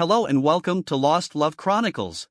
Hello and welcome to Lost Love Chronicles.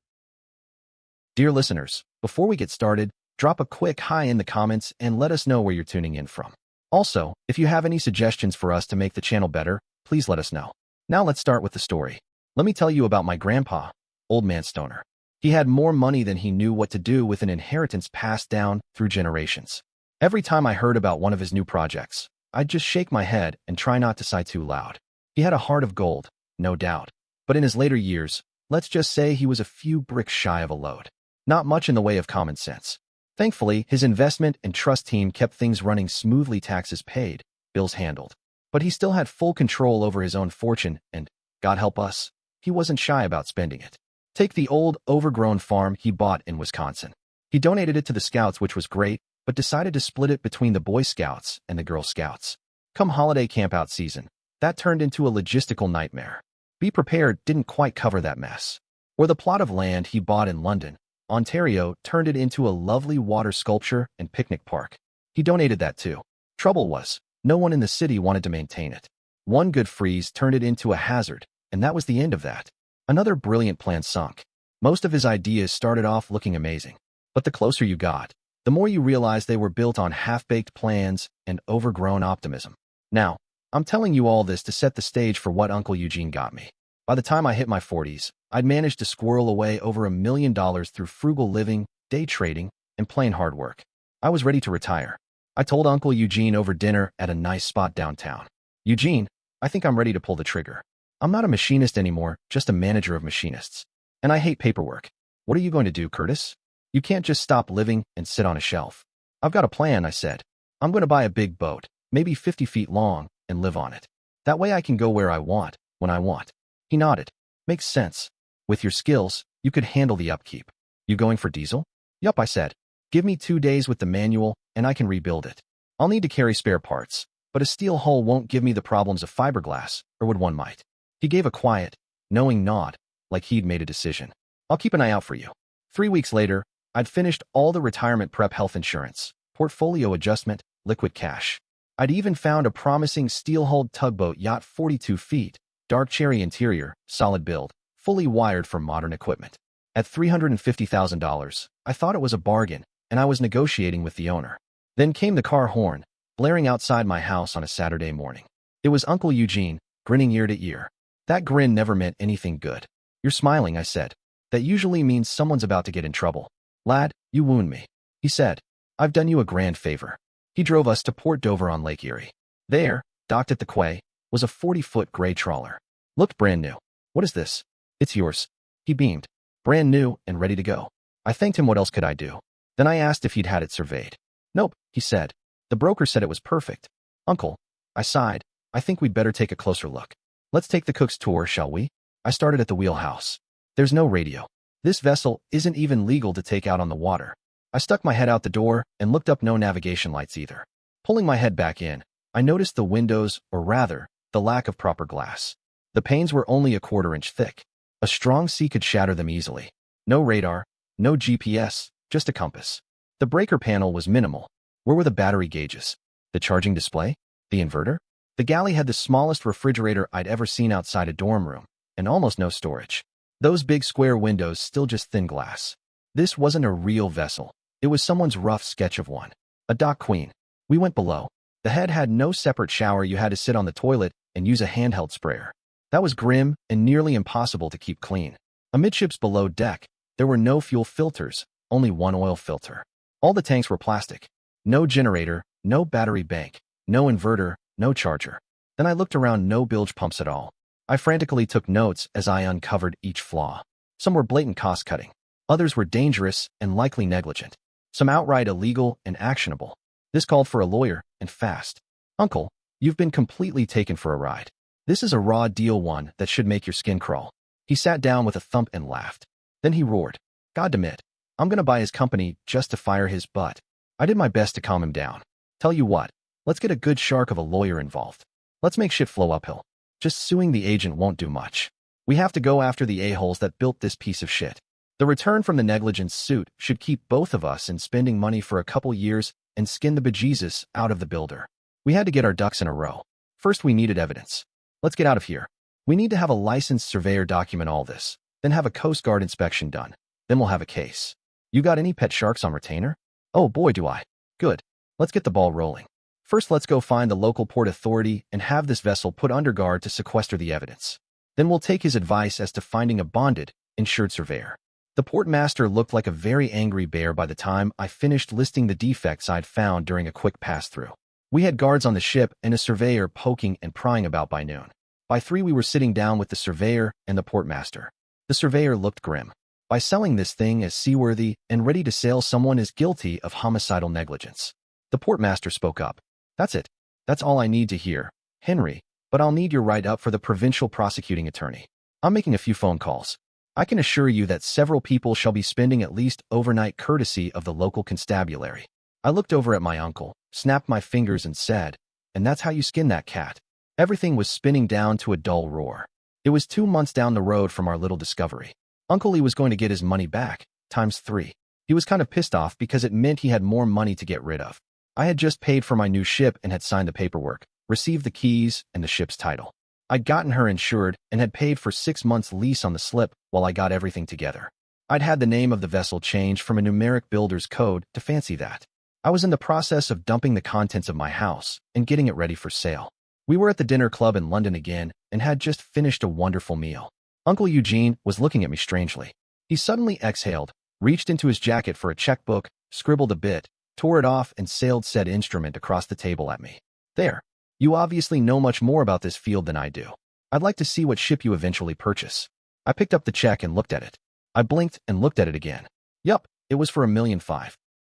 Dear listeners, before we get started, drop a quick hi in the comments and let us know where you're tuning in from. Also, if you have any suggestions for us to make the channel better, please let us know. Now let's start with the story. Let me tell you about my grandpa, Old Man Stoner. He had more money than he knew what to do with an inheritance passed down through generations. Every time I heard about one of his new projects, I'd just shake my head and try not to sigh too loud. He had a heart of gold, no doubt. But in his later years, let's just say he was a few bricks shy of a load. Not much in the way of common sense. Thankfully, his investment and trust team kept things running smoothly, taxes paid, bills handled. But he still had full control over his own fortune and, God help us, he wasn't shy about spending it. Take the old, overgrown farm he bought in Wisconsin. He donated it to the Scouts, which was great, but decided to split it between the Boy Scouts and the Girl Scouts. Come holiday campout season, that turned into a logistical nightmare. Be Prepared didn't quite cover that mess. Or the plot of land he bought in London, Ontario, turned it into a lovely water sculpture and picnic park. He donated that too. Trouble was, no one in the city wanted to maintain it. One good freeze turned it into a hazard, and that was the end of that. Another brilliant plan sunk. Most of his ideas started off looking amazing. But the closer you got, the more you realized they were built on half-baked plans and overgrown optimism. Now, I'm telling you all this to set the stage for what Uncle Eugene got me. By the time I hit my 40s, I'd managed to squirrel away over $1 million through frugal living, day trading, and plain hard work. I was ready to retire. I told Uncle Eugene over dinner at a nice spot downtown. Eugene, I think I'm ready to pull the trigger. I'm not a machinist anymore, just a manager of machinists. And I hate paperwork. What are you going to do, Curtis? You can't just stop living and sit on a shelf. I've got a plan, I said. I'm going to buy a big boat, maybe 50 feet long, and live on it. That way I can go where I want, when I want. He nodded. Makes sense. With your skills, you could handle the upkeep. You going for diesel? Yup, I said. Give me 2 days with the manual, and I can rebuild it. I'll need to carry spare parts, but a steel hull won't give me the problems of fiberglass, or would one might. He gave a quiet, knowing nod, like he'd made a decision. I'll keep an eye out for you. 3 weeks later, I'd finished all the retirement prep, health insurance, portfolio adjustment, liquid cash. I'd even found a promising steel-hulled tugboat yacht, 42 feet, dark cherry interior, solid build, fully wired for modern equipment. At $350,000, I thought it was a bargain, and I was negotiating with the owner. Then came the car horn, blaring outside my house on a Saturday morning. It was Uncle Eugene, grinning ear to ear. That grin never meant anything good. You're smiling, I said. That usually means someone's about to get in trouble. Lad, you wound me. He said. I've done you a grand favor. He drove us to Port Dover on Lake Erie. There, docked at the quay, was a 40-foot gray trawler. Looked brand new. What is this? It's yours. He beamed. Brand new and ready to go. I thanked him. What else could I do? Then I asked if he'd had it surveyed. Nope, he said. The broker said it was perfect. Uncle, I sighed. I think we'd better take a closer look. Let's take the cook's tour, shall we? I started at the wheelhouse. There's no radio. This vessel isn't even legal to take out on the water. I stuck my head out the door and looked up. No navigation lights either. Pulling my head back in, I noticed the windows, or rather, the lack of proper glass. The panes were only a 1/4 inch thick. A strong sea could shatter them easily. No radar, no GPS, just a compass. The breaker panel was minimal. Where were the battery gauges? The charging display? The inverter? The galley had the smallest refrigerator I'd ever seen outside a dorm room, and almost no storage. Those big square windows still just thin glass. This wasn't a real vessel. It was someone's rough sketch of one. A dock queen. We went below. The head had no separate shower. You had to sit on the toilet and use a handheld sprayer. That was grim and nearly impossible to keep clean. Amidships below deck, there were no fuel filters, only one oil filter. All the tanks were plastic. No generator, no battery bank, no inverter, no charger. Then I looked around. No bilge pumps at all. I frantically took notes as I uncovered each flaw. Some were blatant cost-cutting. Others were dangerous and likely negligent. Some outright illegal and actionable. This called for a lawyer, and fast. Uncle, you've been completely taken for a ride. This is a raw deal, one that should make your skin crawl. He sat down with a thump and laughed. Then he roared. God damn it. I'm gonna buy his company just to fire his butt. I did my best to calm him down. Tell you what, let's get a good shark of a lawyer involved. Let's make shit flow uphill. Just suing the agent won't do much. We have to go after the a-holes that built this piece of shit. The return from the negligence suit should keep both of us in spending money for a couple years and skin the bejesus out of the builder. We had to get our ducks in a row. First, we needed evidence. Let's get out of here. We need to have a licensed surveyor document all this, then have a Coast Guard inspection done. Then we'll have a case. You got any pet sharks on retainer? Oh boy, do I. Good. Let's get the ball rolling. First, let's go find the local port authority and have this vessel put under guard to sequester the evidence. Then we'll take his advice as to finding a bonded, insured surveyor. The port master looked like a very angry bear by the time I finished listing the defects I'd found during a quick pass-through. We had guards on the ship and a surveyor poking and prying about by noon. By 3 we were sitting down with the surveyor and the port master. The surveyor looked grim. By selling this thing as seaworthy and ready to sail, someone is guilty of homicidal negligence. The port master spoke up. That's it. That's all I need to hear, Henry, but I'll need your write-up for the provincial prosecuting attorney. I'm making a few phone calls. I can assure you that several people shall be spending at least overnight courtesy of the local constabulary. I looked over at my uncle, snapped my fingers and said, and that's how you skin that cat. Everything was spinning down to a dull roar. It was 2 months down the road from our little discovery. Uncle Lee was going to get his money back, times 3. He was kind of pissed off because it meant he had more money to get rid of. I had just paid for my new ship and had signed the paperwork, received the keys and the ship's title. I'd gotten her insured and had paid for 6 months' lease on the slip while I got everything together. I'd had the name of the vessel changed from a numeric builder's code to fancy that. I was in the process of dumping the contents of my house and getting it ready for sale. We were at the dinner club in London again and had just finished a wonderful meal. Uncle Eugene was looking at me strangely. He suddenly exhaled, reached into his jacket for a checkbook, scribbled a bit, tore it off and sailed said instrument across the table at me. There. You obviously know much more about this field than I do. I'd like to see what ship you eventually purchase. I picked up the check and looked at it. I blinked and looked at it again. Yup, it was for $1.5 million.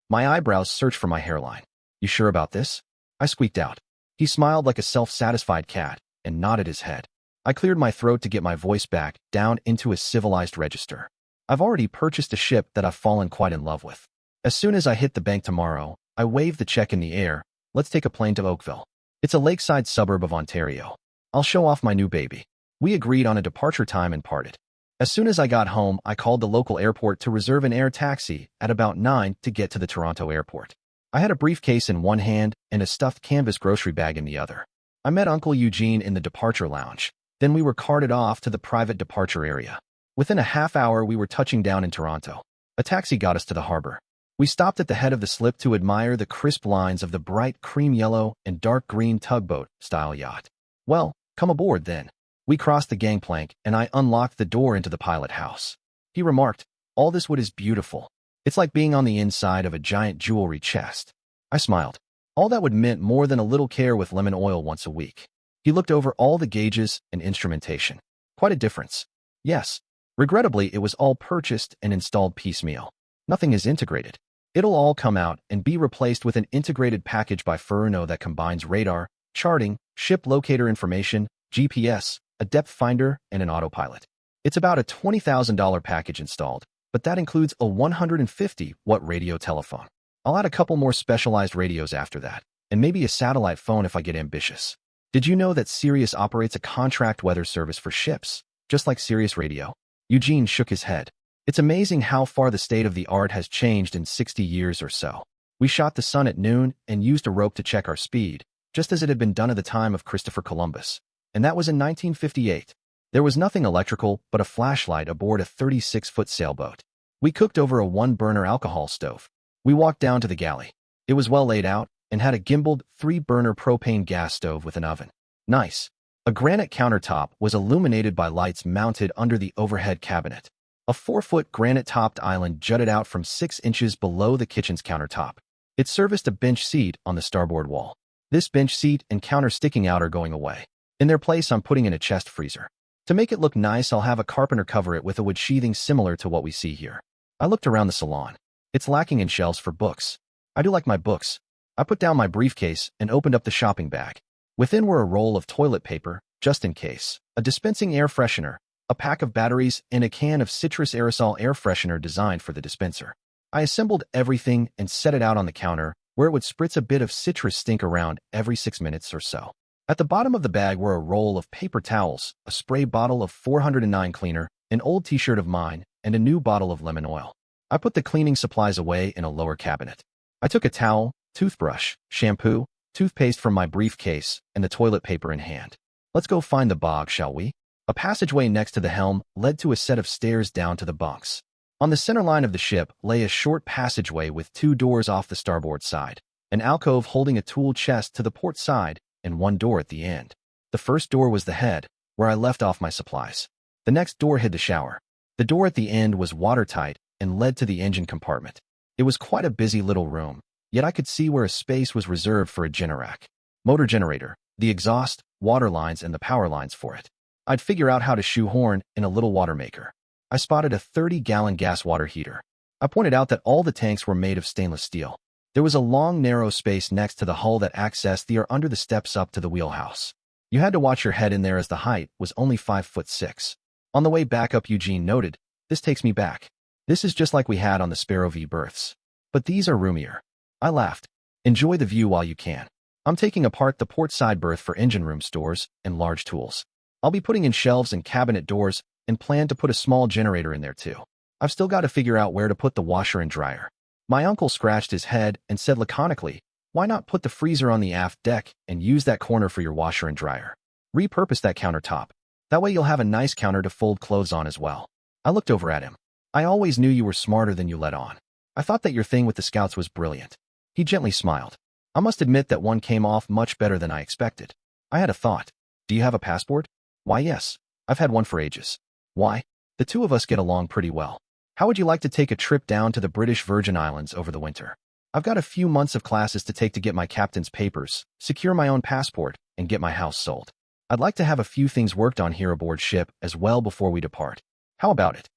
My eyebrows searched for my hairline. You sure about this? I squeaked out. He smiled like a self-satisfied cat and nodded his head. I cleared my throat to get my voice back down into a civilized register. I've already purchased a ship that I've fallen quite in love with. As soon as I hit the bank tomorrow, I waved the check in the air. Let's take a plane to Oakville. It's a lakeside suburb of Ontario. I'll show off my new baby. We agreed on a departure time and parted. As soon as I got home, I called the local airport to reserve an air taxi at about 9 to get to the Toronto airport. I had a briefcase in one hand and a stuffed canvas grocery bag in the other. I met Uncle Eugene in the departure lounge. Then we were carted off to the private departure area. Within a half hour, we were touching down in Toronto. A taxi got us to the harbor. We stopped at the head of the slip to admire the crisp lines of the bright cream yellow and dark green tugboat-style yacht. Well, come aboard then. We crossed the gangplank, and I unlocked the door into the pilot house. He remarked, all this wood is beautiful. It's like being on the inside of a giant jewelry chest. I smiled. All that would meant more than a little care with lemon oil once a week. He looked over all the gauges and instrumentation. Quite a difference. Yes. Regrettably, it was all purchased and installed piecemeal. Nothing is integrated. It'll all come out and be replaced with an integrated package by Furno that combines radar, charting, ship locator information, GPS, a depth finder, and an autopilot. It's about a $20,000 package installed, but that includes a 150-watt radio telephone. I'll add a couple more specialized radios after that, and maybe a satellite phone if I get ambitious. Did you know that Sirius operates a contract weather service for ships, just like Sirius Radio? Eugene shook his head. It's amazing how far the state of the art has changed in 60 years or so. We shot the sun at noon and used a rope to check our speed, just as it had been done at the time of Christopher Columbus. And that was in 1958. There was nothing electrical but a flashlight aboard a 36-foot sailboat. We cooked over a 1-burner alcohol stove. We walked down to the galley. It was well laid out and had a gimbaled 3-burner propane gas stove with an oven. Nice. A granite countertop was illuminated by lights mounted under the overhead cabinet. A 4-foot granite-topped island jutted out from 6 inches below the kitchen's countertop. It serviced a bench seat on the starboard wall. This bench seat and counter sticking out are going away. In their place, I'm putting in a chest freezer. To make it look nice, I'll have a carpenter cover it with a wood sheathing similar to what we see here. I looked around the salon. It's lacking in shelves for books. I do like my books. I put down my briefcase and opened up the shopping bag. Within were a roll of toilet paper, just in case, a dispensing air freshener, a pack of batteries, and a can of citrus aerosol air freshener designed for the dispenser. I assembled everything and set it out on the counter, where it would spritz a bit of citrus stink around every 6 minutes or so. At the bottom of the bag were a roll of paper towels, a spray bottle of 409 cleaner, an old t-shirt of mine, and a new bottle of lemon oil. I put the cleaning supplies away in a lower cabinet. I took a towel, toothbrush, shampoo, toothpaste from my briefcase, and the toilet paper in hand. Let's go find the bog, shall we? A passageway next to the helm led to a set of stairs down to the bunks. On the center line of the ship lay a short passageway with 2 doors off the starboard side, an alcove holding a tool chest to the port side, and 1 door at the end. The first door was the head, where I left off my supplies. The next door hid the shower. The door at the end was watertight and led to the engine compartment. It was quite a busy little room, yet I could see where a space was reserved for a generac. Motor generator, the exhaust, water lines, and the power lines for it. I'd figure out how to shoehorn in a little water maker. I spotted a 30-gallon gas water heater. I pointed out that all the tanks were made of stainless steel. There was a long, narrow space next to the hull that accessed the air under the steps up to the wheelhouse. You had to watch your head in there as the height was only 5'6". On the way back up, Eugene noted, "This takes me back. This is just like we had on the Sparrow V berths. But these are roomier." I laughed. "Enjoy the view while you can. I'm taking apart the port side berth for engine room stores and large tools. I'll be putting in shelves and cabinet doors and plan to put a small generator in there too. I've still got to figure out where to put the washer and dryer." My uncle scratched his head and said laconically, "Why not put the freezer on the aft deck and use that corner for your washer and dryer? Repurpose that countertop. That way you'll have a nice counter to fold clothes on as well." I looked over at him. "I always knew you were smarter than you let on. I thought that your thing with the scouts was brilliant." He gently smiled. "I must admit that one came off much better than I expected." I had a thought. "Do you have a passport?" "Why, yes. I've had one for ages." "Why? The two of us get along pretty well. How would you like to take a trip down to the British Virgin Islands over the winter? I've got a few months of classes to take to get my captain's papers, secure my own passport, and get my house sold. I'd like to have a few things worked on here aboard ship as well before we depart. How about it?"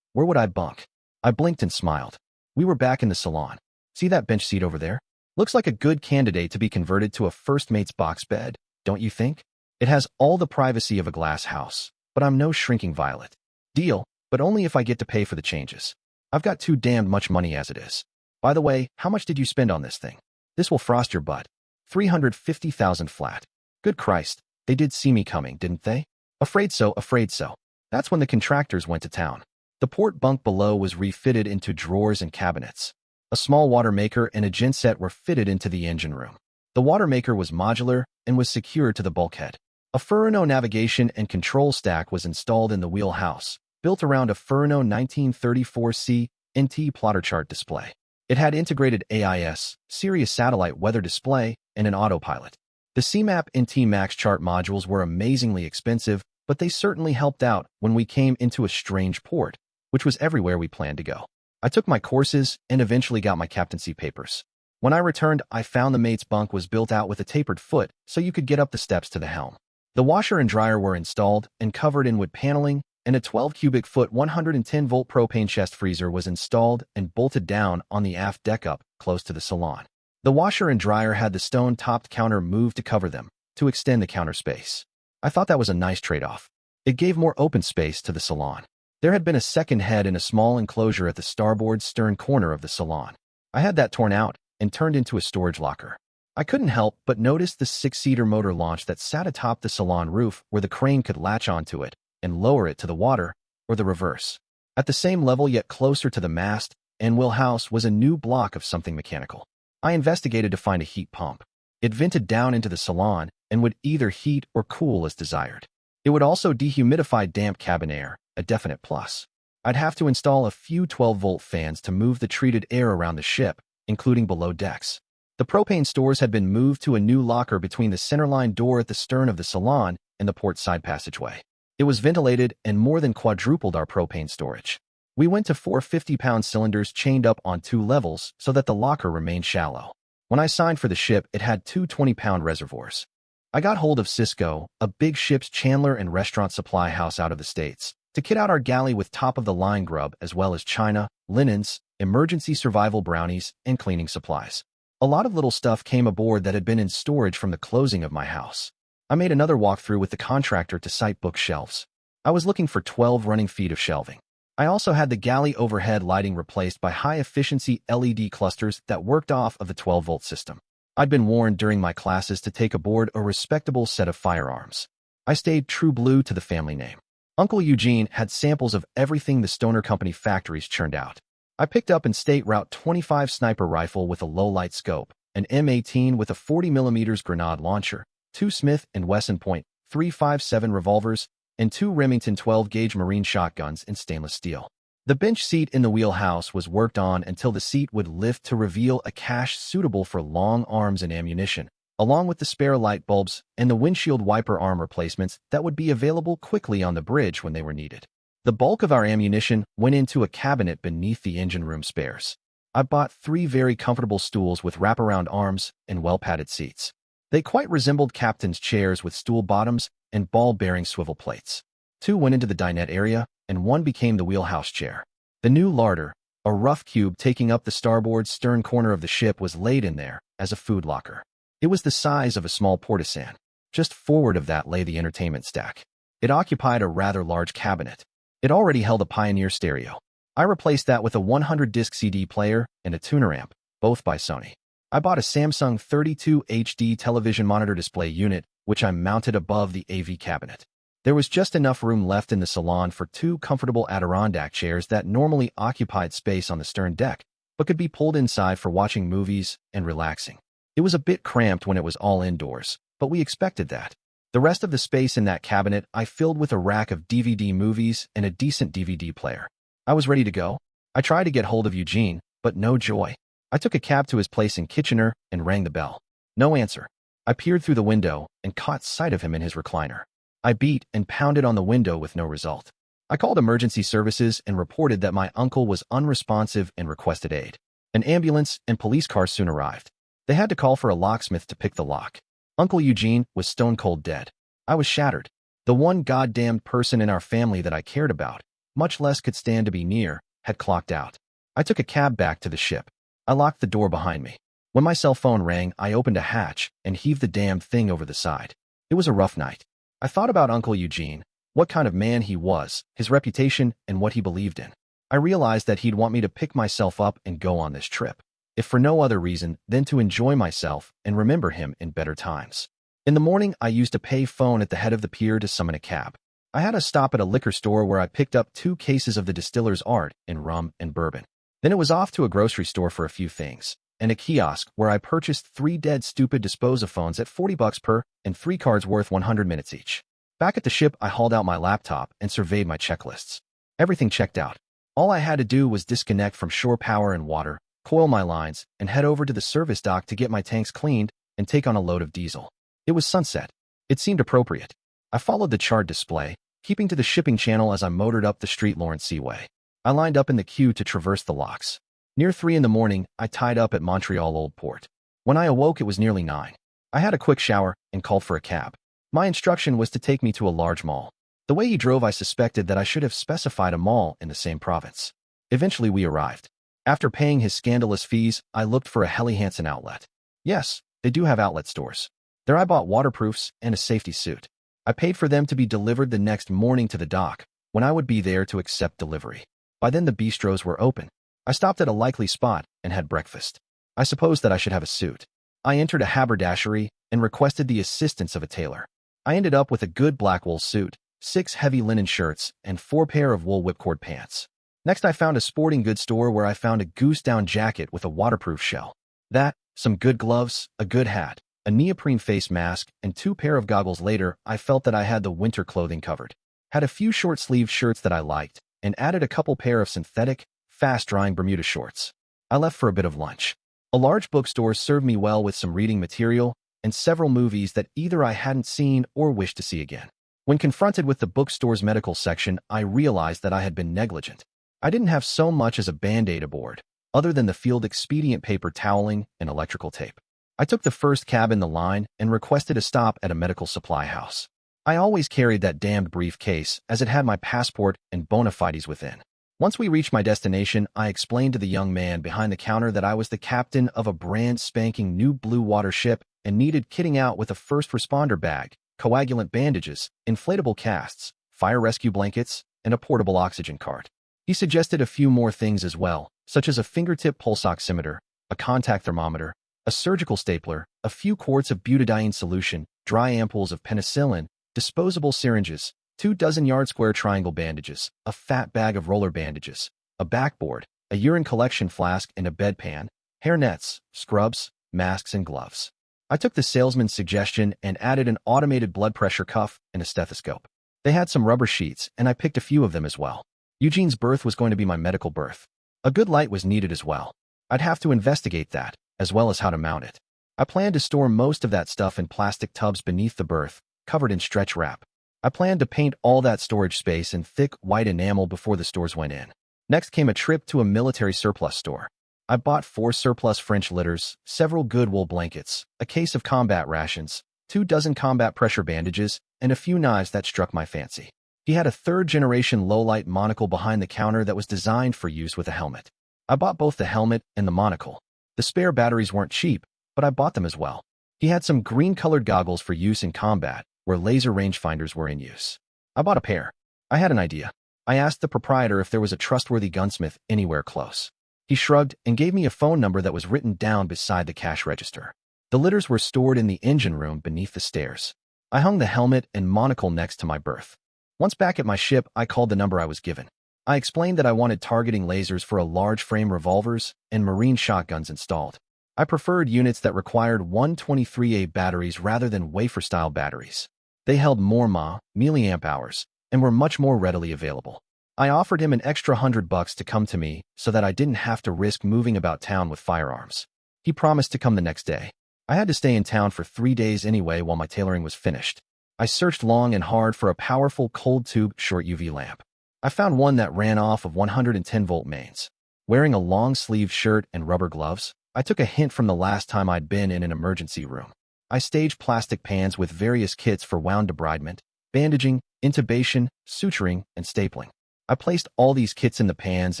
Where would I bunk?" I blinked and smiled. We were back in the salon. "See that bench seat over there? Looks like a good candidate to be converted to a first mate's box bed, don't you think? It has all the privacy of a glass house, but I'm no shrinking violet." "Deal, but only if I get to pay for the changes. I've got too damned much money as it is. By the way, how much did you spend on this thing? This will frost your butt. 350,000 flat. Good Christ, they did see me coming, didn't they?" Afraid so, afraid so. That's when the contractors went to town. The port bunk below was refitted into drawers and cabinets. A small water maker and a genset were fitted into the engine room. The water maker was modular and was secured to the bulkhead. A Furano navigation and control stack was installed in the wheelhouse, built around a Furano 1934C NT plotter chart display. It had integrated AIS, Sirius satellite weather display, and an autopilot. The CMAP NT Max chart modules were amazingly expensive, but they certainly helped out when we came into a strange port, which was everywhere we planned to go. I took my courses and eventually got my captaincy papers. When I returned, I found the mate's bunk was built out with a tapered foot so you could get up the steps to the helm. The washer and dryer were installed and covered in wood paneling, and a 12 cubic foot 110-volt propane chest freezer was installed and bolted down on the aft deck up close to the salon. The washer and dryer had the stone-topped counter moved to cover them, to extend the counter space. I thought that was a nice trade-off. It gave more open space to the salon. There had been a second head in a small enclosure at the starboard stern corner of the salon. I had that torn out and turned into a storage locker. I couldn't help but notice the 6-seater motor launch that sat atop the salon roof where the crane could latch onto it and lower it to the water, or the reverse. At the same level yet closer to the mast and wheelhouse was a new block of something mechanical. I investigated to find a heat pump. It vented down into the salon and would either heat or cool as desired. It would also dehumidify damp cabin air, a definite plus. I'd have to install a few 12-volt fans to move the treated air around the ship, including below decks. The propane stores had been moved to a new locker between the centerline door at the stern of the salon and the port side passageway. It was ventilated and more than quadrupled our propane storage. We went to 4 50-pound cylinders chained up on 2 levels so that the locker remained shallow. When I signed for the ship, it had 2 20-pound reservoirs. I got hold of Cisco, a big ship's chandler and restaurant supply house out of the States, to kit out our galley with top-of-the-line grub as well as china, linens, emergency survival brownies, and cleaning supplies. A lot of little stuff came aboard that had been in storage from the closing of my house. I made another walkthrough with the contractor to site bookshelves. I was looking for 12 running feet of shelving. I also had the galley overhead lighting replaced by high-efficiency LED clusters that worked off of the 12-volt system. I'd been warned during my classes to take aboard a respectable set of firearms. I stayed true blue to the family name. Uncle Eugene had samples of everything the Stoner Company factories churned out. I picked up an State Route 25 sniper rifle with a low-light scope, an M18 with a 40mm grenade launcher, 2 Smith & Wesson .357 revolvers, and 2 Remington 12-gauge marine shotguns in stainless steel. The bench seat in the wheelhouse was worked on until the seat would lift to reveal a cache suitable for long arms and ammunition, along with the spare light bulbs and the windshield wiper arm replacements that would be available quickly on the bridge when they were needed. The bulk of our ammunition went into a cabinet beneath the engine room spares. I bought 3 very comfortable stools with wraparound arms and well-padded seats. They quite resembled captain's chairs with stool bottoms and ball-bearing swivel plates. 2 went into the dinette area, and 1 became the wheelhouse chair. The new larder, a rough cube taking up the starboard stern corner of the ship, was laid in there as a food locker. It was the size of a small portisan. Just forward of that lay the entertainment stack. It occupied a rather large cabinet. It already held a Pioneer stereo. I replaced that with a 100-disc CD player and a tuner amp, both by Sony. I bought a Samsung 32 HD television monitor display unit, which I mounted above the AV cabinet. There was just enough room left in the salon for 2 comfortable Adirondack chairs that normally occupied space on the stern deck, but could be pulled inside for watching movies and relaxing. It was a bit cramped when it was all indoors, but we expected that. The rest of the space in that cabinet I filled with a rack of DVD movies and a decent DVD player. I was ready to go. I tried to get hold of Eugene, but no joy. I took a cab to his place in Kitchener and rang the bell. No answer. I peered through the window and caught sight of him in his recliner. I beat and pounded on the window with no result. I called emergency services and reported that my uncle was unresponsive and requested aid. An ambulance and police car soon arrived. They had to call for a locksmith to pick the lock. Uncle Eugene was stone cold dead. I was shattered. The one goddamned person in our family that I cared about, much less could stand to be near, had clocked out. I took a cab back to the ship. I locked the door behind me. When my cell phone rang, I opened a hatch and heaved the damned thing over the side. It was a rough night. I thought about Uncle Eugene, what kind of man he was, his reputation, and what he believed in. I realized that he'd want me to pick myself up and go on this trip, if for no other reason than to enjoy myself and remember him in better times. In the morning, I used a pay phone at the head of the pier to summon a cab. I had a stop at a liquor store where I picked up 2 cases of the distiller's art in rum and bourbon. Then it was off to a grocery store for a few things, and a kiosk where I purchased 3 dead stupid disposophones at $40 per and 3 cards worth 100 minutes each. Back at the ship, I hauled out my laptop and surveyed my checklists. Everything checked out. All I had to do was disconnect from shore power and water, coil my lines, and head over to the service dock to get my tanks cleaned and take on a load of diesel. It was sunset. It seemed appropriate. I followed the chart display, keeping to the shipping channel as I motored up the Street Lawrence Seaway. I lined up in the queue to traverse the locks. Near 3 in the morning, I tied up at Montreal Old Port. When I awoke, it was nearly 9. I had a quick shower and called for a cab. My instruction was to take me to a large mall. The way he drove, I suspected that I should have specified a mall in the same province. Eventually, we arrived. After paying his scandalous fees, I looked for a Helly Hansen outlet. Yes, they do have outlet stores. There I bought waterproofs and a safety suit. I paid for them to be delivered the next morning to the dock, when I would be there to accept delivery. By then the bistros were open. I stopped at a likely spot and had breakfast. I supposed that I should have a suit. I entered a haberdashery and requested the assistance of a tailor. I ended up with a good black wool suit, 6 heavy linen shirts, and 4 pair of wool whipcord pants. Next I found a sporting goods store where I found a goose-down jacket with a waterproof shell. That, some good gloves, a good hat, a neoprene face mask, and 2 pair of goggles later, I felt that I had the winter clothing covered. Had a few short-sleeved shirts that I liked, and added a couple pair of synthetic, fast-drying Bermuda shorts. I left for a bit of lunch. A large bookstore served me well with some reading material and several movies that either I hadn't seen or wished to see again. When confronted with the bookstore's medical section, I realized that I had been negligent. I didn't have so much as a Band-Aid aboard, other than the field expedient paper toweling and electrical tape. I took the first cab in the line and requested a stop at a medical supply house. I always carried that damned briefcase, as it had my passport and bona fides within. Once we reached my destination, I explained to the young man behind the counter that I was the captain of a brand spanking new blue water ship and needed kitting out with a first responder bag, coagulant bandages, inflatable casts, fire rescue blankets, and a portable oxygen cart. He suggested a few more things as well, such as a fingertip pulse oximeter, a contact thermometer, a surgical stapler, a few quarts of butadiene solution, dry ampoules of penicillin, disposable syringes, 24 yard-square triangle bandages, a fat bag of roller bandages, a backboard, a urine collection flask and a bedpan, hair nets, scrubs, masks, and gloves. I took the salesman's suggestion and added an automated blood pressure cuff and a stethoscope. They had some rubber sheets, and I picked a few of them as well. Eugene's birth was going to be my medical birth. A good light was needed as well. I'd have to investigate that, as well as how to mount it. I planned to store most of that stuff in plastic tubs beneath the berth, covered in stretch wrap. I planned to paint all that storage space in thick, white enamel before the stores went in. Next came a trip to a military surplus store. I bought 4 surplus French litters, several good wool blankets, a case of combat rations, 24 combat pressure bandages, and a few knives that struck my fancy. He had a third-generation low-light monocle behind the counter that was designed for use with a helmet. I bought both the helmet and the monocle. The spare batteries weren't cheap, but I bought them as well. He had some green-colored goggles for use in combat, where laser rangefinders were in use. I bought a pair. I had an idea. I asked the proprietor if there was a trustworthy gunsmith anywhere close. He shrugged and gave me a phone number that was written down beside the cash register. The litters were stored in the engine room beneath the stairs. I hung the helmet and monocle next to my berth. Once back at my ship, I called the number I was given. I explained that I wanted targeting lasers for a large-frame revolvers and marine shotguns installed. I preferred units that required 123A batteries rather than wafer-style batteries. They held more milliamp hours and were much more readily available. I offered him an extra $100 to come to me so that I didn't have to risk moving about town with firearms. He promised to come the next day. I had to stay in town for 3 days anyway while my tailoring was finished. I searched long and hard for a powerful cold-tube short UV lamp. I found one that ran off of 110-volt mains. Wearing a long-sleeved shirt and rubber gloves, I took a hint from the last time I'd been in an emergency room. I staged plastic pans with various kits for wound debridement, bandaging, intubation, suturing, and stapling. I placed all these kits in the pans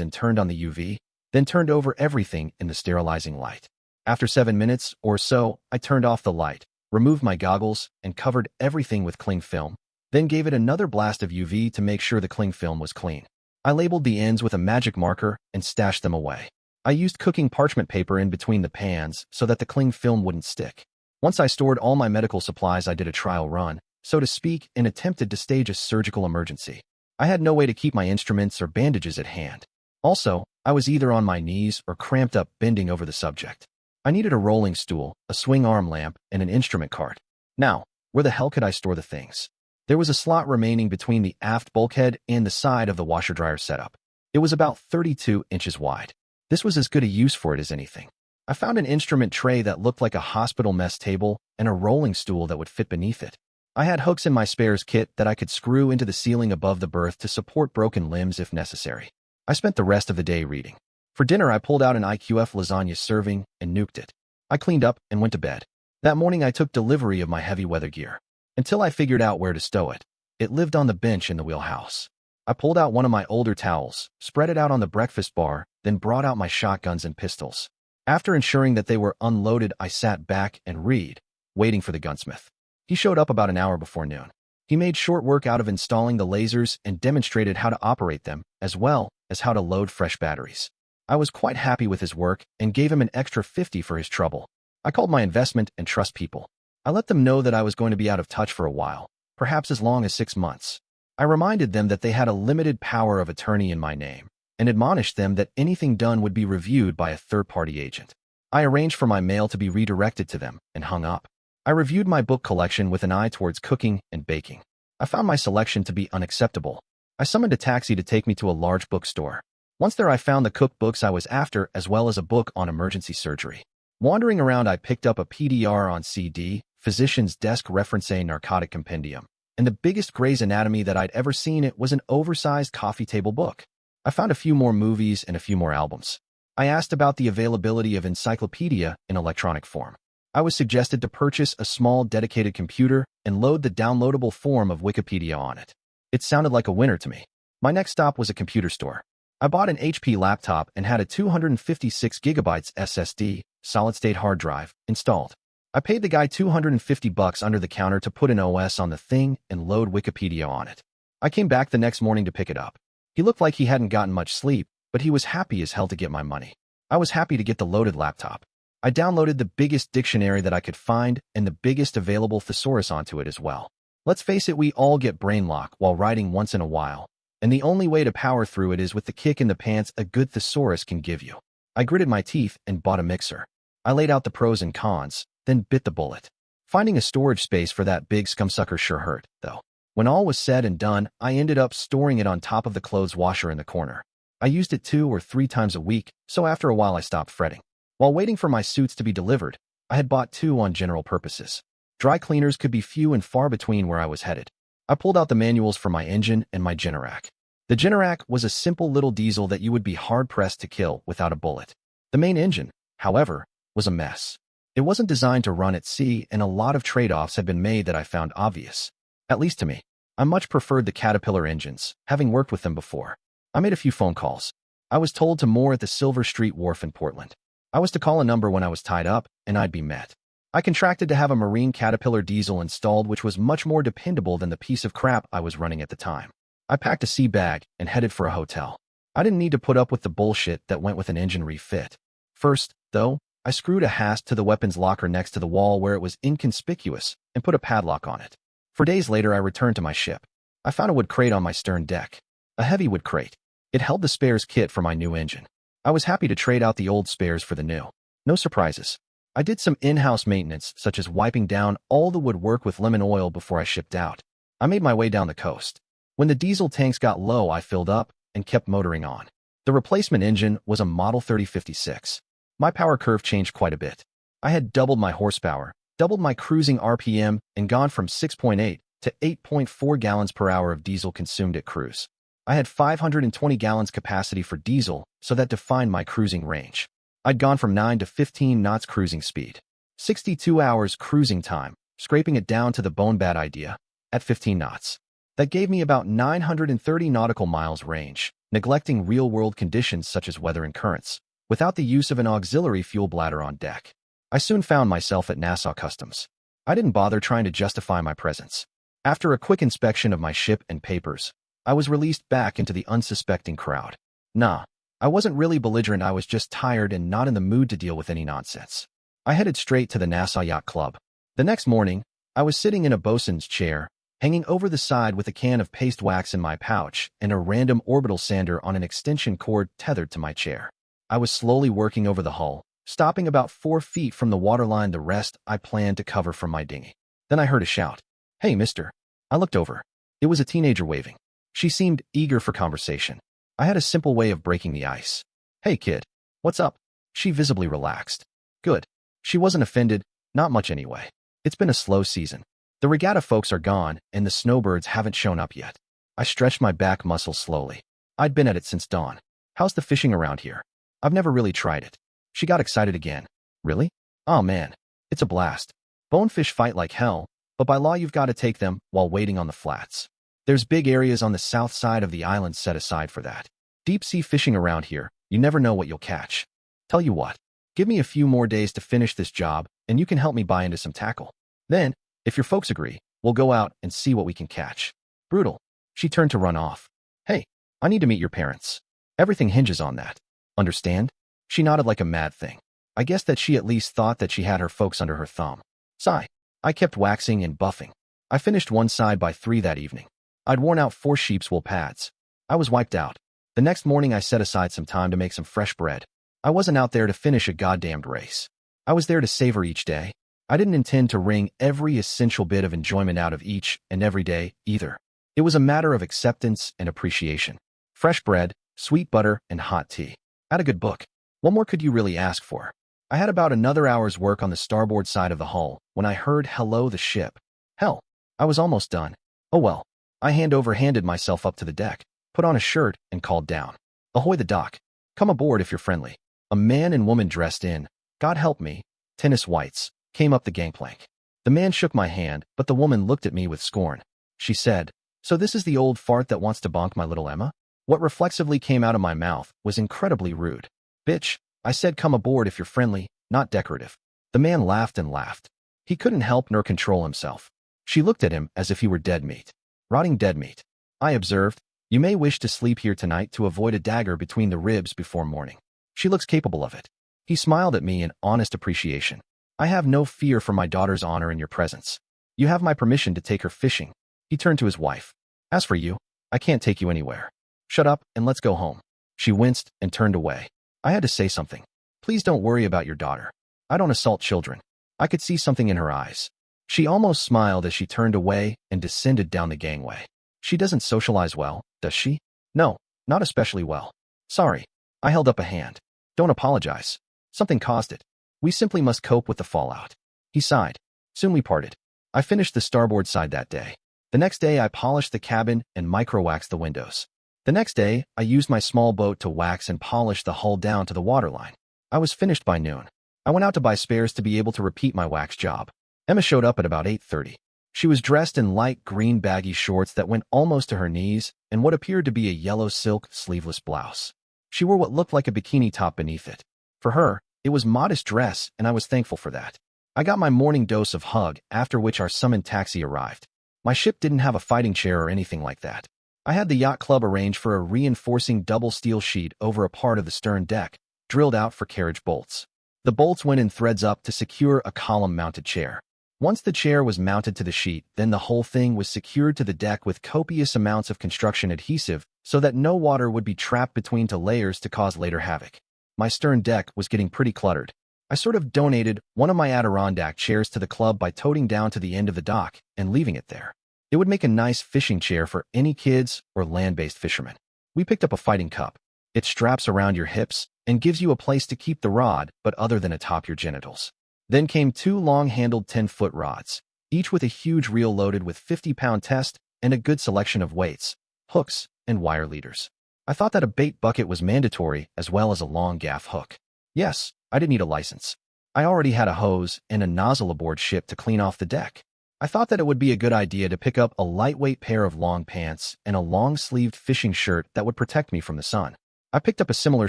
and turned on the UV, then turned over everything in the sterilizing light. After 7 minutes or so, I turned off the light, removed my goggles, and covered everything with cling film, then gave it another blast of UV to make sure the cling film was clean. I labeled the ends with a magic marker and stashed them away. I used cooking parchment paper in between the pans so that the cling film wouldn't stick. Once I stored all my medical supplies, I did a trial run, so to speak, and attempted to stage a surgical emergency. I had no way to keep my instruments or bandages at hand. Also, I was either on my knees or cramped up bending over the subject. I needed a rolling stool, a swing arm lamp, and an instrument cart. Now, where the hell could I store the things? There was a slot remaining between the aft bulkhead and the side of the washer-dryer setup. It was about 32 inches wide. This was as good a use for it as anything. I found an instrument tray that looked like a hospital mess table and a rolling stool that would fit beneath it. I had hooks in my spares kit that I could screw into the ceiling above the berth to support broken limbs if necessary. I spent the rest of the day reading. For dinner, I pulled out an IQF lasagna serving and nuked it. I cleaned up and went to bed. That morning, I took delivery of my heavy weather gear. Until I figured out where to stow it. It lived on the bench in the wheelhouse. I pulled out one of my older towels, spread it out on the breakfast bar, then brought out my shotguns and pistols. After ensuring that they were unloaded, I sat back and read, waiting for the gunsmith. He showed up about an hour before noon. He made short work out of installing the lasers and demonstrated how to operate them, as well as how to load fresh batteries. I was quite happy with his work and gave him an extra $50 for his trouble. I called my investment and trust people. I let them know that I was going to be out of touch for a while, perhaps as long as 6 months. I reminded them that they had a limited power of attorney in my name, and admonished them that anything done would be reviewed by a third-party agent. I arranged for my mail to be redirected to them and hung up. I reviewed my book collection with an eye towards cooking and baking. I found my selection to be unacceptable. I summoned a taxi to take me to a large bookstore. Once there, I found the cookbooks I was after, as well as a book on emergency surgery. Wandering around, I picked up a PDR on CD, Physician's Desk Reference A Narcotic Compendium, and the biggest Grey's Anatomy that I'd ever seen. It was an oversized coffee table book. I found a few more movies and a few more albums. I asked about the availability of encyclopedia in electronic form. I was suggested to purchase a small dedicated computer and load the downloadable form of Wikipedia on it. It sounded like a winner to me. My next stop was a computer store. I bought an HP laptop and had a 256 gigabytes SSD, solid-state hard drive, installed. I paid the guy $250 under the counter to put an OS on the thing and load Wikipedia on it. I came back the next morning to pick it up. He looked like he hadn't gotten much sleep, but he was happy as hell to get my money. I was happy to get the loaded laptop. I downloaded the biggest dictionary that I could find and the biggest available thesaurus onto it as well. Let's face it, we all get brain lock while writing once in a while, and the only way to power through it is with the kick in the pants a good thesaurus can give you. I gritted my teeth and bought a mixer. I laid out the pros and cons, then bit the bullet. Finding a storage space for that big scumsucker sure hurt, though. When all was said and done, I ended up storing it on top of the clothes washer in the corner. I used it 2 or 3 times a week, so after a while I stopped fretting. While waiting for my suits to be delivered, I had bought 2 on general purposes. Dry cleaners could be few and far between where I was headed. I pulled out the manuals for my engine and my Generac. The Generac was a simple little diesel that you would be hard-pressed to kill without a bullet. The main engine, however, was a mess. It wasn't designed to run at sea, and a lot of trade-offs had been made that I found obvious. At least to me. I much preferred the Caterpillar engines, having worked with them before. I made a few phone calls. I was told to moor at the Silver Street Wharf in Portland. I was to call a number when I was tied up, and I'd be met. I contracted to have a marine Caterpillar diesel installed, which was much more dependable than the piece of crap I was running at the time. I packed a sea bag and headed for a hotel. I didn't need to put up with the bullshit that went with an engine refit. First, though, I screwed a hasp to the weapons locker next to the wall where it was inconspicuous and put a padlock on it. 4 days later, I returned to my ship. I found a wood crate on my stern deck. A heavy wood crate. It held the spares kit for my new engine. I was happy to trade out the old spares for the new. No surprises. I did some in-house maintenance, such as wiping down all the woodwork with lemon oil before I shipped out. I made my way down the coast. When the diesel tanks got low, I filled up and kept motoring on. The replacement engine was a Model 3056. My power curve changed quite a bit. I had doubled my horsepower, doubled my cruising RPM, and gone from 6.8 to 8.4 gallons per hour of diesel consumed at cruise. I had 520 gallons capacity for diesel, so that defined my cruising range. I'd gone from 9 to 15 knots cruising speed. 62 hours cruising time, scraping it down to the bone bad idea, at 15 knots. That gave me about 930 nautical miles range, neglecting real-world conditions such as weather and currents, without the use of an auxiliary fuel bladder on deck. I soon found myself at Nassau Customs. I didn't bother trying to justify my presence. After a quick inspection of my ship and papers, I was released back into the unsuspecting crowd. Nah, I wasn't really belligerent, I was just tired and not in the mood to deal with any nonsense. I headed straight to the Nassau Yacht Club. The next morning, I was sitting in a bosun's chair, hanging over the side with a can of paste wax in my pouch and a random orbital sander on an extension cord tethered to my chair. I was slowly working over the hull, stopping about 4 feet from the waterline, the rest I planned to cover from my dinghy. Then I heard a shout. "Hey, mister." I looked over. It was a teenager waving. She seemed eager for conversation. I had a simple way of breaking the ice. "Hey, kid. What's up?" She visibly relaxed. Good. She wasn't offended, not much anyway. It's been a slow season. The regatta folks are gone, and the snowbirds haven't shown up yet. I stretched my back muscles slowly. I'd been at it since dawn. "How's the fishing around here?" "I've never really tried it." She got excited again. "Really? Oh man, it's a blast. Bonefish fight like hell, but by law you've got to take them while waiting on the flats. There's big areas on the south side of the island set aside for that. Deep sea fishing around here, you never know what you'll catch. Tell you what, give me a few more days to finish this job, and you can help me buy into some tackle. Then, if your folks agree, we'll go out and see what we can catch." Brutal. She turned to run off. "Hey, I need to meet your parents. Everything hinges on that. Understand?" She nodded like a mad thing. I guess that she at least thought that she had her folks under her thumb. Sigh. I kept waxing and buffing. I finished one side by 3 that evening. I'd worn out 4 sheep's wool pads. I was wiped out. The next morning I set aside some time to make some fresh bread. I wasn't out there to finish a goddamned race. I was there to savor each day. I didn't intend to wring every essential bit of enjoyment out of each and every day, either. It was a matter of acceptance and appreciation. Fresh bread, sweet butter, and hot tea. And a good book. What more could you really ask for? I had about another hour's work on the starboard side of the hull when I heard "Hello" the ship. Hell, I was almost done. Oh well. I handed myself up to the deck, put on a shirt, and called down. "Ahoy the dock. Come aboard if you're friendly." A man and woman dressed in, God help me, tennis whites, came up the gangplank. The man shook my hand, but the woman looked at me with scorn. She said, "So this is the old fart that wants to bonk my little Emma?" What reflexively came out of my mouth was incredibly rude. "Bitch, I said come aboard if you're friendly, not decorative." The man laughed and laughed. He couldn't help nor control himself. She looked at him as if he were dead meat. Rotting dead meat. I observed, "You may wish to sleep here tonight to avoid a dagger between the ribs before morning. She looks capable of it." He smiled at me in honest appreciation. "I have no fear for my daughter's honor in your presence. You have my permission to take her fishing." He turned to his wife. "As for you, I can't take you anywhere. Shut up and let's go home." She winced and turned away. I had to say something. "Please don't worry about your daughter. I don't assault children." I could see something in her eyes. She almost smiled as she turned away and descended down the gangway. She doesn't socialize well, does she? No, not especially well. Sorry. I held up a hand. Don't apologize. Something caused it. We simply must cope with the fallout. He sighed. Soon we parted. I finished the starboard side that day. The next day I polished the cabin and micro-waxed the windows. The next day, I used my small boat to wax and polish the hull down to the waterline. I was finished by noon. I went out to buy spares to be able to repeat my wax job. Emma showed up at about 8:30. She was dressed in light green baggy shorts that went almost to her knees and what appeared to be a yellow silk sleeveless blouse. She wore what looked like a bikini top beneath it. For her, it was modest dress, and I was thankful for that. I got my morning dose of hug, after which our summoned taxi arrived. My ship didn't have a fighting chair or anything like that. I had the yacht club arrange for a reinforcing double steel sheet over a part of the stern deck, drilled out for carriage bolts. The bolts went in threads up to secure a column-mounted chair. Once the chair was mounted to the sheet, then the whole thing was secured to the deck with copious amounts of construction adhesive so that no water would be trapped between two layers to cause later havoc. My stern deck was getting pretty cluttered. I sort of donated one of my Adirondack chairs to the club by toting down to the end of the dock and leaving it there. It would make a nice fishing chair for any kids or land-based fishermen. We picked up a fighting cup. It straps around your hips and gives you a place to keep the rod, but other than atop your genitals. Then came two long-handled 10-foot rods, each with a huge reel loaded with 50-pound test and a good selection of weights, hooks, and wire leaders. I thought that a bait bucket was mandatory as well as a long gaff hook. Yes, I didn't need a license. I already had a hose and a nozzle aboard ship to clean off the deck. I thought that it would be a good idea to pick up a lightweight pair of long pants and a long-sleeved fishing shirt that would protect me from the sun. I picked up a similar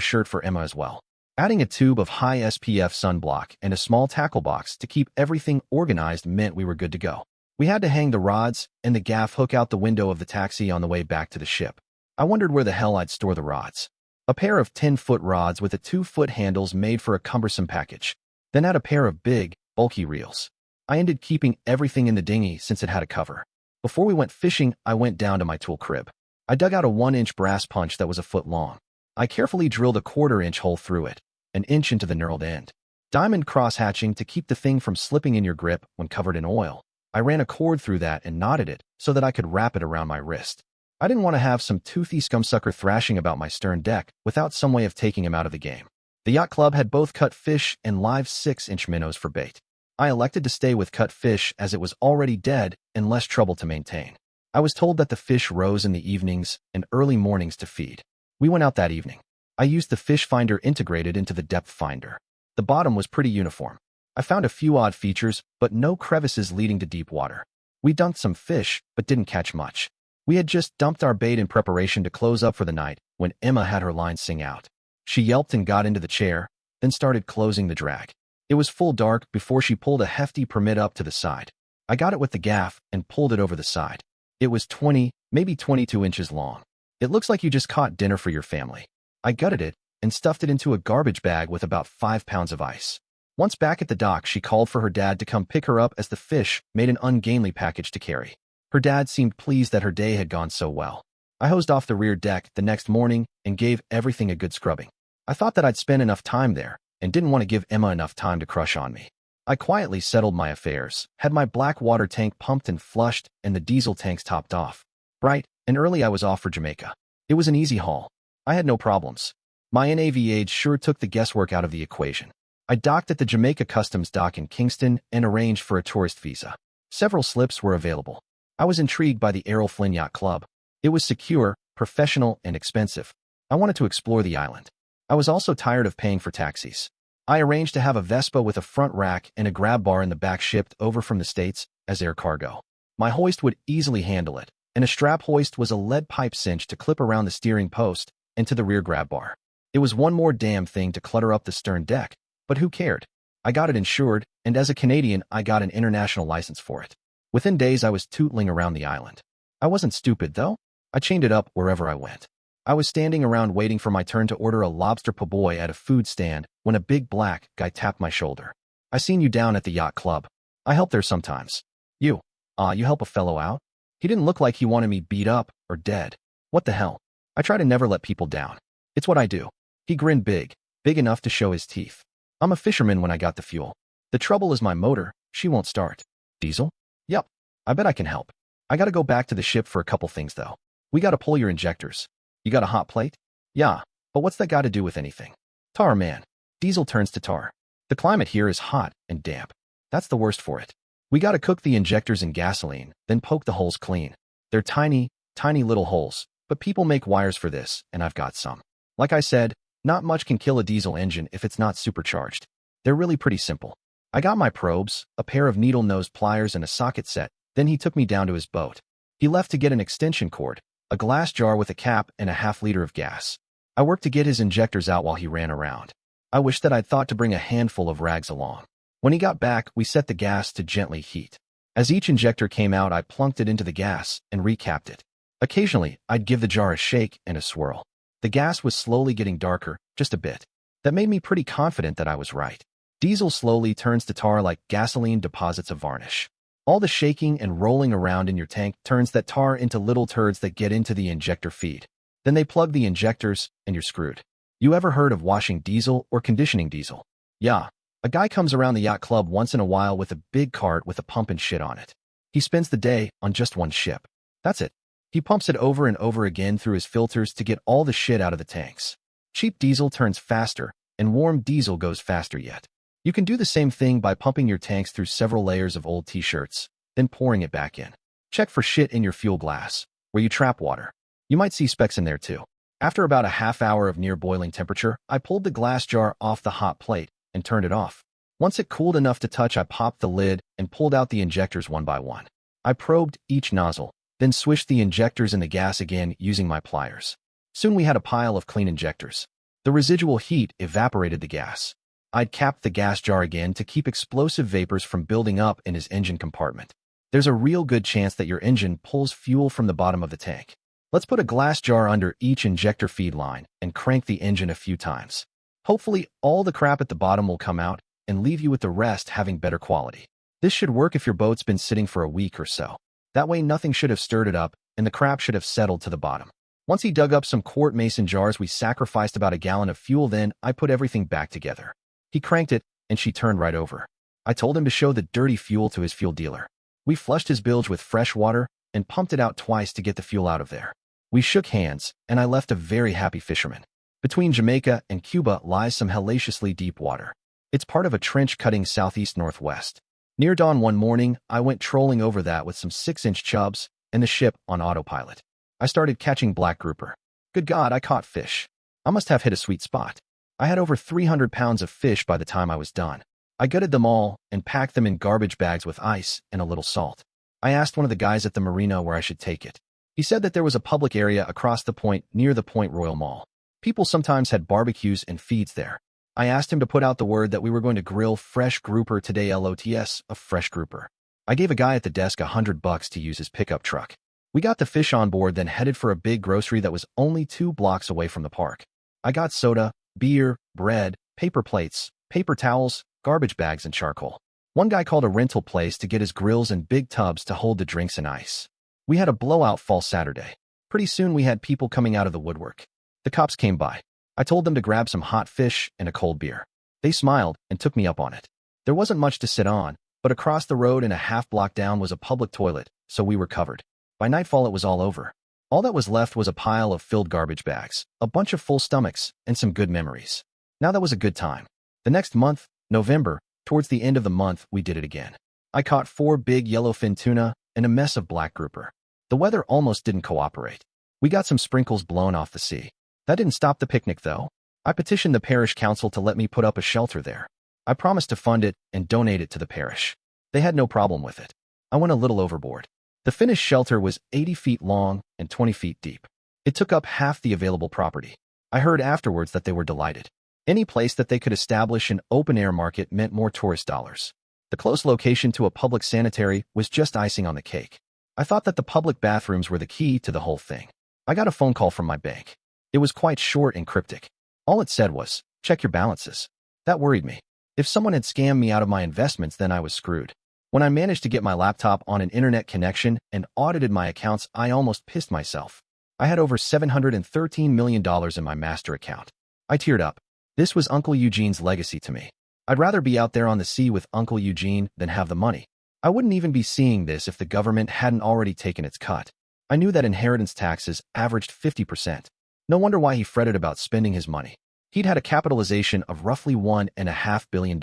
shirt for Emma as well. Adding a tube of high SPF sunblock and a small tackle box to keep everything organized meant we were good to go. We had to hang the rods and the gaff hook out the window of the taxi on the way back to the ship. I wondered where the hell I'd store the rods. A pair of 10-foot rods with a 2-foot handles made for a cumbersome package. Then add a pair of big, bulky reels. I ended keeping everything in the dinghy since it had a cover. Before we went fishing, I went down to my tool crib. I dug out a 1-inch brass punch that was a foot long. I carefully drilled a 1/4-inch hole through it, an inch into the knurled end. Diamond cross-hatching to keep the thing from slipping in your grip when covered in oil. I ran a cord through that and knotted it so that I could wrap it around my wrist. I didn't want to have some toothy scumsucker thrashing about my stern deck without some way of taking him out of the game. The yacht club had both cut fish and live 6-inch minnows for bait. I elected to stay with cut fish as it was already dead and less trouble to maintain. I was told that the fish rose in the evenings and early mornings to feed. We went out that evening. I used the fish finder integrated into the depth finder. The bottom was pretty uniform. I found a few odd features, but no crevices leading to deep water. We dunked some fish, but didn't catch much. We had just dumped our bait in preparation to close up for the night when Emma had her line sing out. She yelped and got into the chair, then started closing the drag. It was full dark before she pulled a hefty permit up to the side. I got it with the gaff and pulled it over the side. It was 20, maybe 22 inches long. It looks like you just caught dinner for your family. I gutted it and stuffed it into a garbage bag with about 5 pounds of ice. Once back at the dock, she called for her dad to come pick her up as the fish made an ungainly package to carry. Her dad seemed pleased that her day had gone so well. I hosed off the rear deck the next morning and gave everything a good scrubbing. I thought that I'd spent enough time there and didn't want to give Emma enough time to crush on me. I quietly settled my affairs, had my black water tank pumped and flushed and the diesel tanks topped off. Bright and early I was off for Jamaica. It was an easy haul. I had no problems. My NAV age sure took the guesswork out of the equation. I docked at the Jamaica Customs dock in Kingston and arranged for a tourist visa. Several slips were available. I was intrigued by the Errol Flynn Yacht Club. It was secure, professional, and expensive. I wanted to explore the island. I was also tired of paying for taxis. I arranged to have a Vespa with a front rack and a grab bar in the back shipped over from the States as air cargo. My hoist would easily handle it, and a strap hoist was a lead pipe cinch to clip around the steering post and to the rear grab bar. It was one more damn thing to clutter up the stern deck, but who cared? I got it insured, and as a Canadian, I got an international license for it. Within days, I was tootling around the island. I wasn't stupid, though. I chained it up wherever I went. I was standing around waiting for my turn to order a lobster po' boy at a food stand when a big black guy tapped my shoulder. "I seen you down at the yacht club. I help there sometimes." You help a fellow out?" He didn't look like he wanted me beat up or dead. What the hell? I try to never let people down. It's what I do. He grinned big enough to show his teeth. "I'm a fisherman when I got the fuel. The trouble is my motor, she won't start." "Diesel?" Yup, I bet I can help. I gotta go back to the ship for a couple things though. We gotta pull your injectors. You got a hot plate? Yeah, but what's that got to do with anything? Tar, man. Diesel turns to tar. The climate here is hot and damp. That's the worst for it. We gotta cook the injectors in gasoline, then poke the holes clean. They're tiny, tiny little holes, but people make wires for this, and I've got some. Like I said, not much can kill a diesel engine if it's not supercharged. They're really pretty simple. I got my probes, a pair of needle-nose pliers and a socket set, then he took me down to his boat. He left to get an extension cord, a glass jar with a cap and a half-liter of gas. I worked to get his injectors out while he ran around. I wish that I'd thought to bring a handful of rags along. When he got back, we set the gas to gently heat. As each injector came out, I plunked it into the gas and recapped it. Occasionally, I'd give the jar a shake and a swirl. The gas was slowly getting darker, just a bit. That made me pretty confident that I was right. Diesel slowly turns to tar like gasoline deposits of varnish. All the shaking and rolling around in your tank turns that tar into little turds that get into the injector feed. Then they plug the injectors, and you're screwed. You ever heard of washing diesel or conditioning diesel? Yeah. A guy comes around the yacht club once in a while with a big cart with a pump and shit on it. He spends the day on just one ship. That's it. He pumps it over and over again through his filters to get all the shit out of the tanks. Cheap diesel turns faster, and warm diesel goes faster yet. You can do the same thing by pumping your tanks through several layers of old t-shirts, then pouring it back in. Check for shit in your fuel glass, where you trap water. You might see specks in there too. After about a half hour of near boiling temperature, I pulled the glass jar off the hot plate and turned it off. Once it cooled enough to touch, I popped the lid and pulled out the injectors one by one. I probed each nozzle, then swished the injectors in the gas again using my pliers. Soon we had a pile of clean injectors. The residual heat evaporated the gas. I'd capped the gas jar again to keep explosive vapors from building up in his engine compartment. There's a real good chance that your engine pulls fuel from the bottom of the tank. Let's put a glass jar under each injector feed line and crank the engine a few times. Hopefully, all the crap at the bottom will come out and leave you with the rest having better quality. This should work if your boat's been sitting for a week or so. That way nothing should have stirred it up and the crap should have settled to the bottom. Once he dug up some quart mason jars, we sacrificed about a gallon of fuel, then I put everything back together. He cranked it, and she turned right over. I told him to show the dirty fuel to his fuel dealer. We flushed his bilge with fresh water and pumped it out twice to get the fuel out of there. We shook hands, and I left a very happy fisherman. Between Jamaica and Cuba lies some hellaciously deep water. It's part of a trench cutting southeast-northwest. Near dawn one morning, I went trolling over that with some 6-inch chubs and the ship on autopilot. I started catching black grouper. Good God, I caught fish. I must have hit a sweet spot. I had over 300 pounds of fish by the time I was done. I gutted them all and packed them in garbage bags with ice and a little salt. I asked one of the guys at the marina where I should take it. He said that there was a public area across the point near the Point Royal Mall. People sometimes had barbecues and feeds there. I asked him to put out the word that we were going to grill fresh grouper today, LOTS, a fresh grouper. I gave a guy at the desk $100 to use his pickup truck. We got the fish on board, then headed for a big grocery that was only 2 blocks away from the park. I got soda, beer, bread, paper plates, paper towels, garbage bags, and charcoal. One guy called a rental place to get his grills and big tubs to hold the drinks and ice. We had a blowout fall Saturday. Pretty soon we had people coming out of the woodwork. The cops came by. I told them to grab some hot fish and a cold beer. They smiled and took me up on it. There wasn't much to sit on, but across the road and a half block down was a public toilet, so we were covered. By nightfall it was all over. All that was left was a pile of filled garbage bags, a bunch of full stomachs, and some good memories. Now that was a good time. The next month, November, towards the end of the month, we did it again. I caught 4 big yellowfin tuna and a mess of black grouper. The weather almost didn't cooperate. We got some sprinkles blown off the sea. That didn't stop the picnic, though. I petitioned the parish council to let me put up a shelter there. I promised to fund it and donate it to the parish. They had no problem with it. I went a little overboard. The finished shelter was 80 feet long and 20 feet deep. It took up half the available property. I heard afterwards that they were delighted. Any place that they could establish an open-air market meant more tourist dollars. The close location to a public sanitary was just icing on the cake. I thought that the public bathrooms were the key to the whole thing. I got a phone call from my bank. It was quite short and cryptic. All it said was, "Check your balances." That worried me. If someone had scammed me out of my investments, then I was screwed. When I managed to get my laptop on an internet connection and audited my accounts, I almost pissed myself. I had over $713 million in my master account. I teared up. This was Uncle Eugene's legacy to me. I'd rather be out there on the sea with Uncle Eugene than have the money. I wouldn't even be seeing this if the government hadn't already taken its cut. I knew that inheritance taxes averaged 50%. No wonder why he fretted about spending his money. He'd had a capitalization of roughly $1.5 billion.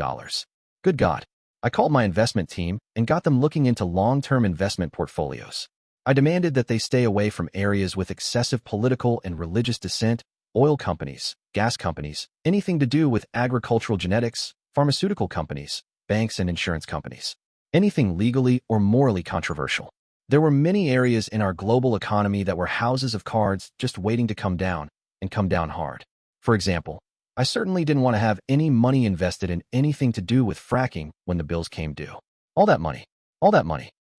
Good God. I called my investment team and got them looking into long-term investment portfolios. I demanded that they stay away from areas with excessive political and religious dissent, oil companies, gas companies, anything to do with agricultural genetics, pharmaceutical companies, banks and insurance companies, anything legally or morally controversial. There were many areas in our global economy that were houses of cards just waiting to come down, and come down hard. For example, I certainly didn't want to have any money invested in anything to do with fracking when the bills came due. All that money,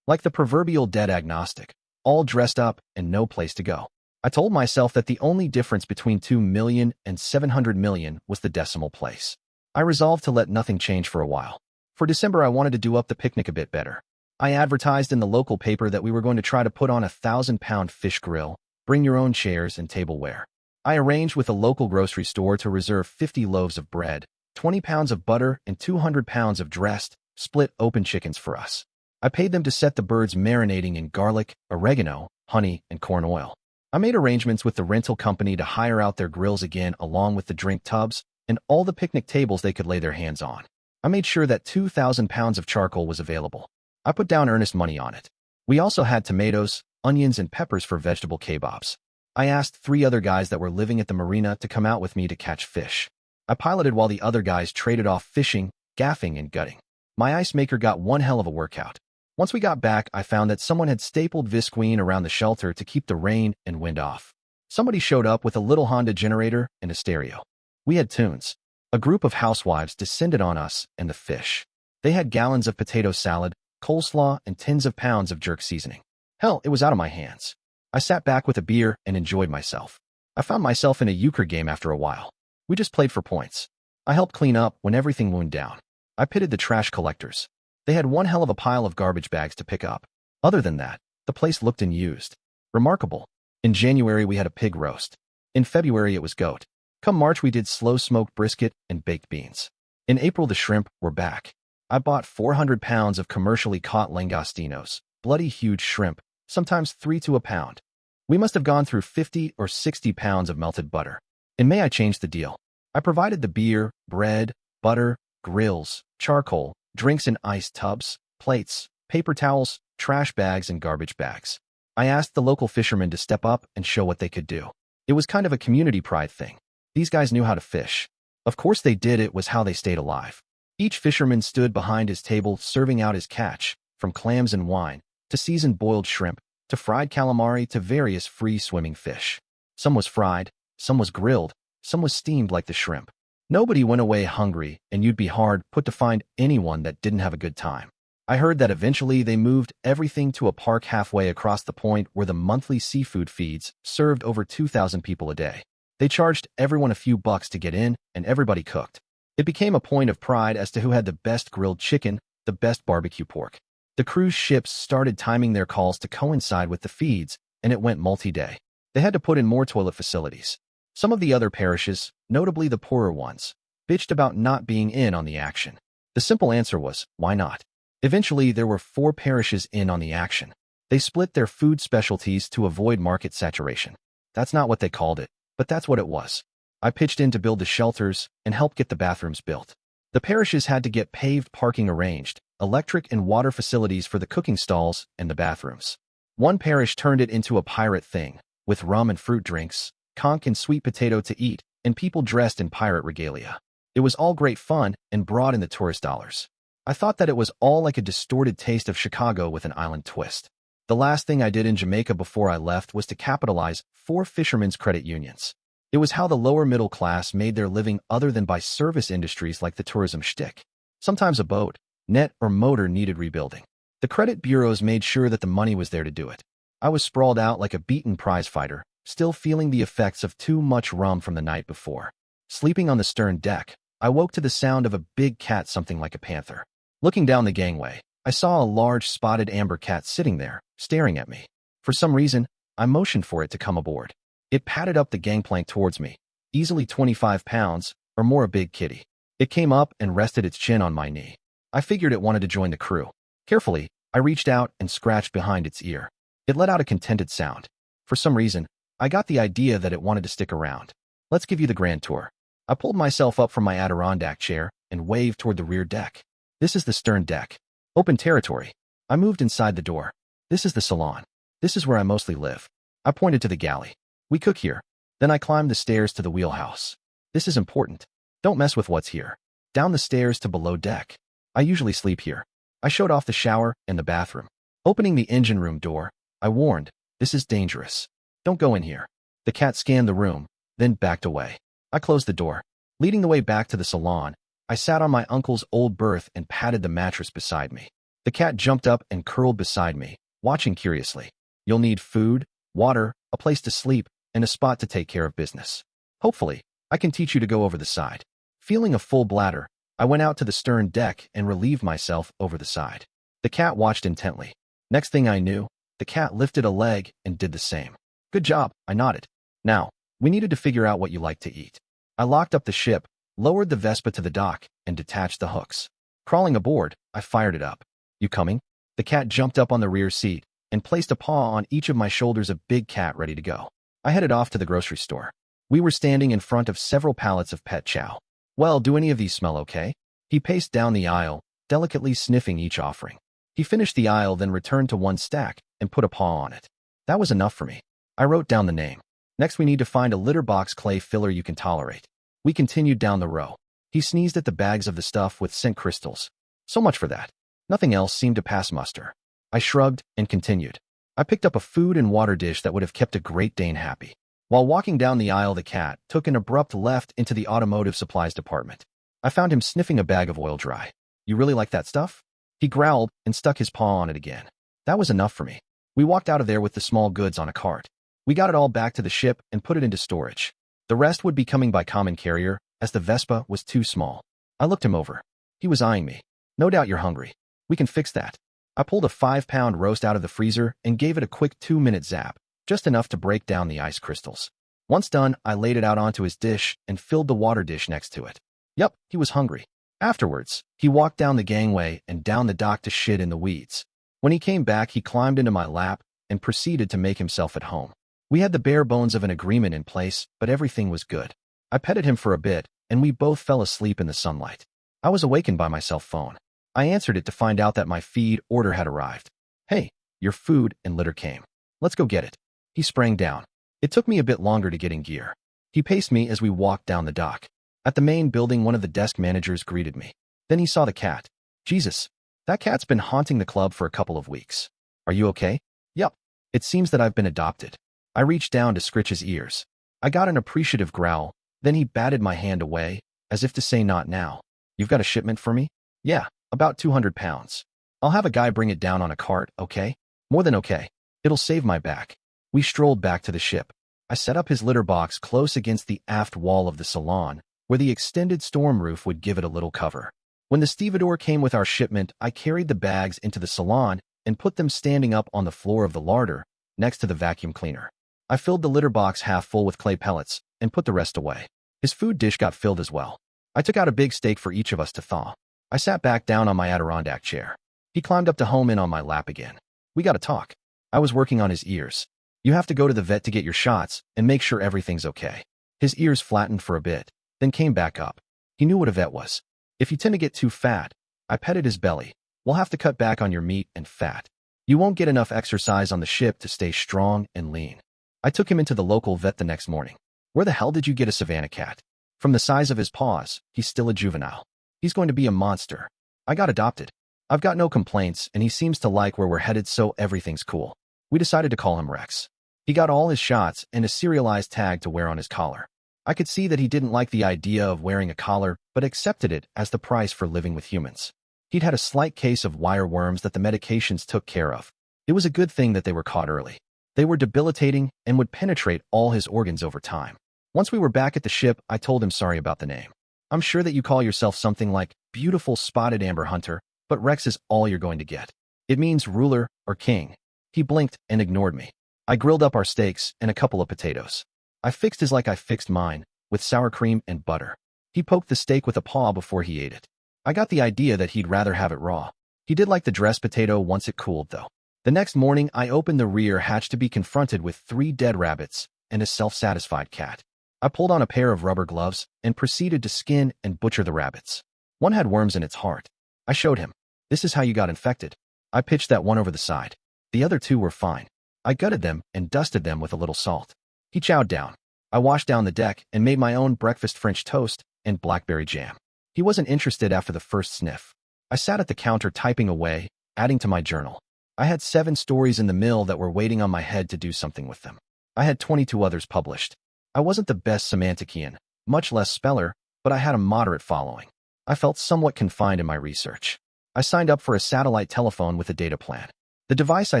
like the proverbial dead agnostic, all dressed up and no place to go. I told myself that the only difference between 2 million and 700 million was the decimal place. I resolved to let nothing change for a while. For December, I wanted to do up the picnic a bit better. I advertised in the local paper that we were going to try to put on a 1,000-pound fish grill, bring your own chairs and tableware. I arranged with a local grocery store to reserve 50 loaves of bread, 20 pounds of butter, and 200 pounds of dressed, split open chickens for us. I paid them to set the birds marinating in garlic, oregano, honey, and corn oil. I made arrangements with the rental company to hire out their grills again along with the drink tubs and all the picnic tables they could lay their hands on. I made sure that 2,000 pounds of charcoal was available. I put down earnest money on it. We also had tomatoes, onions, and peppers for vegetable kebabs. I asked 3 other guys that were living at the marina to come out with me to catch fish. I piloted while the other guys traded off fishing, gaffing, and gutting. My ice maker got one hell of a workout. Once we got back, I found that someone had stapled visqueen around the shelter to keep the rain and wind off. Somebody showed up with a little Honda generator and a stereo. We had tunes. A group of housewives descended on us and the fish. They had gallons of potato salad, coleslaw, and tens of pounds of jerk seasoning. Hell, it was out of my hands. I sat back with a beer and enjoyed myself. I found myself in a euchre game after a while. We just played for points. I helped clean up when everything wound down. I pitted the trash collectors. They had one hell of a pile of garbage bags to pick up. Other than that, the place looked unused. Remarkable. In January, we had a pig roast. In February, it was goat. Come March, we did slow-smoked brisket and baked beans. In April, the shrimp were back. I bought 400 pounds of commercially caught langostinos, bloody huge shrimp, sometimes 3 to a pound. We must have gone through 50 or 60 pounds of melted butter. In May, I changed the deal. I provided the beer, bread, butter, grills, charcoal, drinks in ice tubs, plates, paper towels, trash bags, and garbage bags. I asked the local fishermen to step up and show what they could do. It was kind of a community pride thing. These guys knew how to fish. Of course they did. It was how they stayed alive. Each fisherman stood behind his table serving out his catch, from clams and wine, to seasoned boiled shrimp, to fried calamari, to various free-swimming fish. Some was fried, some was grilled, some was steamed like the shrimp. Nobody went away hungry, and you'd be hard put to find anyone that didn't have a good time. I heard that eventually they moved everything to a park halfway across the point where the monthly seafood feeds served over 2,000 people a day. They charged everyone a few bucks to get in, and everybody cooked. It became a point of pride as to who had the best grilled chicken, the best barbecue pork. The cruise ships started timing their calls to coincide with the feeds, and it went multi-day. They had to put in more toilet facilities. Some of the other parishes, notably the poorer ones, bitched about not being in on the action. The simple answer was, why not? Eventually, there were 4 parishes in on the action. They split their food specialties to avoid market saturation. That's not what they called it, but that's what it was. I pitched in to build the shelters and help get the bathrooms built. The parishes had to get paved parking arranged, electric and water facilities for the cooking stalls and the bathrooms. One parish turned it into a pirate thing, with rum and fruit drinks, conch and sweet potato to eat, and people dressed in pirate regalia. It was all great fun and brought in the tourist dollars. I thought that it was all like a distorted taste of Chicago with an island twist. The last thing I did in Jamaica before I left was to capitalize 4 fishermen's credit unions. It was how the lower middle class made their living other than by service industries like the tourism shtick. Sometimes a boat, net, or motor needed rebuilding. The credit bureaus made sure that the money was there to do it. I was sprawled out like a beaten prize fighter, still feeling the effects of too much rum from the night before. Sleeping on the stern deck, I woke to the sound of a big cat, something like a panther. Looking down the gangway, I saw a large spotted amber cat sitting there, staring at me. For some reason, I motioned for it to come aboard. It padded up the gangplank towards me, easily 25 pounds, or more, a big kitty. It came up and rested its chin on my knee. I figured it wanted to join the crew. Carefully, I reached out and scratched behind its ear. It let out a contented sound. For some reason, I got the idea that it wanted to stick around. Let's give you the grand tour. I pulled myself up from my Adirondack chair and waved toward the rear deck. This is the stern deck. Open territory. I moved inside the door. This is the salon. This is where I mostly live. I pointed to the galley. We cook here. Then I climbed the stairs to the wheelhouse. This is important. Don't mess with what's here. Down the stairs to below deck. I usually sleep here. I showed off the shower and the bathroom. Opening the engine room door, I warned, this is dangerous. Don't go in here. The cat scanned the room, then backed away. I closed the door. Leading the way back to the salon, I sat on my uncle's old berth and patted the mattress beside me. The cat jumped up and curled beside me, watching curiously. You'll need food, water, a place to sleep, and a spot to take care of business. Hopefully, I can teach you to go over the side. Feeling a full bladder, I went out to the stern deck and relieved myself over the side. The cat watched intently. Next thing I knew, the cat lifted a leg and did the same. Good job, I nodded. Now, we needed to figure out what you like to eat. I locked up the ship, lowered the Vespa to the dock, and detached the hooks. Crawling aboard, I fired it up. You coming? The cat jumped up on the rear seat and placed a paw on each of my shoulders, a big cat ready to go. I headed off to the grocery store. We were standing in front of several pallets of pet chow. Well, do any of these smell okay? He paced down the aisle, delicately sniffing each offering. He finished the aisle, then returned to one stack and put a paw on it. That was enough for me. I wrote down the name. Next, we need to find a litter box clay filler you can tolerate. We continued down the row. He sneezed at the bags of the stuff with scent crystals. So much for that. Nothing else seemed to pass muster. I shrugged and continued. I picked up a food and water dish that would have kept a Great Dane happy. While walking down the aisle, the cat took an abrupt left into the automotive supplies department. I found him sniffing a bag of oil dry. You really like that stuff? He growled and stuck his paw on it again. That was enough for me. We walked out of there with the small goods on a cart. We got it all back to the ship and put it into storage. The rest would be coming by common carrier, as the Vespa was too small. I looked him over. He was eyeing me. No doubt you're hungry. We can fix that. I pulled a 5-pound roast out of the freezer and gave it a quick 2-minute zap, just enough to break down the ice crystals. Once done, I laid it out onto his dish and filled the water dish next to it. Yup, he was hungry. Afterwards, he walked down the gangway and down the dock to shit in the weeds. When he came back, he climbed into my lap and proceeded to make himself at home. We had the bare bones of an agreement in place, but everything was good. I petted him for a bit, and we both fell asleep in the sunlight. I was awakened by my cell phone. I answered it to find out that my feed order had arrived. Hey, your food and litter came. Let's go get it. He sprang down. It took me a bit longer to get in gear. He paced me as we walked down the dock. At the main building, one of the desk managers greeted me. Then he saw the cat. Jesus, that cat's been haunting the club for a couple of weeks. Are you okay? Yup. It seems that I've been adopted. I reached down to scritch his ears. I got an appreciative growl, then he batted my hand away, as if to say not now. You've got a shipment for me? Yeah, about 200 pounds. I'll have a guy bring it down on a cart, okay? More than okay. It'll save my back. We strolled back to the ship. I set up his litter box close against the aft wall of the salon, where the extended storm roof would give it a little cover. When the stevedore came with our shipment, I carried the bags into the salon and put them standing up on the floor of the larder, next to the vacuum cleaner. I filled the litter box half full with clay pellets and put the rest away. His food dish got filled as well. I took out a big steak for each of us to thaw. I sat back down on my Adirondack chair. He climbed up to home in on my lap again. We got to talk. I was working on his ears. You have to go to the vet to get your shots and make sure everything's okay. His ears flattened for a bit, then came back up. He knew what a vet was. If you tend to get too fat, I petted his belly. We'll have to cut back on your meat and fat. You won't get enough exercise on the ship to stay strong and lean. I took him into the local vet the next morning. Where the hell did you get a Savannah cat? From the size of his paws, he's still a juvenile. He's going to be a monster. I got adopted. I've got no complaints, and he seems to like where we're headed, so everything's cool. We decided to call him Rex. He got all his shots and a serialized tag to wear on his collar. I could see that he didn't like the idea of wearing a collar, but accepted it as the price for living with humans. He'd had a slight case of wireworms that the medications took care of. It was a good thing that they were caught early. They were debilitating and would penetrate all his organs over time. Once we were back at the ship, I told him sorry about the name. I'm sure that you call yourself something like Beautiful Spotted Amber Hunter, but Rex is all you're going to get. It means ruler or king. He blinked and ignored me. I grilled up our steaks and a couple of potatoes. I fixed his like I fixed mine, with sour cream and butter. He poked the steak with a paw before he ate it. I got the idea that he'd rather have it raw. He did like the dressed potato once it cooled, though. The next morning, I opened the rear hatch to be confronted with 3 dead rabbits and a self-satisfied cat. I pulled on a pair of rubber gloves and proceeded to skin and butcher the rabbits. One had worms in its heart. I showed him. This is how you got infected. I pitched that one over the side. The other 2 were fine. I gutted them and dusted them with a little salt. He chowed down. I washed down the deck and made my own breakfast French toast and blackberry jam. He wasn't interested after the first sniff. I sat at the counter typing away, adding to my journal. I had 7 stories in the mill that were waiting on my head to do something with them. I had 22 others published. I wasn't the best semantician, much less speller, but I had a moderate following. I felt somewhat confined in my research. I signed up for a satellite telephone with a data plan. The device I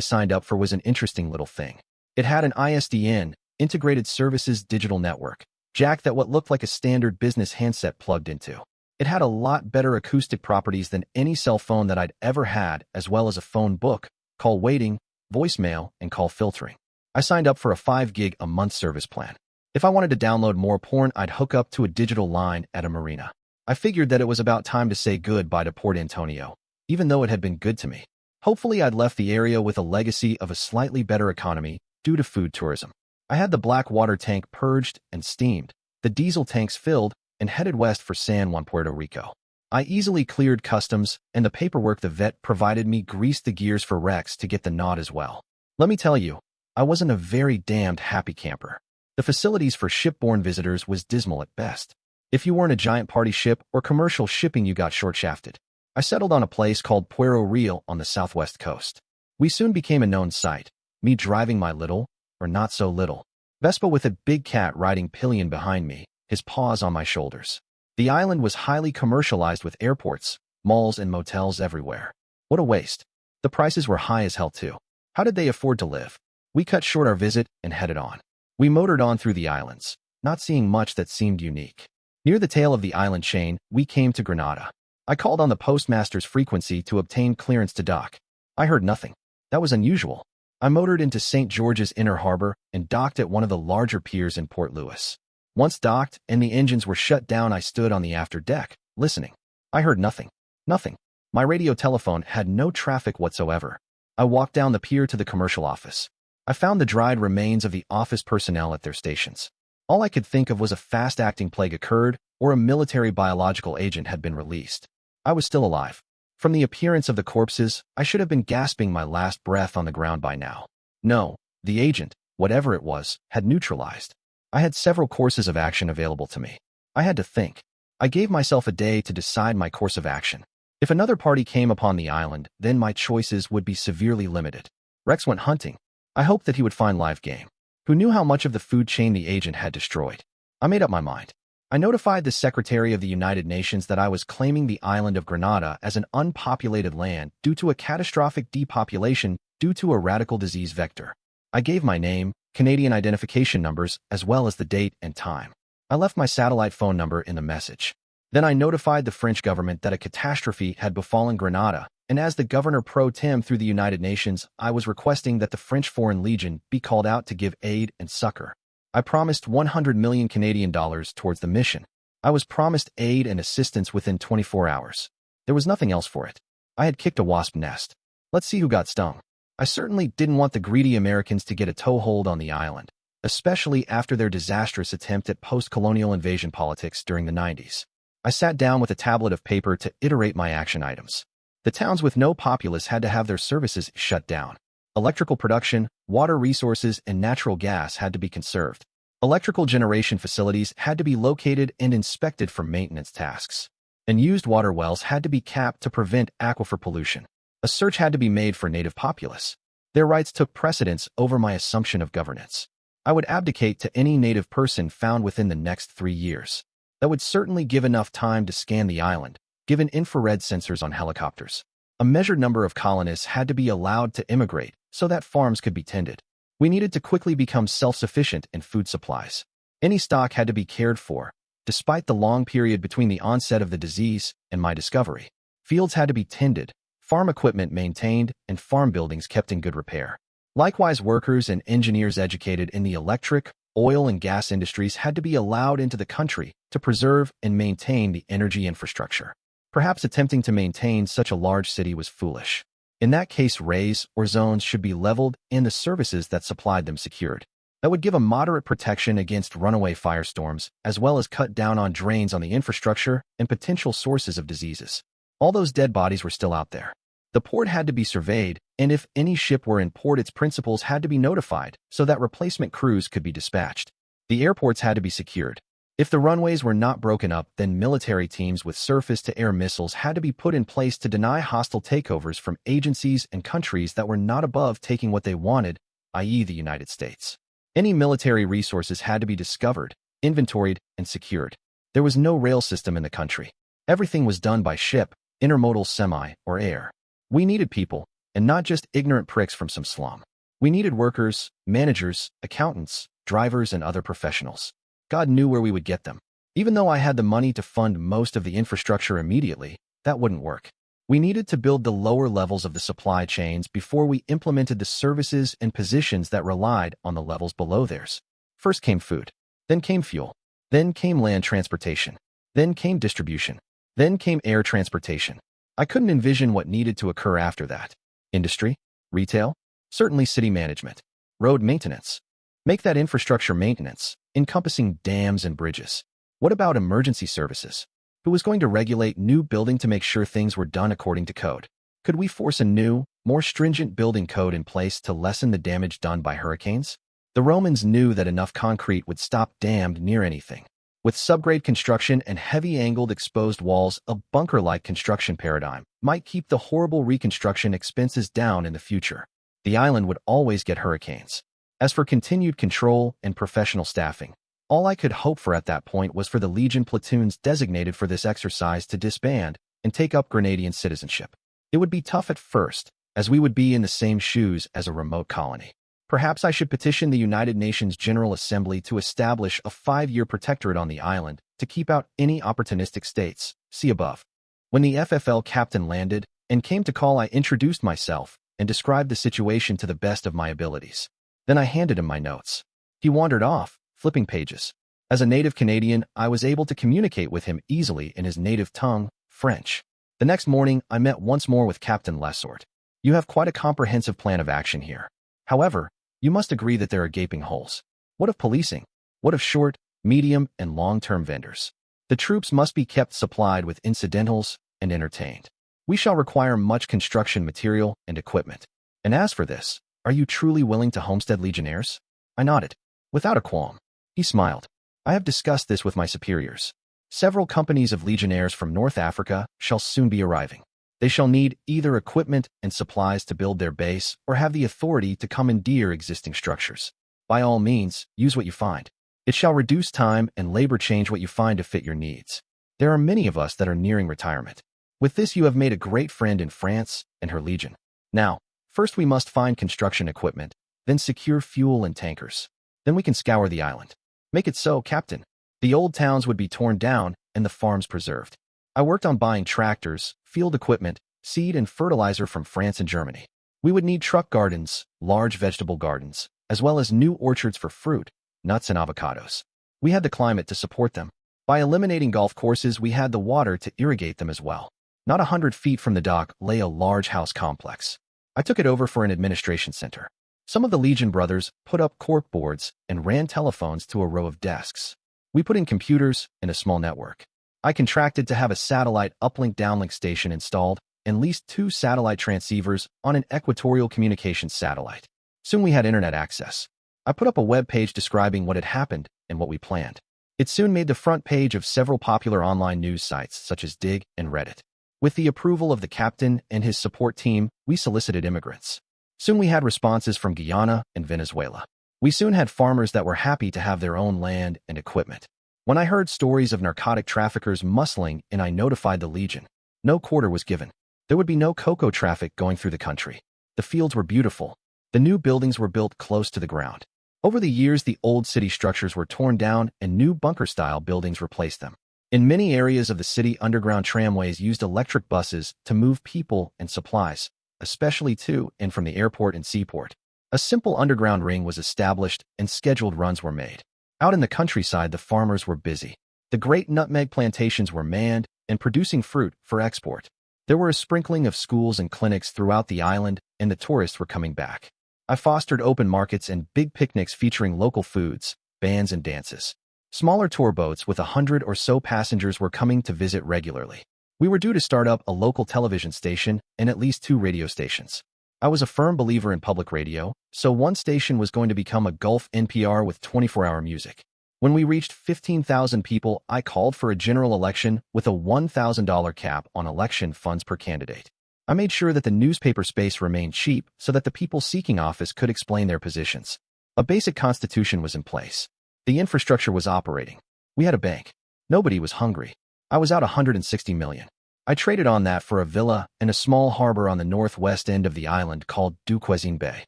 signed up for was an interesting little thing. It had an ISDN, Integrated Services Digital Network, jack that what looked like a standard business handset plugged into. It had a lot better acoustic properties than any cell phone that I'd ever had, as well as a phone book, call waiting, voicemail, and call filtering. I signed up for a 5 gig a month service plan. If I wanted to download more porn, I'd hook up to a digital line at a marina. I figured that it was about time to say goodbye to Port Antonio, even though it had been good to me. Hopefully, I'd left the area with a legacy of a slightly better economy due to food tourism. I had the black water tank purged and steamed, the diesel tanks filled, and headed west for San Juan, Puerto Rico. I easily cleared customs, and the paperwork the vet provided me greased the gears for Rex to get the nod as well. Let me tell you, I wasn't a very damned happy camper. The facilities for shipborne visitors was dismal at best. If you weren't a giant party ship or commercial shipping, you got short-shafted. I settled on a place called Puerto Real on the southwest coast. We soon became a known sight, me driving my little, or not so little, Vespa with a big cat riding pillion behind me, his paws on my shoulders. The island was highly commercialized with airports, malls, and motels everywhere. What a waste. The prices were high as hell too. How did they afford to live? We cut short our visit and headed on. We motored on through the islands, not seeing much that seemed unique. Near the tail of the island chain, we came to Grenada. I called on the postmaster's frequency to obtain clearance to dock. I heard nothing. That was unusual. I motored into St. George's Inner Harbor and docked at one of the larger piers in Port Louis. Once docked and the engines were shut down, I stood on the after deck, listening. I heard nothing. Nothing. My radio telephone had no traffic whatsoever. I walked down the pier to the commercial office. I found the dried remains of the office personnel at their stations. All I could think of was a fast-acting plague occurred or a military biological agent had been released. I was still alive. From the appearance of the corpses, I should have been gasping my last breath on the ground by now. No, the agent, whatever it was, had neutralized. I had several courses of action available to me. I had to think. I gave myself a day to decide my course of action. If another party came upon the island, then my choices would be severely limited. Rex went hunting. I hoped that he would find live game. Who knew how much of the food chain the agent had destroyed? I made up my mind. I notified the Secretary of the United Nations that I was claiming the island of Grenada as an unpopulated land due to a catastrophic depopulation due to a radical disease vector. I gave my name, Canadian identification numbers, as well as the date and time. I left my satellite phone number in the message. Then I notified the French government that a catastrophe had befallen Grenada, and as the governor pro tem through the United Nations, I was requesting that the French Foreign Legion be called out to give aid and succor. I promised 100 million Canadian dollars towards the mission. I was promised aid and assistance within 24 hours. There was nothing else for it. I had kicked a wasp nest. Let's see who got stung. I certainly didn't want the greedy Americans to get a toehold on the island, especially after their disastrous attempt at post-colonial invasion politics during the 90s. I sat down with a tablet of paper to iterate my action items. The towns with no populace had to have their services shut down. Electrical production, water resources, and natural gas had to be conserved. Electrical generation facilities had to be located and inspected for maintenance tasks. And used water wells had to be capped to prevent aquifer pollution. A search had to be made for native populace. Their rights took precedence over my assumption of governance. I would abdicate to any native person found within the next 3 years. That would certainly give enough time to scan the island, given infrared sensors on helicopters. A measured number of colonists had to be allowed to immigrate so that farms could be tended. We needed to quickly become self-sufficient in food supplies. Any stock had to be cared for, despite the long period between the onset of the disease and my discovery. Fields had to be tended, farm equipment maintained, and farm buildings kept in good repair. Likewise, workers and engineers educated in the electric, oil, and gas industries had to be allowed into the country to preserve and maintain the energy infrastructure. Perhaps attempting to maintain such a large city was foolish. In that case, rays or zones should be leveled and the services that supplied them secured. That would give a moderate protection against runaway firestorms, as well as cut down on drains on the infrastructure and potential sources of diseases. All those dead bodies were still out there. The port had to be surveyed, and if any ship were in port, its principals had to be notified so that replacement crews could be dispatched. The airports had to be secured. If the runways were not broken up, then military teams with surface-to-air missiles had to be put in place to deny hostile takeovers from agencies and countries that were not above taking what they wanted, i.e. the United States. Any military resources had to be discovered, inventoried, and secured. There was no rail system in the country. Everything was done by ship, intermodal, semi, or air. We needed people, and not just ignorant pricks from some slum. We needed workers, managers, accountants, drivers, and other professionals. God knew where we would get them. Even though I had the money to fund most of the infrastructure immediately, that wouldn't work. We needed to build the lower levels of the supply chains before we implemented the services and positions that relied on the levels below theirs. First came food, then came fuel, then came land transportation, then came distribution, then came air transportation. I couldn't envision what needed to occur after that. Industry? Retail? Certainly city management. Road maintenance. Make that infrastructure maintenance, encompassing dams and bridges. What about emergency services? Who was going to regulate new building to make sure things were done according to code? Could we force a new, more stringent building code in place to lessen the damage done by hurricanes? The Romans knew that enough concrete would stop damned near anything. With subgrade construction and heavy angled exposed walls, a bunker-like construction paradigm might keep the horrible reconstruction expenses down in the future. The island would always get hurricanes. As for continued control and professional staffing, all I could hope for at that point was for the Legion platoons designated for this exercise to disband and take up Grenadian citizenship. It would be tough at first, as we would be in the same shoes as a remote colony. Perhaps I should petition the United Nations General Assembly to establish a 5-year protectorate on the island to keep out any opportunistic states. See above. When the FFL captain landed and came to call, I introduced myself and described the situation to the best of my abilities. Then I handed him my notes. He wandered off, flipping pages. As a native Canadian, I was able to communicate with him easily in his native tongue, French. The next morning, I met once more with Captain Lessort. You have quite a comprehensive plan of action here. However, you must agree that there are gaping holes. What of policing? What of short, medium, and long-term vendors? The troops must be kept supplied with incidentals and entertained. We shall require much construction material and equipment. And as for this, are you truly willing to homestead legionnaires? I nodded, without a qualm. He smiled. I have discussed this with my superiors. Several companies of legionnaires from North Africa shall soon be arriving. They shall need either equipment and supplies to build their base or have the authority to commandeer existing structures. By all means, use what you find. It shall reduce time and labor. Change what you find to fit your needs. There are many of us that are nearing retirement. With this, you have made a great friend in France and her legion. Now, first we must find construction equipment, then secure fuel and tankers. Then we can scour the island. Make it so, Captain. The old towns would be torn down and the farms preserved. I worked on buying tractors, field equipment, seed and fertilizer from France and Germany. We would need truck gardens, large vegetable gardens, as well as new orchards for fruit, nuts and avocados. We had the climate to support them. By eliminating golf courses, we had the water to irrigate them as well. Not 100 feet from the dock lay a large house complex. I took it over for an administration center. Some of the Legion brothers put up cork boards and ran telephones to a row of desks. We put in computers and a small network. I contracted to have a satellite uplink-downlink station installed and leased 2 satellite transceivers on an equatorial communications satellite. Soon we had internet access. I put up a web page describing what had happened and what we planned. It soon made the front page of several popular online news sites such as Dig and Reddit. With the approval of the captain and his support team, we solicited immigrants. Soon we had responses from Guyana and Venezuela. We soon had farmers that were happy to have their own land and equipment. When I heard stories of narcotic traffickers muscling in, I notified the Legion. No quarter was given. There would be no cocoa traffic going through the country. The fields were beautiful. The new buildings were built close to the ground. Over the years, the old city structures were torn down and new bunker-style buildings replaced them. In many areas of the city, underground tramways used electric buses to move people and supplies, especially to and from the airport and seaport. A simple underground ring was established and scheduled runs were made. Out in the countryside, the farmers were busy. The great nutmeg plantations were manned and producing fruit for export. There were a sprinkling of schools and clinics throughout the island, and the tourists were coming back. I fostered open markets and big picnics featuring local foods, bands, and dances. Smaller tour boats with 100 or so passengers were coming to visit regularly. We were due to start up a local television station and at least 2 radio stations. I was a firm believer in public radio, so one station was going to become a Gulf NPR with 24-hour music. When we reached 15,000 people, I called for a general election with a $1,000 cap on election funds per candidate. I made sure that the newspaper space remained cheap so that the people seeking office could explain their positions. A basic constitution was in place. The infrastructure was operating. We had a bank. Nobody was hungry. I was out $160 million. I traded on that for a villa and a small harbor on the northwest end of the island called Duquesne Bay.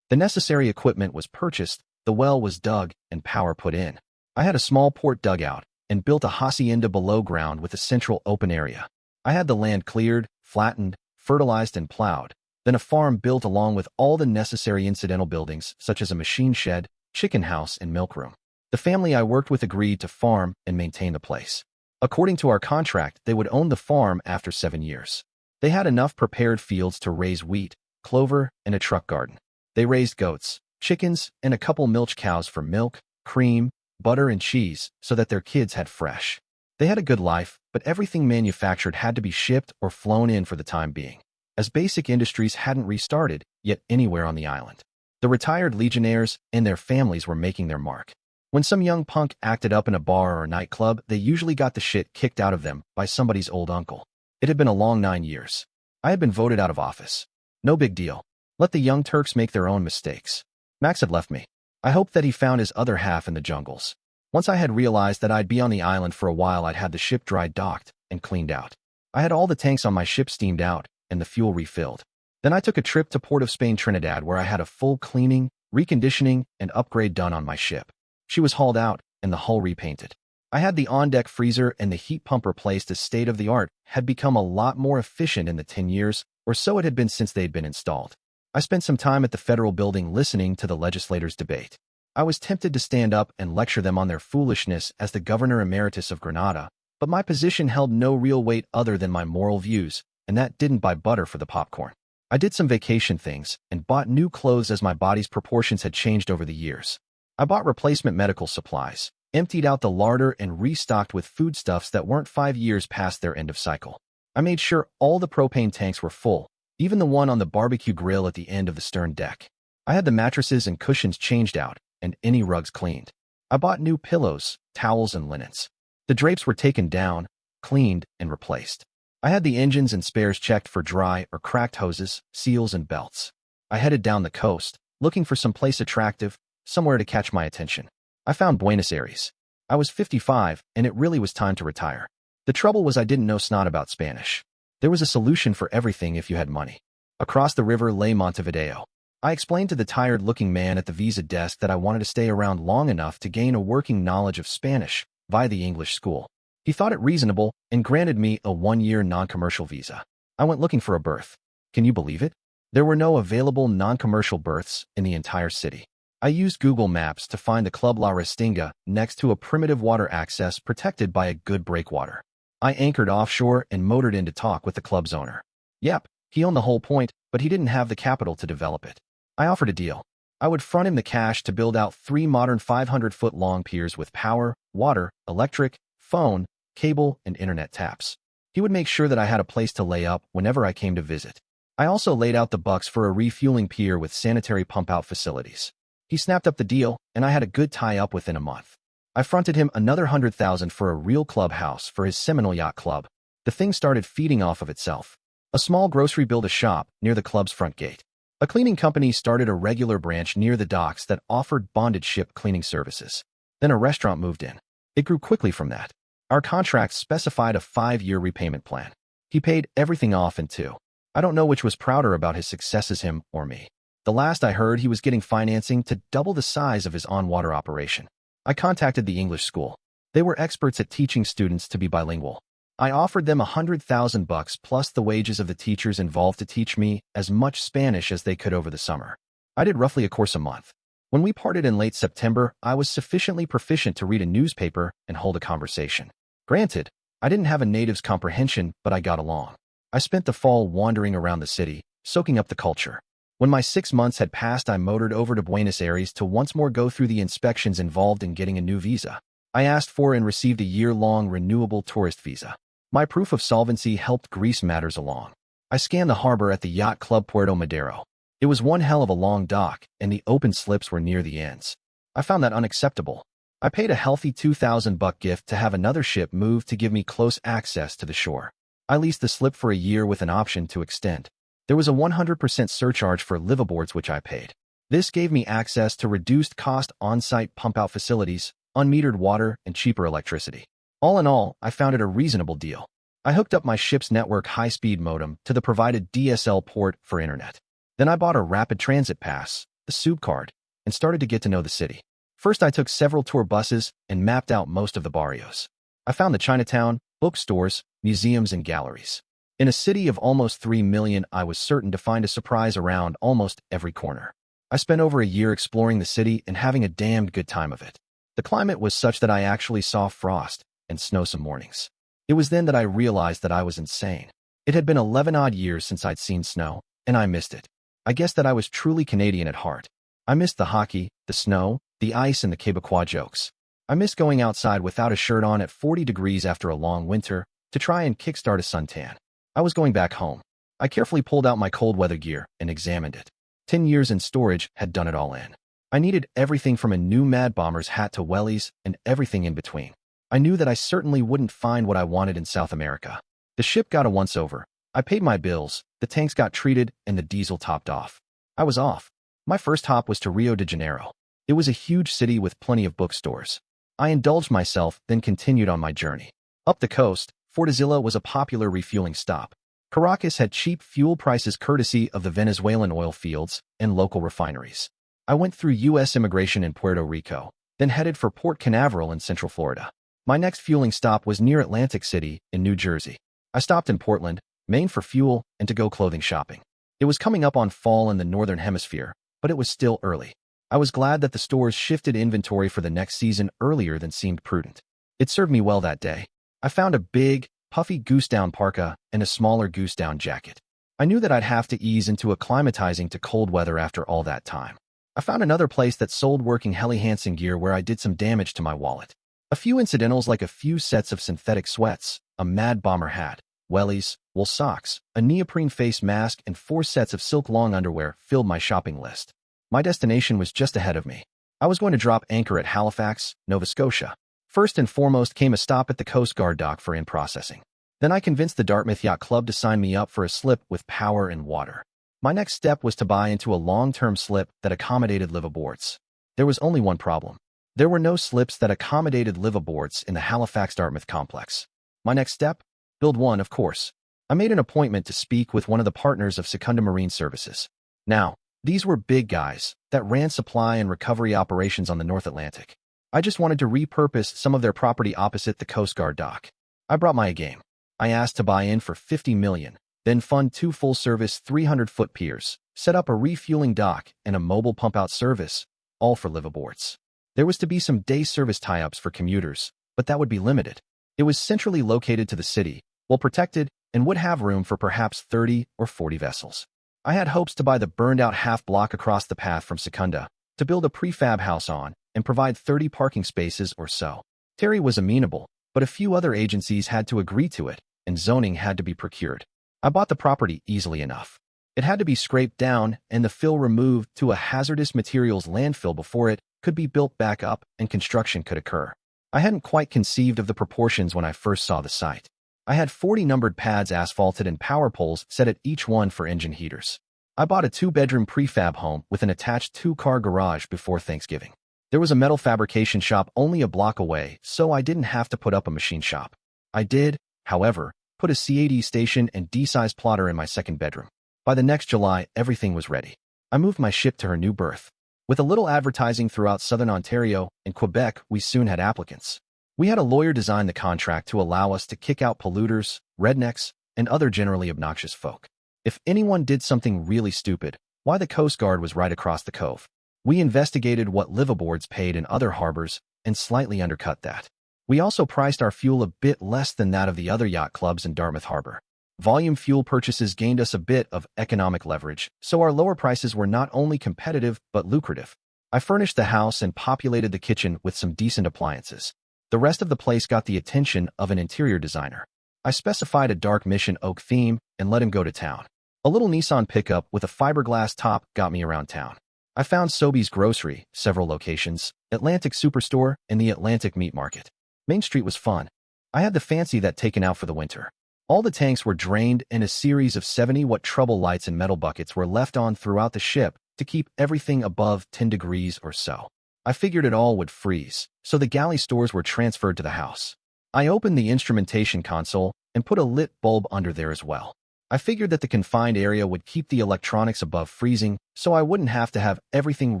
The necessary equipment was purchased, the well was dug, and power put in. I had a small port dugout and built a hacienda below ground with a central open area. I had the land cleared, flattened, fertilized, and plowed, then a farm built along with all the necessary incidental buildings such as a machine shed, chicken house, and milk room. The family I worked with agreed to farm and maintain the place. According to our contract, they would own the farm after 7 years. They had enough prepared fields to raise wheat, clover, and a truck garden. They raised goats, chickens, and a couple milch cows for milk, cream, butter, and cheese so that their kids had fresh. They had a good life, but everything manufactured had to be shipped or flown in for the time being, as basic industries hadn't restarted yet anywhere on the island. The retired legionnaires and their families were making their mark. When some young punk acted up in a bar or nightclub, they usually got the shit kicked out of them by somebody's old uncle. It had been a long 9 years. I had been voted out of office. No big deal. Let the young Turks make their own mistakes. Max had left me. I hoped that he found his other half in the jungles. Once I had realized that I'd be on the island for a while, I'd had the ship dry docked and cleaned out. I had all the tanks on my ship steamed out and the fuel refilled. Then I took a trip to Port of Spain, Trinidad, where I had a full cleaning, reconditioning, and upgrade done on my ship. She was hauled out and the hull repainted. I had the on-deck freezer and the heat pump replaced as state-of-the-art had become a lot more efficient in the 10 years or so it had been since they'd been installed. I spent some time at the federal building listening to the legislators debate. I was tempted to stand up and lecture them on their foolishness as the governor emeritus of Grenada, but my position held no real weight other than my moral views, and that didn't buy butter for the popcorn. I did some vacation things and bought new clothes as my body's proportions had changed over the years. I bought replacement medical supplies, emptied out the larder, and restocked with foodstuffs that weren't 5 years past their end of cycle. I made sure all the propane tanks were full, even the one on the barbecue grill at the end of the stern deck. I had the mattresses and cushions changed out and any rugs cleaned. I bought new pillows, towels, and linens. The drapes were taken down, cleaned, and replaced. I had the engines and spares checked for dry or cracked hoses, seals, and belts. I headed down the coast, looking for some place attractive, somewhere to catch my attention. I found Buenos Aires. I was 55, and it really was time to retire. The trouble was I didn't know snot about Spanish. There was a solution for everything if you had money. Across the river lay Montevideo. I explained to the tired-looking man at the visa desk that I wanted to stay around long enough to gain a working knowledge of Spanish via the English school. He thought it reasonable and granted me a 1-year non-commercial visa. I went looking for a berth. Can you believe it? There were no available non-commercial berths in the entire city. I used Google Maps to find the Club La Restinga next to a primitive water access protected by a good breakwater. I anchored offshore and motored in to talk with the club's owner. Yep, he owned the whole point, but he didn't have the capital to develop it. I offered a deal. I would front him the cash to build out 3 modern 500-foot-long piers with power, water, electric, phone, cable, and internet taps. He would make sure that I had a place to lay up whenever I came to visit. I also laid out the bucks for a refueling pier with sanitary pump-out facilities. He snapped up the deal, and I had a good tie-up within a month. I fronted him another $100,000 for a real clubhouse for his Seminole Yacht Club. The thing started feeding off of itself. A small grocery built a shop near the club's front gate. A cleaning company started a regular branch near the docks that offered bonded ship cleaning services. Then a restaurant moved in. It grew quickly from that. Our contract specified a 5-year repayment plan. He paid everything off in 2. I don't know which was prouder about his successes, him or me. The last I heard, he was getting financing to double the size of his on-water operation. I contacted the English school. They were experts at teaching students to be bilingual. I offered them $100,000 plus the wages of the teachers involved to teach me as much Spanish as they could over the summer. I did roughly a course a month. When we parted in late September, I was sufficiently proficient to read a newspaper and hold a conversation. Granted, I didn't have a native's comprehension, but I got along. I spent the fall wandering around the city, soaking up the culture. When my 6 months had passed, I motored over to Buenos Aires to once more go through the inspections involved in getting a new visa. I asked for and received a year-long renewable tourist visa. My proof of solvency helped grease matters along. I scanned the harbor at the yacht club Puerto Madero. It was one hell of a long dock, and the open slips were near the ends. I found that unacceptable. I paid a healthy $2,000 gift to have another ship move to give me close access to the shore. I leased the slip for a year with an option to extend. There was a 100% surcharge for liveaboards which I paid. This gave me access to reduced-cost on-site pump-out facilities, unmetered water, and cheaper electricity. All in all, I found it a reasonable deal. I hooked up my ship's network high-speed modem to the provided DSL port for internet. Then I bought a rapid transit pass, the SUB card, and started to get to know the city. First, I took several tour buses and mapped out most of the barrios. I found the Chinatown, bookstores, museums, and galleries. In a city of almost 3 million, I was certain to find a surprise around almost every corner. I spent over a year exploring the city and having a damned good time of it. The climate was such that I actually saw frost and snow some mornings. It was then that I realized that I was insane. It had been 11 odd years since I'd seen snow, and I missed it. I guess that I was truly Canadian at heart. I missed the hockey, the snow, the ice, and the Quebecois jokes. I missed going outside without a shirt on at 40 degrees after a long winter to try and kickstart a suntan. I was going back home. I carefully pulled out my cold weather gear and examined it. 10 years in storage had done it all in. I needed everything from a new Mad Bomber's hat to wellies and everything in between. I knew that I certainly wouldn't find what I wanted in South America. The ship got a once-over. I paid my bills, the tanks got treated, and the diesel topped off. I was off. My first hop was to Rio de Janeiro. It was a huge city with plenty of bookstores. I indulged myself, then continued on my journey. Up the coast, Fortaleza was a popular refueling stop. Caracas had cheap fuel prices courtesy of the Venezuelan oil fields and local refineries. I went through U.S. immigration in Puerto Rico, then headed for Port Canaveral in Central Florida. My next fueling stop was near Atlantic City in New Jersey. I stopped in Portland, Maine for fuel and to go clothing shopping. It was coming up on fall in the Northern Hemisphere, but it was still early. I was glad that the stores shifted inventory for the next season earlier than seemed prudent. It served me well that day. I found a big, puffy goose-down parka and a smaller goose-down jacket. I knew that I'd have to ease into acclimatizing to cold weather after all that time. I found another place that sold working Helly Hansen gear where I did some damage to my wallet. A few incidentals like a few sets of synthetic sweats, a Mad Bomber hat, wellies, wool socks, a neoprene face mask, and 4 sets of silk long underwear filled my shopping list. My destination was just ahead of me. I was going to drop anchor at Halifax, Nova Scotia. First and foremost came a stop at the Coast Guard dock for in-processing. Then I convinced the Dartmouth Yacht Club to sign me up for a slip with power and water. My next step was to buy into a long-term slip that accommodated liveaboards. There was only one problem. There were no slips that accommodated liveaboards in the Halifax-Dartmouth complex. My next step? Build one, of course. I made an appointment to speak with one of the partners of Secunda Marine Services. Now, these were big guys that ran supply and recovery operations on the North Atlantic. I just wanted to repurpose some of their property opposite the Coast Guard dock. I brought my A-game. I asked to buy in for $50 million, then fund 2 full-service 300-foot piers, set up a refueling dock and a mobile pump-out service, all for liveaboards. There was to be some day service tie-ups for commuters, but that would be limited. It was centrally located to the city, well protected, and would have room for perhaps 30 or 40 vessels. I had hopes to buy the burned-out half-block across the path from Secunda, to build a prefab house on, and provide 30 parking spaces or so. Terry was amenable, but a few other agencies had to agree to it, and zoning had to be procured. I bought the property easily enough. It had to be scraped down and the fill removed to a hazardous materials landfill before it could be built back up and construction could occur. I hadn't quite conceived of the proportions when I first saw the site. I had 40 numbered pads asphalted and power poles set at each one for engine heaters. I bought a 2-bedroom prefab home with an attached 2-car garage before Thanksgiving. There was a metal fabrication shop only a block away, so I didn't have to put up a machine shop. I did, however, put a CAD station and D-size plotter in my 2nd bedroom. By the next July, everything was ready. I moved my ship to her new berth. With a little advertising throughout southern Ontario and Quebec, we soon had applicants. We had a lawyer design the contract to allow us to kick out polluters, rednecks, and other generally obnoxious folk. If anyone did something really stupid, why the Coast Guard was right across the cove. We investigated what liveaboards paid in other harbors and slightly undercut that. We also priced our fuel a bit less than that of the other yacht clubs in Dartmouth Harbor. Volume fuel purchases gained us a bit of economic leverage, so our lower prices were not only competitive but lucrative. I furnished the house and populated the kitchen with some decent appliances. The rest of the place got the attention of an interior designer. I specified a dark mission oak theme and let him go to town. A little Nissan pickup with a fiberglass top got me around town. I found Sobeys Grocery, several locations, Atlantic Superstore, and the Atlantic Meat Market. Main Street was fun. I had the fancy that taken out for the winter. All the tanks were drained and a series of 70-watt trouble lights and metal buckets were left on throughout the ship to keep everything above 10 degrees or so. I figured it all would freeze, so the galley stores were transferred to the house. I opened the instrumentation console and put a lit bulb under there as well. I figured that the confined area would keep the electronics above freezing, so I wouldn't have to have everything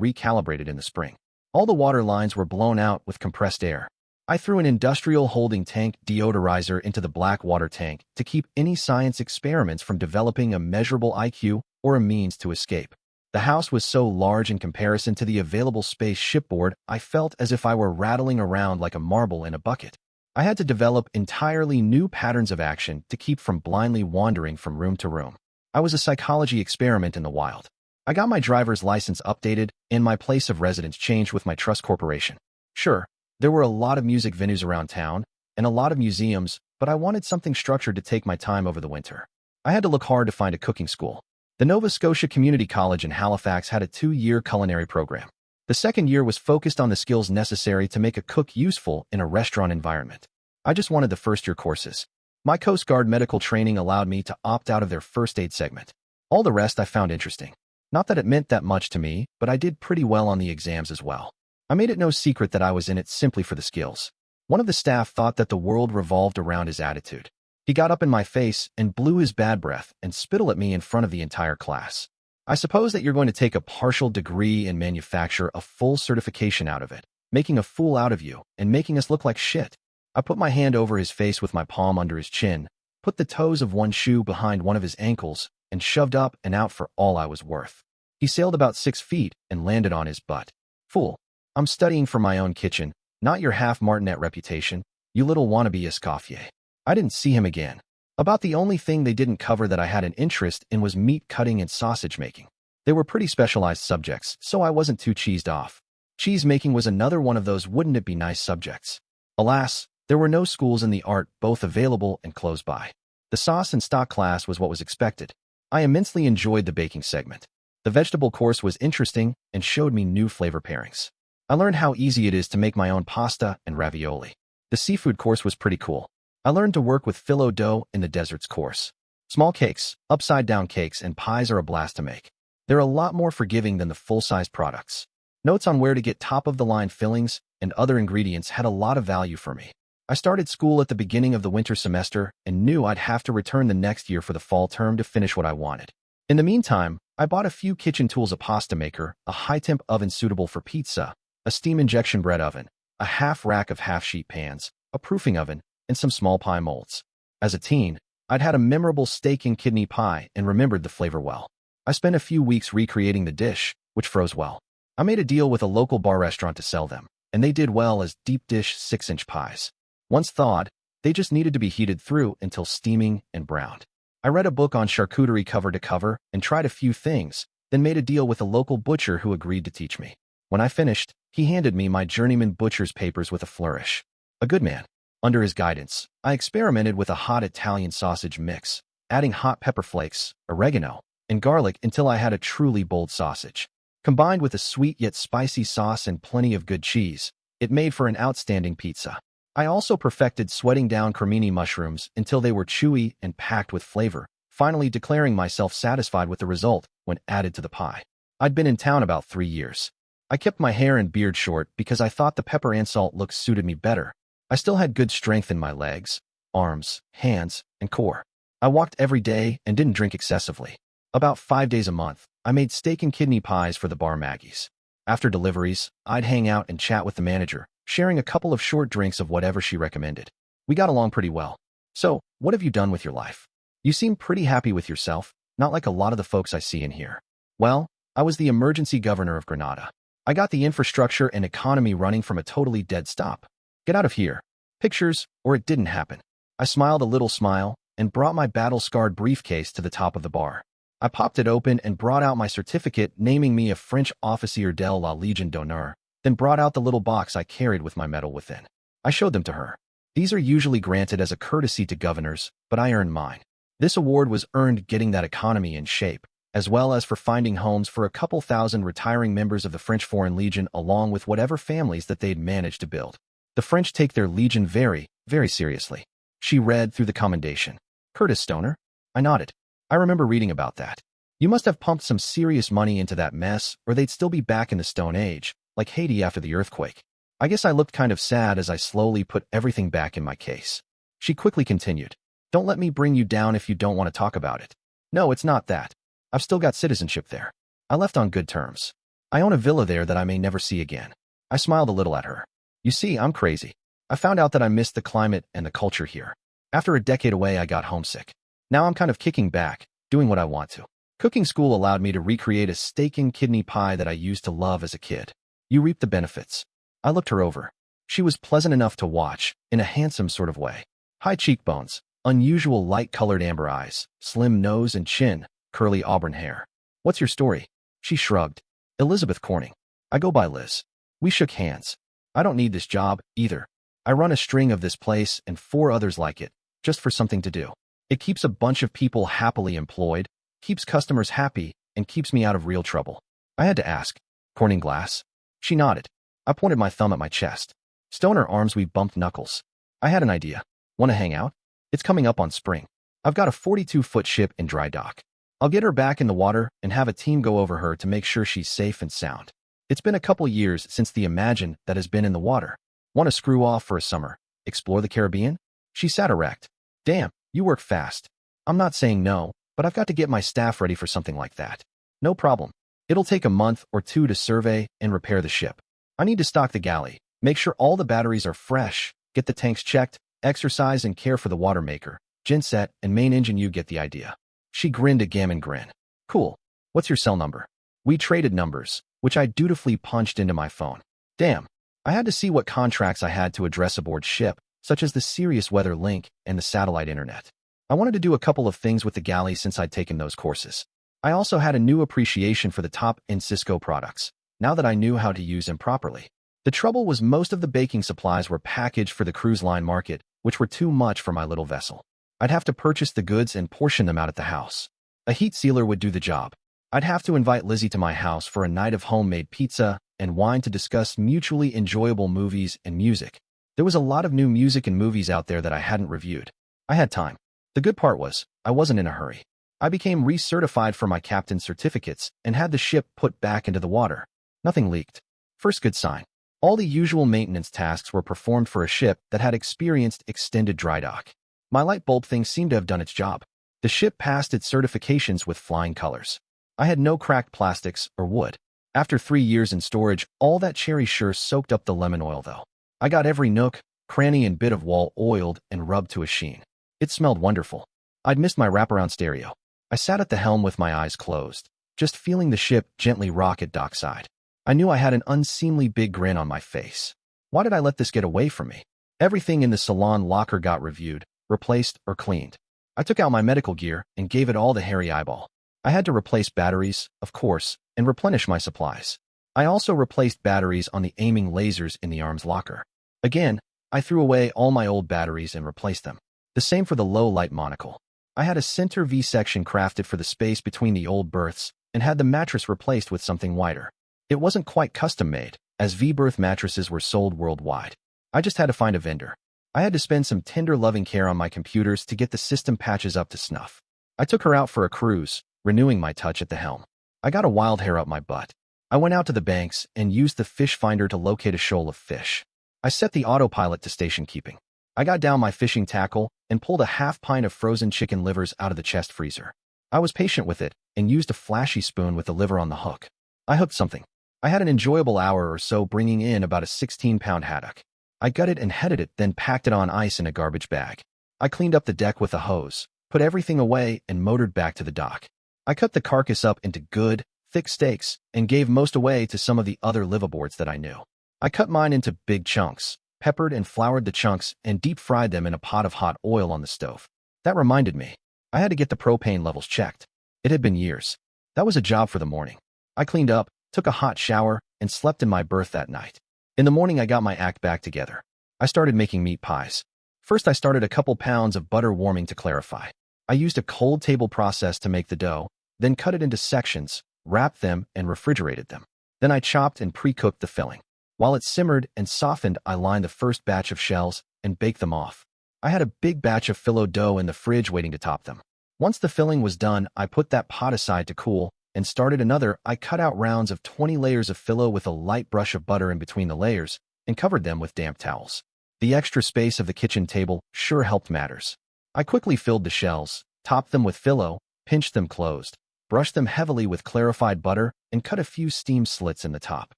recalibrated in the spring. All the water lines were blown out with compressed air. I threw an industrial holding tank deodorizer into the black water tank to keep any science experiments from developing a measurable IQ or a means to escape. The house was so large in comparison to the available space shipboard, I felt as if I were rattling around like a marble in a bucket. I had to develop entirely new patterns of action to keep from blindly wandering from room to room. I was a psychology experiment in the wild. I got my driver's license updated and my place of residence changed with my trust corporation. Sure, there were a lot of music venues around town and a lot of museums, but I wanted something structured to take my time over the winter. I had to look hard to find a cooking school. The Nova Scotia Community College in Halifax had a 2-year culinary program. The second year was focused on the skills necessary to make a cook useful in a restaurant environment. I just wanted the first-year courses. My Coast Guard medical training allowed me to opt out of their first aid segment. All the rest I found interesting. Not that it meant that much to me, but I did pretty well on the exams as well. I made it no secret that I was in it simply for the skills. One of the staff thought that the world revolved around his attitude. He got up in my face and blew his bad breath and spittle at me in front of the entire class. I suppose that you're going to take a partial degree and manufacture a full certification out of it, making a fool out of you and making us look like shit. I put my hand over his face with my palm under his chin, put the toes of one shoe behind one of his ankles, and shoved up and out for all I was worth. He sailed about 6 feet and landed on his butt. Fool. I'm studying for my own kitchen, not your half-martinet reputation, you little wannabe Escoffier. I didn't see him again. About the only thing they didn't cover that I had an interest in was meat cutting and sausage making. They were pretty specialized subjects, so I wasn't too cheesed off. Cheese making was another one of those wouldn't it be nice subjects. Alas, there were no schools in the art both available and close by. The sauce and stock class was what was expected. I immensely enjoyed the baking segment. The vegetable course was interesting and showed me new flavor pairings. I learned how easy it is to make my own pasta and ravioli. The seafood course was pretty cool. I learned to work with phyllo dough in the desserts course. Small cakes, upside-down cakes, and pies are a blast to make. They're a lot more forgiving than the full-size products. Notes on where to get top-of-the-line fillings and other ingredients had a lot of value for me. I started school at the beginning of the winter semester and knew I'd have to return the next year for the fall term to finish what I wanted. In the meantime, I bought a few kitchen tools: a pasta maker, a high-temp oven suitable for pizza, a steam injection bread oven, a half rack of half-sheet pans, a proofing oven, and some small pie molds. As a teen, I'd had a memorable steak and kidney pie and remembered the flavor well. I spent a few weeks recreating the dish, which froze well. I made a deal with a local bar restaurant to sell them, and they did well as deep dish 6-inch pies. Once thawed, they just needed to be heated through until steaming and browned. I read a book on charcuterie cover to cover and tried a few things, then made a deal with a local butcher who agreed to teach me. When I finished, he handed me my journeyman butcher's papers with a flourish. A good man. Under his guidance, I experimented with a hot Italian sausage mix, adding hot pepper flakes, oregano, and garlic until I had a truly bold sausage. Combined with a sweet yet spicy sauce and plenty of good cheese, it made for an outstanding pizza. I also perfected sweating down cremini mushrooms until they were chewy and packed with flavor, finally declaring myself satisfied with the result when added to the pie. I'd been in town about 3 years. I kept my hair and beard short because I thought the pepper and salt look suited me better. I still had good strength in my legs, arms, hands, and core. I walked every day and didn't drink excessively. About 5 days a month, I made steak and kidney pies for the bar Maggies. After deliveries, I'd hang out and chat with the manager, sharing a couple of short drinks of whatever she recommended. We got along pretty well. So, what have you done with your life? You seem pretty happy with yourself, not like a lot of the folks I see in here. Well, I was the emergency governor of Grenada. I got the infrastructure and economy running from a totally dead stop. Get out of here. Pictures, or it didn't happen. I smiled a little smile and brought my battle-scarred briefcase to the top of the bar. I popped it open and brought out my certificate naming me a French officier de la Légion d'honneur, then brought out the little box I carried with my medal within. I showed them to her. These are usually granted as a courtesy to governors, but I earned mine. This award was earned getting that economy in shape, as well as for finding homes for a couple thousand retiring members of the French Foreign Legion along with whatever families that they'd managed to build. The French take their Legion very, very seriously. She read through the commendation. Curtis Stoner? I nodded. I remember reading about that. You must have pumped some serious money into that mess, or they'd still be back in the Stone Age, like Haiti after the earthquake. I guess I looked kind of sad as I slowly put everything back in my case. She quickly continued. Don't let me bring you down if you don't want to talk about it. No, it's not that. I've still got citizenship there. I left on good terms. I own a villa there that I may never see again. I smiled a little at her. You see, I'm crazy. I found out that I missed the climate and the culture here. After a decade away, I got homesick. Now I'm kind of kicking back, doing what I want to. Cooking school allowed me to recreate a steak and kidney pie that I used to love as a kid. You reap the benefits. I looked her over. She was pleasant enough to watch, in a handsome sort of way. High cheekbones, unusual light-colored amber eyes, slim nose and chin, curly auburn hair. What's your story? She shrugged. Elizabeth Corning. I go by Liz. We shook hands. I don't need this job, either. I run a string of this place and 4 others like it, just for something to do. It keeps a bunch of people happily employed, keeps customers happy, and keeps me out of real trouble. I had to ask. Corning Glass? She nodded. I pointed my thumb at my chest. Stoner arms, we bumped knuckles. I had an idea. Want to hang out? It's coming up on spring. I've got a 42-foot ship in dry dock. I'll get her back in the water and have a team go over her to make sure she's safe and sound. It's been a couple years since the Imagine that has been in the water. Want to screw off for a summer? Explore the Caribbean? She sat erect. Damn, you work fast. I'm not saying no, but I've got to get my staff ready for something like that. No problem. It'll take a month or 2 to survey and repair the ship. I need to stock the galley, make sure all the batteries are fresh, get the tanks checked, exercise and care for the water maker, genset, and main engine. You get the idea. She grinned a gammon grin. Cool. What's your cell number? We traded numbers, which I dutifully punched into my phone. Damn. I had to see what contracts I had to address aboard ship, such as the Serious Weather Link and the satellite internet. I wanted to do a couple of things with the galley since I'd taken those courses. I also had a new appreciation for the top-end Cisco products, now that I knew how to use them properly. The trouble was most of the baking supplies were packaged for the cruise line market, which were too much for my little vessel. I'd have to purchase the goods and portion them out at the house. A heat sealer would do the job. I'd have to invite Lizzie to my house for a night of homemade pizza and wine to discuss mutually enjoyable movies and music. There was a lot of new music and movies out there that I hadn't reviewed. I had time. The good part was, I wasn't in a hurry. I became recertified for my captain's certificates and had the ship put back into the water. Nothing leaked. First good sign. All the usual maintenance tasks were performed for a ship that had experienced extended dry dock. My light bulb thing seemed to have done its job. The ship passed its certifications with flying colors. I had no cracked plastics or wood. After 3 years in storage, all that cherry sure soaked up the lemon oil though. I got every nook, cranny and bit of wall oiled and rubbed to a sheen. It smelled wonderful. I'd missed my wraparound stereo. I sat at the helm with my eyes closed, just feeling the ship gently rock at dockside. I knew I had an unseemly big grin on my face. Why did I let this get away from me? Everything in the salon locker got reviewed, replaced, or cleaned. I took out my medical gear and gave it all the hairy eyeball. I had to replace batteries, of course, and replenish my supplies. I also replaced batteries on the aiming lasers in the arms locker. Again, I threw away all my old batteries and replaced them. The same for the low-light monocle. I had a center V-section crafted for the space between the old berths and had the mattress replaced with something wider. It wasn't quite custom-made, as V-berth mattresses were sold worldwide. I just had to find a vendor. I had to spend some tender loving care on my computers to get the system patches up to snuff. I took her out for a cruise, renewing my touch at the helm. I got a wild hair up my butt. I went out to the banks and used the fish finder to locate a shoal of fish. I set the autopilot to station keeping. I got down my fishing tackle and pulled a half pint of frozen chicken livers out of the chest freezer. I was patient with it and used a flashy spoon with the liver on the hook. I hooked something. I had an enjoyable hour or so bringing in about a 16-pound haddock. I gutted and headed it, then packed it on ice in a garbage bag. I cleaned up the deck with a hose, put everything away, and motored back to the dock. I cut the carcass up into good, thick steaks and gave most away to some of the other liveaboards that I knew. I cut mine into big chunks, peppered and floured the chunks, and deep-fried them in a pot of hot oil on the stove. That reminded me. I had to get the propane levels checked. It had been years. That was a job for the morning. I cleaned up, took a hot shower, and slept in my berth that night. In the morning, I got my act back together. I started making meat pies. First, I started a couple pounds of butter warming to clarify. I used a cold table process to make the dough, then cut it into sections, wrapped them, and refrigerated them. Then I chopped and pre-cooked the filling. While it simmered and softened, I lined the first batch of shells and baked them off. I had a big batch of phyllo dough in the fridge waiting to top them. Once the filling was done, I put that pot aside to cool and started another. I cut out rounds of 20 layers of phyllo with a light brush of butter in between the layers and covered them with damp towels. The extra space of the kitchen table sure helped matters. I quickly filled the shells, topped them with phyllo, pinched them closed, brushed them heavily with clarified butter, and cut a few steam slits in the top.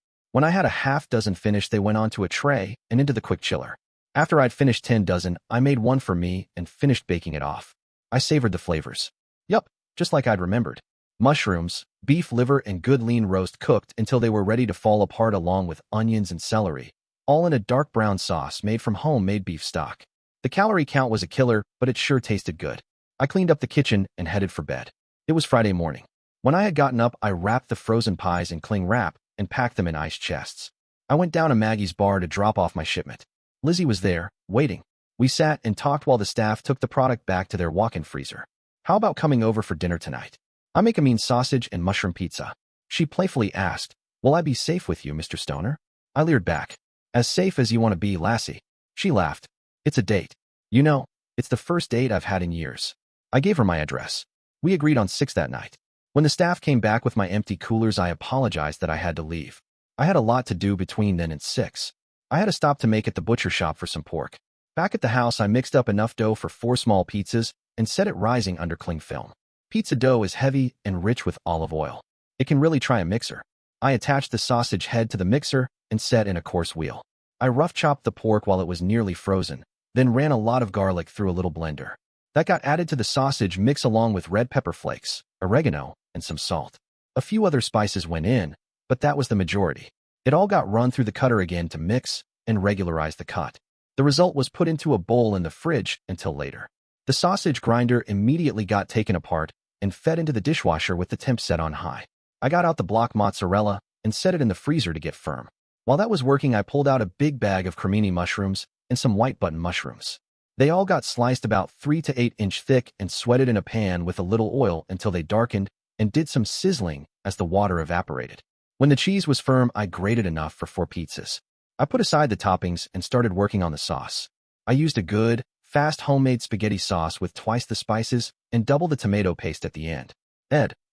When I had a half dozen finished, they went onto a tray and into the quick chiller. After I'd finished 10 dozen, I made one for me and finished baking it off. I savored the flavors. Yup, just like I'd remembered. Mushrooms, beef liver, and good lean roast cooked until they were ready to fall apart along with onions and celery, all in a dark brown sauce made from homemade beef stock. The calorie count was a killer, but it sure tasted good. I cleaned up the kitchen and headed for bed. It was Friday morning. When I had gotten up, I wrapped the frozen pies in cling wrap and packed them in ice chests. I went down to Maggie's bar to drop off my shipment. Lizzie was there, waiting. We sat and talked while the staff took the product back to their walk-in freezer. How about coming over for dinner tonight? I make a mean sausage and mushroom pizza. She playfully asked, "Will I be safe with you, Mr. Stoner?" I leered back. "As safe as you want to be, lassie." She laughed. "It's a date. You know, it's the first date I've had in years." I gave her my address. We agreed on 6 that night. When the staff came back with my empty coolers, I apologized that I had to leave. I had a lot to do between then and 6. I had to stop to make at the butcher shop for some pork. Back at the house, I mixed up enough dough for 4 small pizzas and set it rising under cling film. Pizza dough is heavy and rich with olive oil. It can really try a mixer. I attached the sausage head to the mixer and set in a coarse wheel. I rough-chopped the pork while it was nearly frozen, then ran a lot of garlic through a little blender. That got added to the sausage mix along with red pepper flakes, oregano, and some salt. A few other spices went in, but that was the majority. It all got run through the cutter again to mix and regularize the cut. The result was put into a bowl in the fridge until later. The sausage grinder immediately got taken apart and fed into the dishwasher with the temp set on high. I got out the block mozzarella and set it in the freezer to get firm. While that was working, I pulled out a big bag of cremini mushrooms and some white button mushrooms. They all got sliced about 3 to 8 inch thick and sweated in a pan with a little oil until they darkened and did some sizzling as the water evaporated. When the cheese was firm, I grated enough for 4 pizzas. I put aside the toppings and started working on the sauce. I used a good, fast homemade spaghetti sauce with twice the spices and double the tomato paste at the end.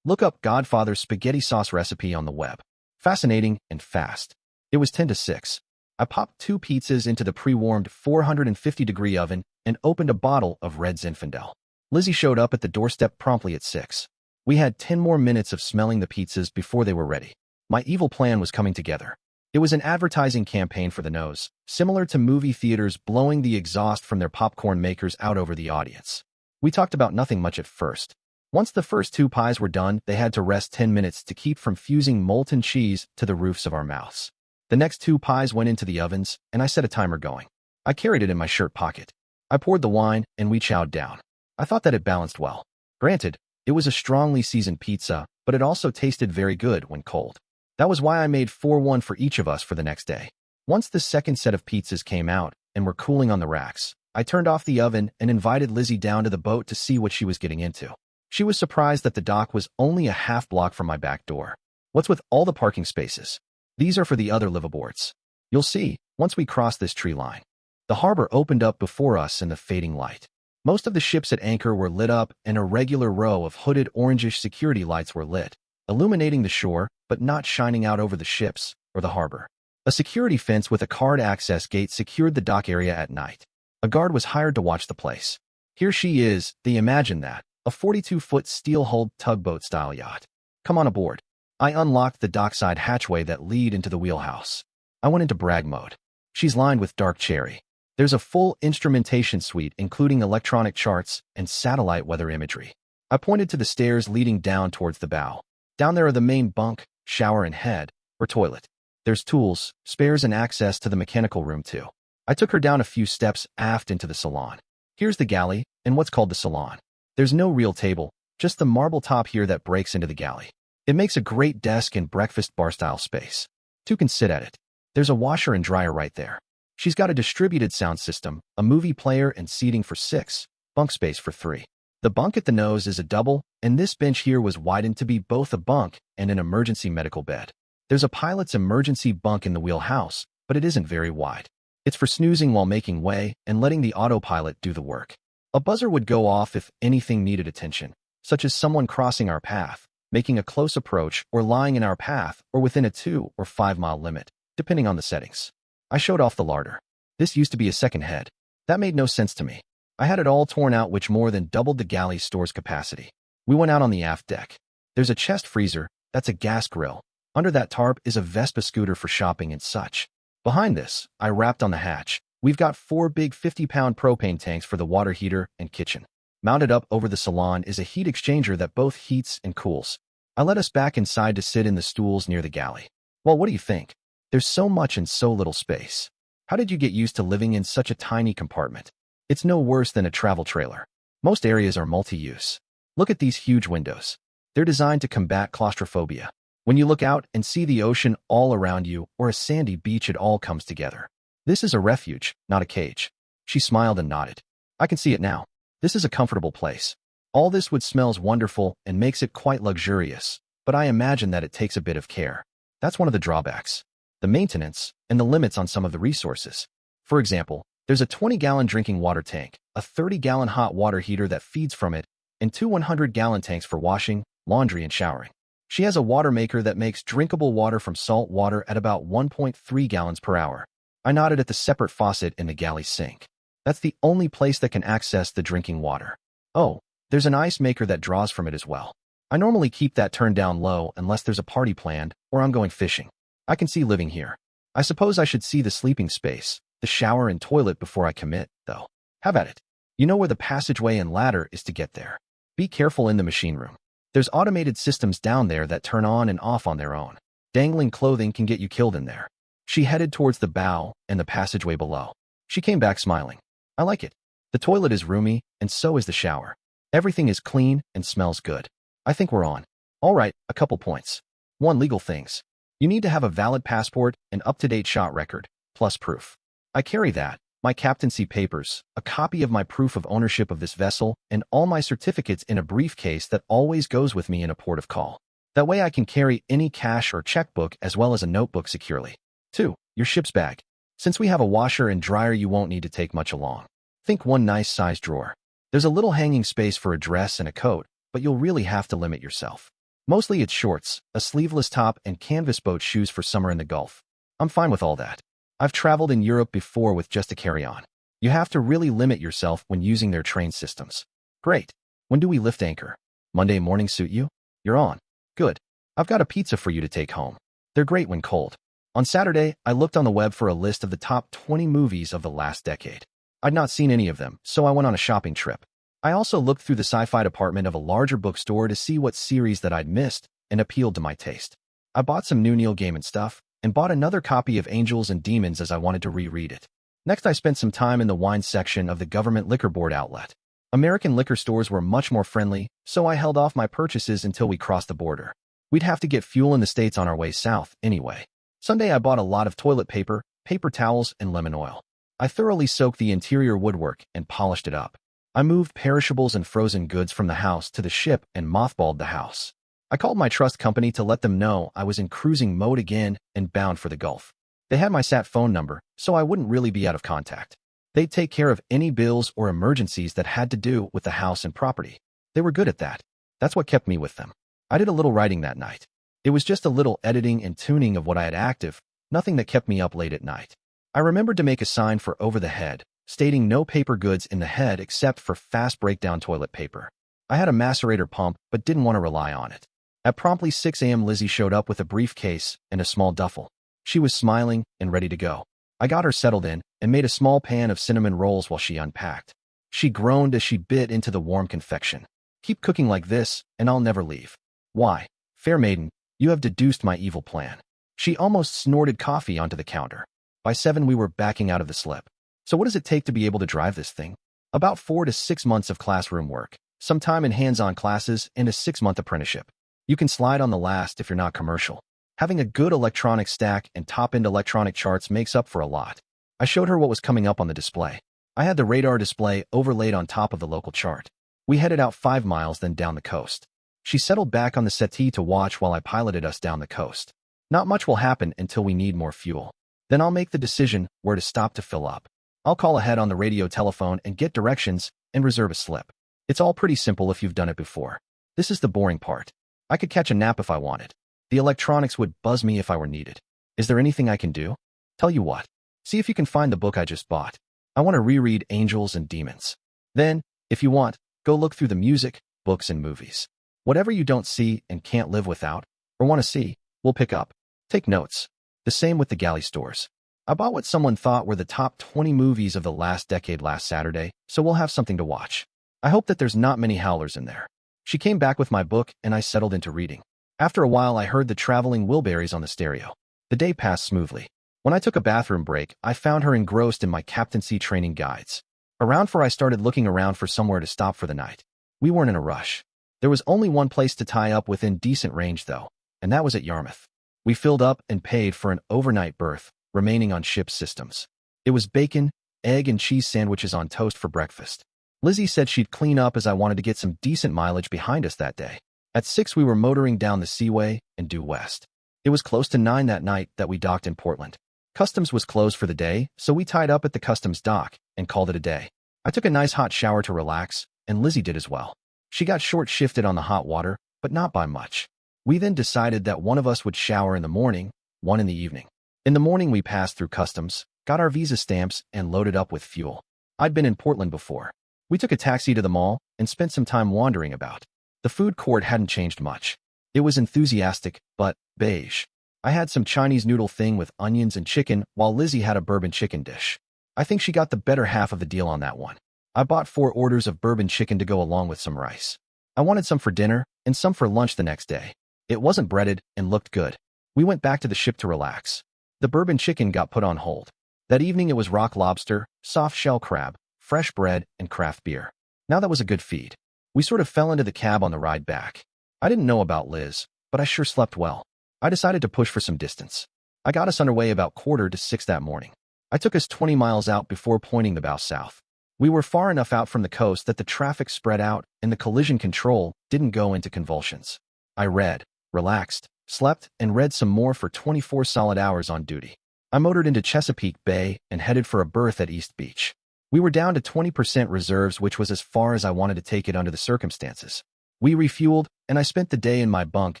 Look up Godfather's spaghetti sauce recipe on the web. Fascinating and fast. It was 10 to 6. I popped 2 pizzas into the pre-warmed 450-degree oven and opened a bottle of Red Zinfandel. Lizzie showed up at the doorstep promptly at 6. We had 10 more minutes of smelling the pizzas before they were ready. My evil plan was coming together. It was an advertising campaign for the nose, similar to movie theaters blowing the exhaust from their popcorn makers out over the audience. We talked about nothing much at first. Once the first 2 pies were done, they had to rest 10 minutes to keep from fusing molten cheese to the roofs of our mouths. The next 2 pies went into the ovens, and I set a timer going. I carried it in my shirt pocket. I poured the wine, and we chowed down. I thought that it balanced well. Granted, it was a strongly seasoned pizza, but it also tasted very good when cold. That was why I made 4-1 for each of us for the next day. Once the second set of pizzas came out and were cooling on the racks, I turned off the oven and invited Lizzie down to the boat to see what she was getting into. She was surprised that the dock was only a half block from my back door. What's with all the parking spaces? These are for the other liveaboards. You'll see, once we cross this tree line. The harbor opened up before us in the fading light. Most of the ships at anchor were lit up, and a regular row of hooded orangish security lights were lit, illuminating the shore, but not shining out over the ships or the harbor. A security fence with a card access gate secured the dock area at night. A guard was hired to watch the place. Here she is, they imagine that, a 42-foot steel-hulled tugboat-style yacht. Come on aboard. I unlocked the dockside hatchway that lead into the wheelhouse. I went into brag mode. She's lined with dark cherry. There's a full instrumentation suite including electronic charts and satellite weather imagery. I pointed to the stairs leading down towards the bow. Down there are the main bunk, shower and head, or toilet. There's tools, spares and access to the mechanical room too. I took her down a few steps aft into the salon. Here's the galley, and what's called the salon. There's no real table, just the marble top here that breaks into the galley. It makes a great desk and breakfast bar-style space. Two can sit at it. There's a washer and dryer right there. She's got a distributed sound system, a movie player, and seating for 6, bunk space for 3. The bunk at the nose is a double, and this bench here was widened to be both a bunk and an emergency medical bed. There's a pilot's emergency bunk in the wheelhouse, but it isn't very wide. It's for snoozing while making way and letting the autopilot do the work. A buzzer would go off if anything needed attention, such as someone crossing our path, making a close approach, or lying in our path, or within a 2 or 5 mile limit, depending on the settings. I showed off the larder. This used to be a second head. That made no sense to me. I had it all torn out, which more than doubled the galley's store's capacity. We went out on the aft deck. There's a chest freezer, that's a gas grill. Under that tarp is a Vespa scooter for shopping and such. Behind this, I wrapped on the hatch. We've got 4 big 50-pound propane tanks for the water heater and kitchen. Mounted up over the salon is a heat exchanger that both heats and cools. I let us back inside to sit in the stools near the galley. Well, what do you think? There's so much in so little space. How did you get used to living in such a tiny compartment? It's no worse than a travel trailer. Most areas are multi-use. Look at these huge windows. They're designed to combat claustrophobia. When you look out and see the ocean all around you or a sandy beach, it all comes together. This is a refuge, not a cage. She smiled and nodded. I can see it now. This is a comfortable place. All this wood smells wonderful and makes it quite luxurious, but I imagine that it takes a bit of care. That's one of the drawbacks. The maintenance and the limits on some of the resources. For example, there's a 20-gallon drinking water tank, a 30-gallon hot water heater that feeds from it, and 2 100-gallon tanks for washing, laundry, and showering. She has a water maker that makes drinkable water from salt water at about 1.3 gallons per hour. I nodded at the separate faucet in the galley sink. That's the only place that can access the drinking water. Oh, there's an ice maker that draws from it as well. I normally keep that turned down low unless there's a party planned or I'm going fishing. I can see living here. I suppose I should see the sleeping space, the shower and toilet before I commit, though. Have at it. You know where the passageway and ladder is to get there. Be careful in the machine room. There's automated systems down there that turn on and off on their own. Dangling clothing can get you killed in there. She headed towards the bow and the passageway below. She came back smiling. I like it. The toilet is roomy, and so is the shower. Everything is clean and smells good. I think we're on. All right, a couple points. 1. Legal things. You need to have a valid passport, an up-to-date shot record, plus proof. I carry that, my captaincy papers, a copy of my proof of ownership of this vessel, and all my certificates in a briefcase that always goes with me in a port of call. That way I can carry any cash or checkbook as well as a notebook securely. 2. Your ship's bag. Since we have a washer and dryer, you won't need to take much along. Think 1 nice sized drawer. There's a little hanging space for a dress and a coat, but you'll really have to limit yourself. Mostly it's shorts, a sleeveless top, and canvas boat shoes for summer in the Gulf. I'm fine with all that. I've traveled in Europe before with just a carry-on. You have to really limit yourself when using their train systems. Great. When do we lift anchor? Monday morning suit you? You're on. Good. I've got a pizza for you to take home. They're great when cold. On Saturday, I looked on the web for a list of the top 20 movies of the last decade. I'd not seen any of them, so I went on a shopping trip. I also looked through the sci-fi department of a larger bookstore to see what series that I'd missed and appealed to my taste. I bought some new Neil Gaiman stuff and bought another copy of Angels and Demons as I wanted to reread it. Next, I spent some time in the wine section of the government liquor board outlet. American liquor stores were much more friendly, so I held off my purchases until we crossed the border. We'd have to get fuel in the States on our way south anyway. Sunday, I bought a lot of toilet paper, paper towels, and lemon oil. I thoroughly soaked the interior woodwork and polished it up. I moved perishables and frozen goods from the house to the ship and mothballed the house. I called my trust company to let them know I was in cruising mode again and bound for the Gulf. They had my sat phone number, so I wouldn't really be out of contact. They'd take care of any bills or emergencies that had to do with the house and property. They were good at that. That's what kept me with them. I did a little writing that night. It was just a little editing and tuning of what I had active, nothing that kept me up late at night. I remembered to make a sign for over the head, stating no paper goods in the head except for fast breakdown toilet paper. I had a macerator pump, but didn't want to rely on it. At promptly 6 a.m., Lizzie showed up with a briefcase and a small duffel. She was smiling and ready to go. I got her settled in and made a small pan of cinnamon rolls while she unpacked. She groaned as she bit into the warm confection. Keep cooking like this, and I'll never leave. Why, fair maiden, you have deduced my evil plan. She almost snorted coffee onto the counter. By 7, we were backing out of the slip. So what does it take to be able to drive this thing? About 4 to 6 months of classroom work, some time in hands-on classes, and a 6-month apprenticeship. You can slide on the last if you're not commercial. Having a good electronic stack and top-end electronic charts makes up for a lot. I showed her what was coming up on the display. I had the radar display overlaid on top of the local chart. We headed out 5 miles, then down the coast. She settled back on the settee to watch while I piloted us down the coast. Not much will happen until we need more fuel. Then I'll make the decision where to stop to fill up. I'll call ahead on the radio telephone and get directions and reserve a slip. It's all pretty simple if you've done it before. This is the boring part. I could catch a nap if I wanted. The electronics would buzz me if I were needed. Is there anything I can do? Tell you what. See if you can find the book I just bought. I want to reread Angels and Demons. Then, if you want, go look through the music, books, and movies. Whatever you don't see and can't live without, or want to see, we'll pick up. Take notes. The same with the galley stores. I bought what someone thought were the top 20 movies of the last decade last Saturday, so we'll have something to watch. I hope that there's not many howlers in there. She came back with my book and I settled into reading. After a while, I heard the traveling Wilburys on the stereo. The day passed smoothly. When I took a bathroom break, I found her engrossed in my captaincy training guides. Around 4, I started looking around for somewhere to stop for the night. We weren't in a rush. There was only one place to tie up within decent range, though, and that was at Yarmouth. We filled up and paid for an overnight berth, remaining on ship's systems. It was bacon, egg, and cheese sandwiches on toast for breakfast. Lizzie said she'd clean up as I wanted to get some decent mileage behind us that day. At 6, we were motoring down the Seaway and due west. It was close to 9 that night that we docked in Portland. Customs was closed for the day, so we tied up at the customs dock and called it a day. I took a nice hot shower to relax, and Lizzie did as well. She got short-shifted on the hot water, but not by much. We then decided that one of us would shower in the morning, one in the evening. In the morning, we passed through customs, got our visa stamps, and loaded up with fuel. I'd been in Portland before. We took a taxi to the mall and spent some time wandering about. The food court hadn't changed much. It was enthusiastic, but beige. I had some Chinese noodle thing with onions and chicken, while Lizzie had a bourbon chicken dish. I think she got the better half of the deal on that one. I bought 4 orders of bourbon chicken to go along with some rice. I wanted some for dinner and some for lunch the next day. It wasn't breaded and looked good. We went back to the ship to relax. The bourbon chicken got put on hold. That evening it was rock lobster, soft shell crab, fresh bread, and craft beer. Now that was a good feed. We sort of fell into the cab on the ride back. I didn't know about Liz, but I sure slept well. I decided to push for some distance. I got us underway about 5:45 that morning. I took us 20 miles out before pointing the bow south. We were far enough out from the coast that the traffic spread out and the collision control didn't go into convulsions. I read, relaxed, slept, and read some more for 24 solid hours on duty. I motored into Chesapeake Bay and headed for a berth at East Beach. We were down to 20% reserves, which was as far as I wanted to take it under the circumstances. We refueled, and I spent the day in my bunk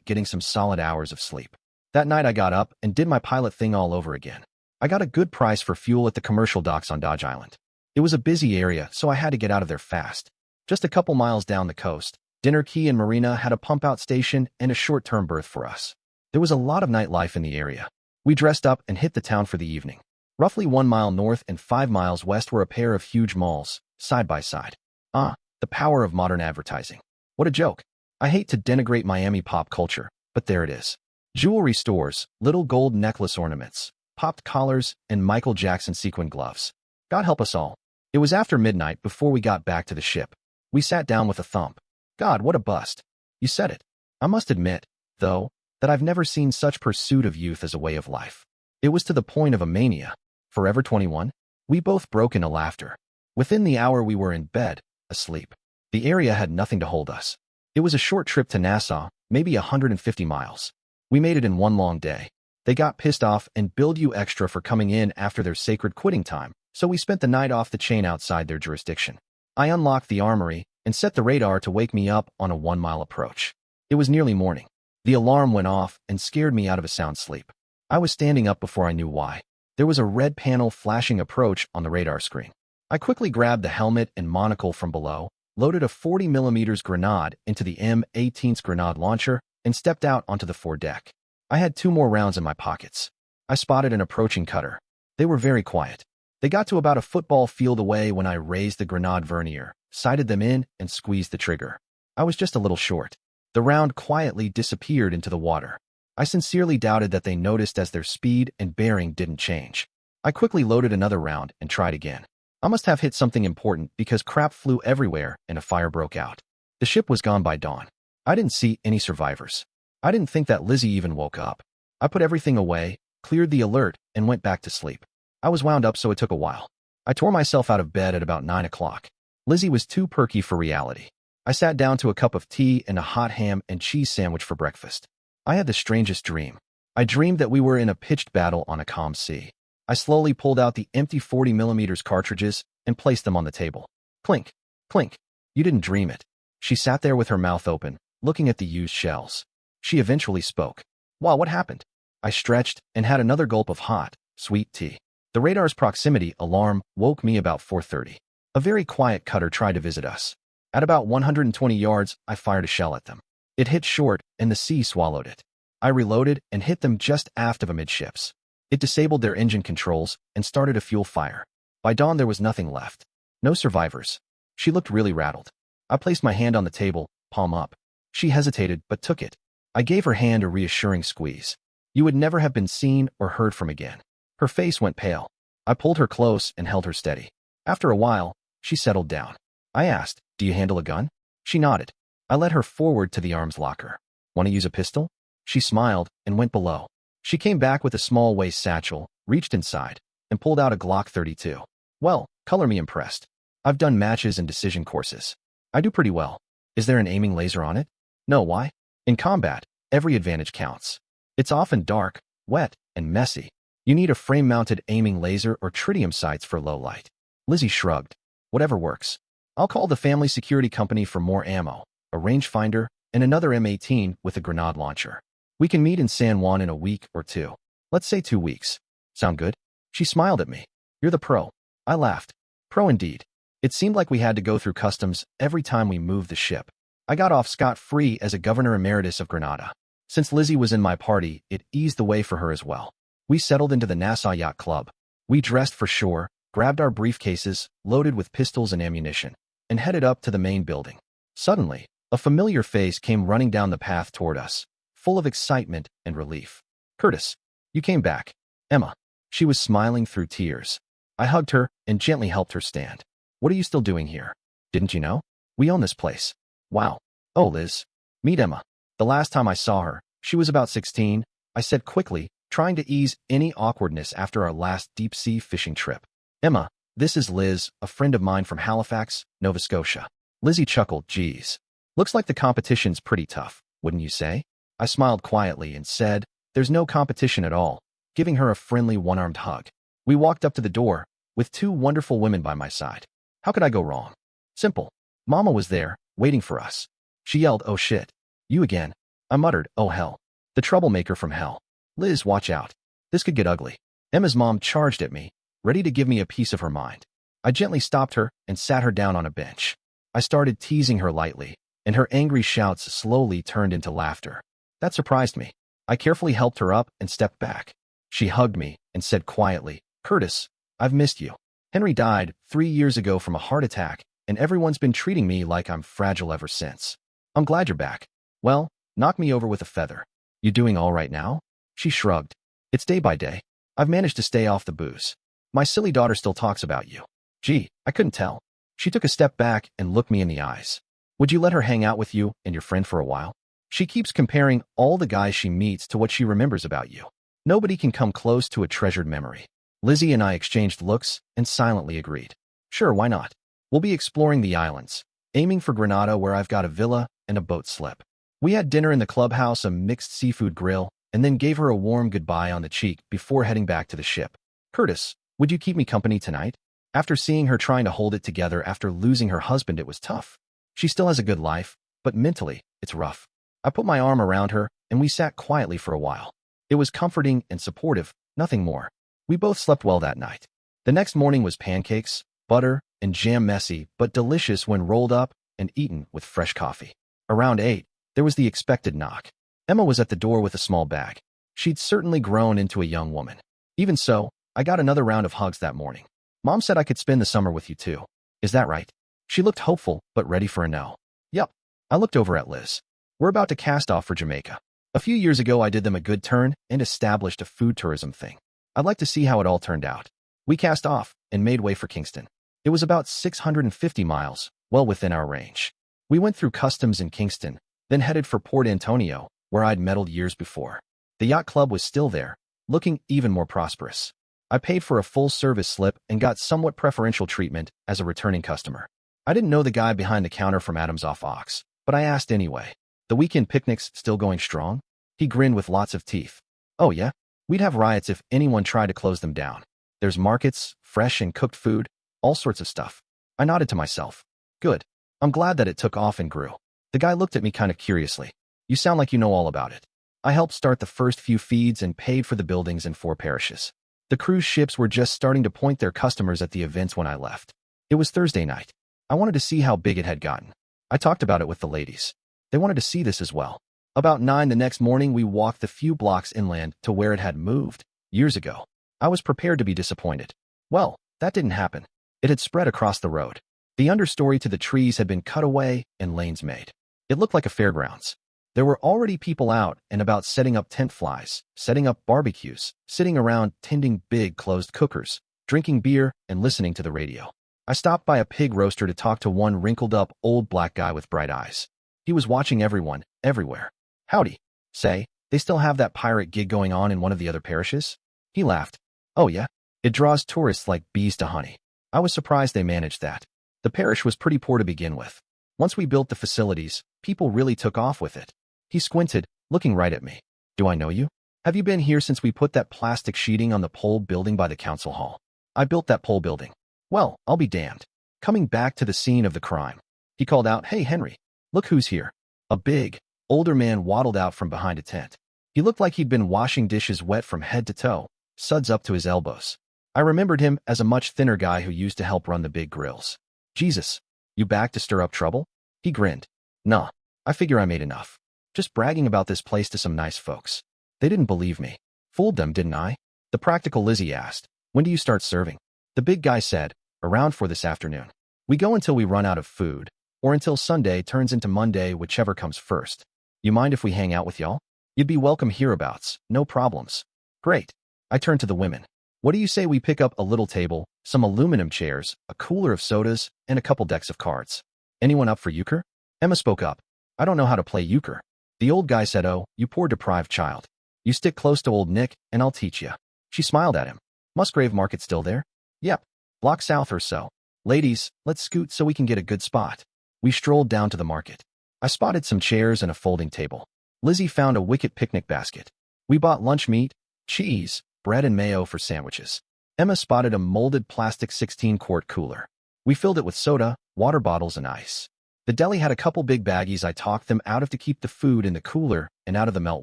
getting some solid hours of sleep. That night I got up and did my pilot thing all over again. I got a good price for fuel at the commercial docks on Dodge Island. It was a busy area, so I had to get out of there fast. Just a couple miles down the coast, Dinner Key and Marina had a pump-out station and a short-term berth for us. There was a lot of nightlife in the area. We dressed up and hit the town for the evening. Roughly 1 mile north and 5 miles west were a pair of huge malls, side by side. The power of modern advertising. What a joke. I hate to denigrate Miami pop culture, but there it is. Jewelry stores, little gold necklace ornaments, popped collars, and Michael Jackson sequin gloves. God help us all. It was after midnight before we got back to the ship. We sat down with a thump. God, what a bust. You said it. I must admit, though, that I've never seen such pursuit of youth as a way of life. It was to the point of a mania. Forever 21? We both broke into laughter. Within the hour we were in bed, asleep. The area had nothing to hold us. It was a short trip to Nassau, maybe 150 miles. We made it in one long day. They got pissed off and billed you extra for coming in after their sacred quitting time, so we spent the night off the chain outside their jurisdiction. I unlocked the armory and set the radar to wake me up on a 1-mile approach. It was nearly morning. The alarm went off and scared me out of a sound sleep. I was standing up before I knew why. There was a red panel flashing approach on the radar screen. I quickly grabbed the helmet and monocle from below, loaded a 40mm grenade into the M18's grenade launcher, and stepped out onto the foredeck. I had 2 more rounds in my pockets. I spotted an approaching cutter. They were very quiet. They got to about a football field away when I raised the grenade vernier, sighted them in, and squeezed the trigger. I was just a little short. The round quietly disappeared into the water. I sincerely doubted that they noticed as their speed and bearing didn't change. I quickly loaded another round and tried again. I must have hit something important because crap flew everywhere and a fire broke out. The ship was gone by dawn. I didn't see any survivors. I didn't think that Lizzie even woke up. I put everything away, cleared the alert, and went back to sleep. I was wound up, so it took a while. I tore myself out of bed at about 9 o'clock. Lizzie was too perky for reality. I sat down to a cup of tea and a hot ham and cheese sandwich for breakfast. I had the strangest dream. I dreamed that we were in a pitched battle on a calm sea. I slowly pulled out the empty 40mm cartridges and placed them on the table. Clink, clink. You didn't dream it. She sat there with her mouth open, looking at the used shells. She eventually spoke. Wow, what happened? I stretched and had another gulp of hot, sweet tea. The radar's proximity alarm woke me about 4:30. A very quiet cutter tried to visit us. At about 120 yards, I fired a shell at them. It hit short, and the sea swallowed it. I reloaded and hit them just aft of amidships. It disabled their engine controls and started a fuel fire. By dawn, there was nothing left. No survivors. She looked really rattled. I placed my hand on the table, palm up. She hesitated, but took it. I gave her hand a reassuring squeeze. You would never have been seen or heard from again. Her face went pale. I pulled her close and held her steady. After a while, she settled down. I asked, "Do you handle a gun?" She nodded. I led her forward to the arms locker. "Want to use a pistol?" She smiled and went below. She came back with a small waist satchel, reached inside, and pulled out a Glock 32. Well, color me impressed. I've done matches and decision courses. I do pretty well. Is there an aiming laser on it? No, why? In combat, every advantage counts. It's often dark, wet, and messy. You need a frame-mounted aiming laser or tritium sights for low light. Lizzie shrugged. Whatever works. I'll call the family security company for more ammo, a rangefinder, and another M18 with a grenade launcher. We can meet in San Juan in a week or two. Let's say 2 weeks. Sound good? She smiled at me. You're the pro. I laughed. Pro indeed. It seemed like we had to go through customs every time we moved the ship. I got off scot-free as a governor emeritus of Granada. Since Lizzie was in my party, it eased the way for her as well. We settled into the Nassau Yacht Club. We dressed for shore, grabbed our briefcases, loaded with pistols and ammunition, and headed up to the main building. Suddenly, a familiar face came running down the path toward us, full of excitement and relief. "Curtis, you came back." "Emma." She was smiling through tears. I hugged her and gently helped her stand. "What are you still doing here? Didn't you know? We own this place." "Wow." "Oh, Liz. Meet Emma." The last time I saw her, she was about 16, I said quickly, trying to ease any awkwardness after our last deep-sea fishing trip. "Emma, this is Liz, a friend of mine from Halifax, Nova Scotia." Lizzie chuckled. "Geez. Looks like the competition's pretty tough, wouldn't you say?" I smiled quietly and said, "There's no competition at all," giving her a friendly one-armed hug. We walked up to the door, with 2 wonderful women by my side. How could I go wrong? Simple. Mama was there, waiting for us. She yelled, "Oh shit. You again." I muttered, "Oh hell. The troublemaker from hell. Liz, watch out. This could get ugly." Emma's mom charged at me, ready to give me a piece of her mind. I gently stopped her and sat her down on a bench. I started teasing her lightly, and her angry shouts slowly turned into laughter. That surprised me. I carefully helped her up and stepped back. She hugged me and said quietly, "Curtis, I've missed you. Henry died 3 years ago from a heart attack, and everyone's been treating me like I'm fragile ever since. I'm glad you're back. Well, knock me over with a feather. You doing all right now?" She shrugged. "It's day by day. I've managed to stay off the booze. My silly daughter still talks about you." "Gee, I couldn't tell." She took a step back and looked me in the eyes. "Would you let her hang out with you and your friend for a while? She keeps comparing all the guys she meets to what she remembers about you. Nobody can come close to a treasured memory." Lizzie and I exchanged looks and silently agreed. "Sure, why not? We'll be exploring the islands, aiming for Granada where I've got a villa and a boat slip." We had dinner in the clubhouse, a mixed seafood grill, and then gave her a warm goodbye on the cheek before heading back to the ship. "Curtis, would you keep me company tonight?" After seeing her trying to hold it together after losing her husband, it was tough. She still has a good life, but mentally, it's rough. I put my arm around her, and we sat quietly for a while. It was comforting and supportive, nothing more. We both slept well that night. The next morning was pancakes, butter, and jam, messy but delicious when rolled up and eaten with fresh coffee. Around 8, there was the expected knock. Emma was at the door with a small bag. She'd certainly grown into a young woman. Even so, I got another round of hugs that morning. "Mom said I could spend the summer with you too. Is that right?" She looked hopeful, but ready for a no. "Yep." I looked over at Liz. "We're about to cast off for Jamaica. A few years ago, I did them a good turn and established a food tourism thing. I'd like to see how it all turned out." We cast off and made way for Kingston. It was about 650 miles, well within our range. We went through customs in Kingston, then headed for Port Antonio, where I'd meddled years before. The yacht club was still there, looking even more prosperous. I paid for a full service slip and got somewhat preferential treatment as a returning customer. I didn't know the guy behind the counter from Adams off Ox, but I asked anyway. The weekend picnics still going strong? He grinned with lots of teeth. Oh yeah? We'd have riots if anyone tried to close them down. There's markets, fresh and cooked food, all sorts of stuff. I nodded to myself. Good. I'm glad that it took off and grew. The guy looked at me kind of curiously. You sound like you know all about it. I helped start the first few feeds and paid for the buildings in 4 parishes. The cruise ships were just starting to point their customers at the events when I left. It was Thursday night. I wanted to see how big it had gotten. I talked about it with the ladies. They wanted to see this as well. About 9 the next morning, we walked the few blocks inland to where it had moved, years ago. I was prepared to be disappointed. Well, that didn't happen. It had spread across the road. The understory to the trees had been cut away and lanes made. It looked like a fairgrounds. There were already people out and about setting up tent flies, setting up barbecues, sitting around tending big closed cookers, drinking beer and listening to the radio. I stopped by a pig roaster to talk to one wrinkled-up old black guy with bright eyes. He was watching everyone, everywhere. Howdy. Say, they still have that pirate gig going on in one of the other parishes? He laughed. Oh yeah? It draws tourists like bees to honey. I was surprised they managed that. The parish was pretty poor to begin with. Once we built the facilities, people really took off with it. He squinted, looking right at me. Do I know you? Have you been here since we put that plastic sheeting on the pole building by the council hall? I built that pole building. Well, I'll be damned. Coming back to the scene of the crime. He called out, Hey, Henry, look who's here. A big, older man waddled out from behind a tent. He looked like he'd been washing dishes wet from head to toe, suds up to his elbows. I remembered him as a much thinner guy who used to help run the big grills. Jesus, you back to stir up trouble? He grinned. Nah, I figure I made enough. Just bragging about this place to some nice folks. They didn't believe me. Fooled them, didn't I? The practical Lizzie asked, When do you start serving? The big guy said, Around 4 this afternoon. We go until we run out of food, or until Sunday turns into Monday, whichever comes first. You mind if we hang out with y'all? You'd be welcome hereabouts, no problems. Great. I turned to the women. What do you say we pick up a little table, some aluminum chairs, a cooler of sodas, and a couple decks of cards? Anyone up for euchre? Emma spoke up. I don't know how to play euchre. The old guy said, Oh, you poor deprived child. You stick close to old Nick, and I'll teach you. She smiled at him. Musgrave Market still there? Yep. Block south or so. Ladies, let's scoot so we can get a good spot. We strolled down to the market. I spotted some chairs and a folding table. Lizzie found a wicket picnic basket. We bought lunch meat, cheese, bread and mayo for sandwiches. Emma spotted a molded plastic 16-quart cooler. We filled it with soda, water bottles, and ice. The deli had a couple big baggies I talked them out of to keep the food in the cooler and out of the melt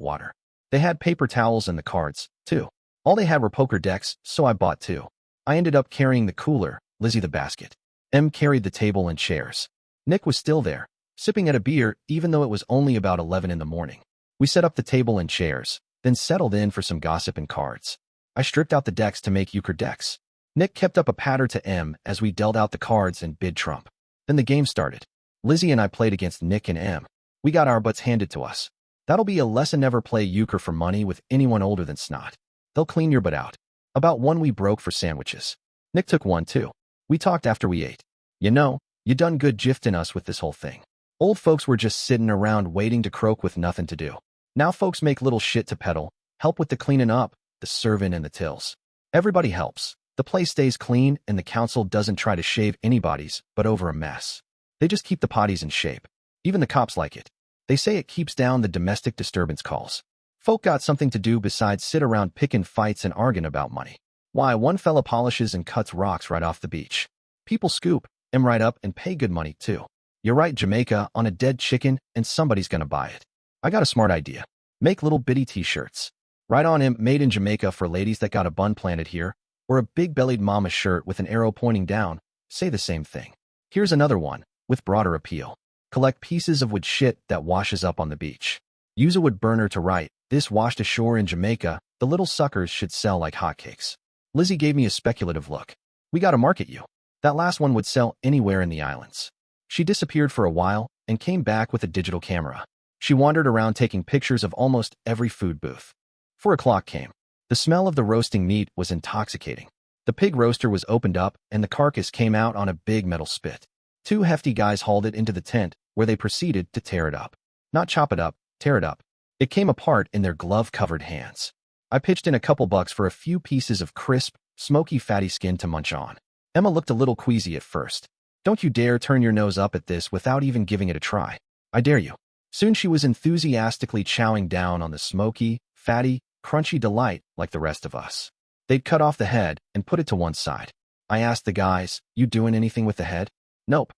water. They had paper towels and the cards, too. All they had were poker decks, so I bought 2. I ended up carrying the cooler, Lizzie the basket. Em carried the table and chairs. Nick was still there, sipping at a beer even though it was only about 11 in the morning. We set up the table and chairs, then settled in for some gossip and cards. I stripped out the decks to make euchre decks. Nick kept up a patter to Em as we dealt out the cards and bid trump. Then the game started. Lizzie and I played against Nick and Em. We got our butts handed to us. That'll be a lesson: never play euchre for money with anyone older than snot. They'll clean your butt out. About 1 we broke for sandwiches. Nick took 1 too. We talked after we ate. You know, you done good gifting us with this whole thing. Old folks were just sitting around waiting to croak with nothing to do. Now folks make little shit to peddle, help with the cleaning up, the serving and the tills. Everybody helps. The place stays clean and the council doesn't try to shave anybody's but over a mess. They just keep the potties in shape. Even the cops like it. They say it keeps down the domestic disturbance calls. Folk got something to do besides sit around picking fights and arguing about money. Why, one fella polishes and cuts rocks right off the beach. People scoop him right up and pay good money too. You write Jamaica on a dead chicken and somebody's gonna buy it. I got a smart idea. Make little bitty t-shirts. Write on him, made in Jamaica for ladies that got a bun planted here, or a big-bellied mama shirt with an arrow pointing down. Say the same thing. Here's another one, with broader appeal. Collect pieces of wood shit that washes up on the beach. Use a wood burner to write, this washed ashore in Jamaica, the little suckers should sell like hotcakes. Lizzie gave me a speculative look. We gotta market you. That last one would sell anywhere in the islands. She disappeared for a while and came back with a digital camera. She wandered around taking pictures of almost every food booth. 4 o'clock came. The smell of the roasting meat was intoxicating. The pig roaster was opened up and the carcass came out on a big metal spit. Two hefty guys hauled it into the tent where they proceeded to tear it up. Not chop it up, tear it up. It came apart in their glove-covered hands. I pitched in a couple bucks for a few pieces of crisp, smoky fatty skin to munch on. Emma looked a little queasy at first. Don't you dare turn your nose up at this without even giving it a try. I dare you. Soon she was enthusiastically chowing down on the smoky, fatty, crunchy delight like the rest of us. They'd cut off the head and put it to one side. I asked the guys, you doing anything with the head? Nope.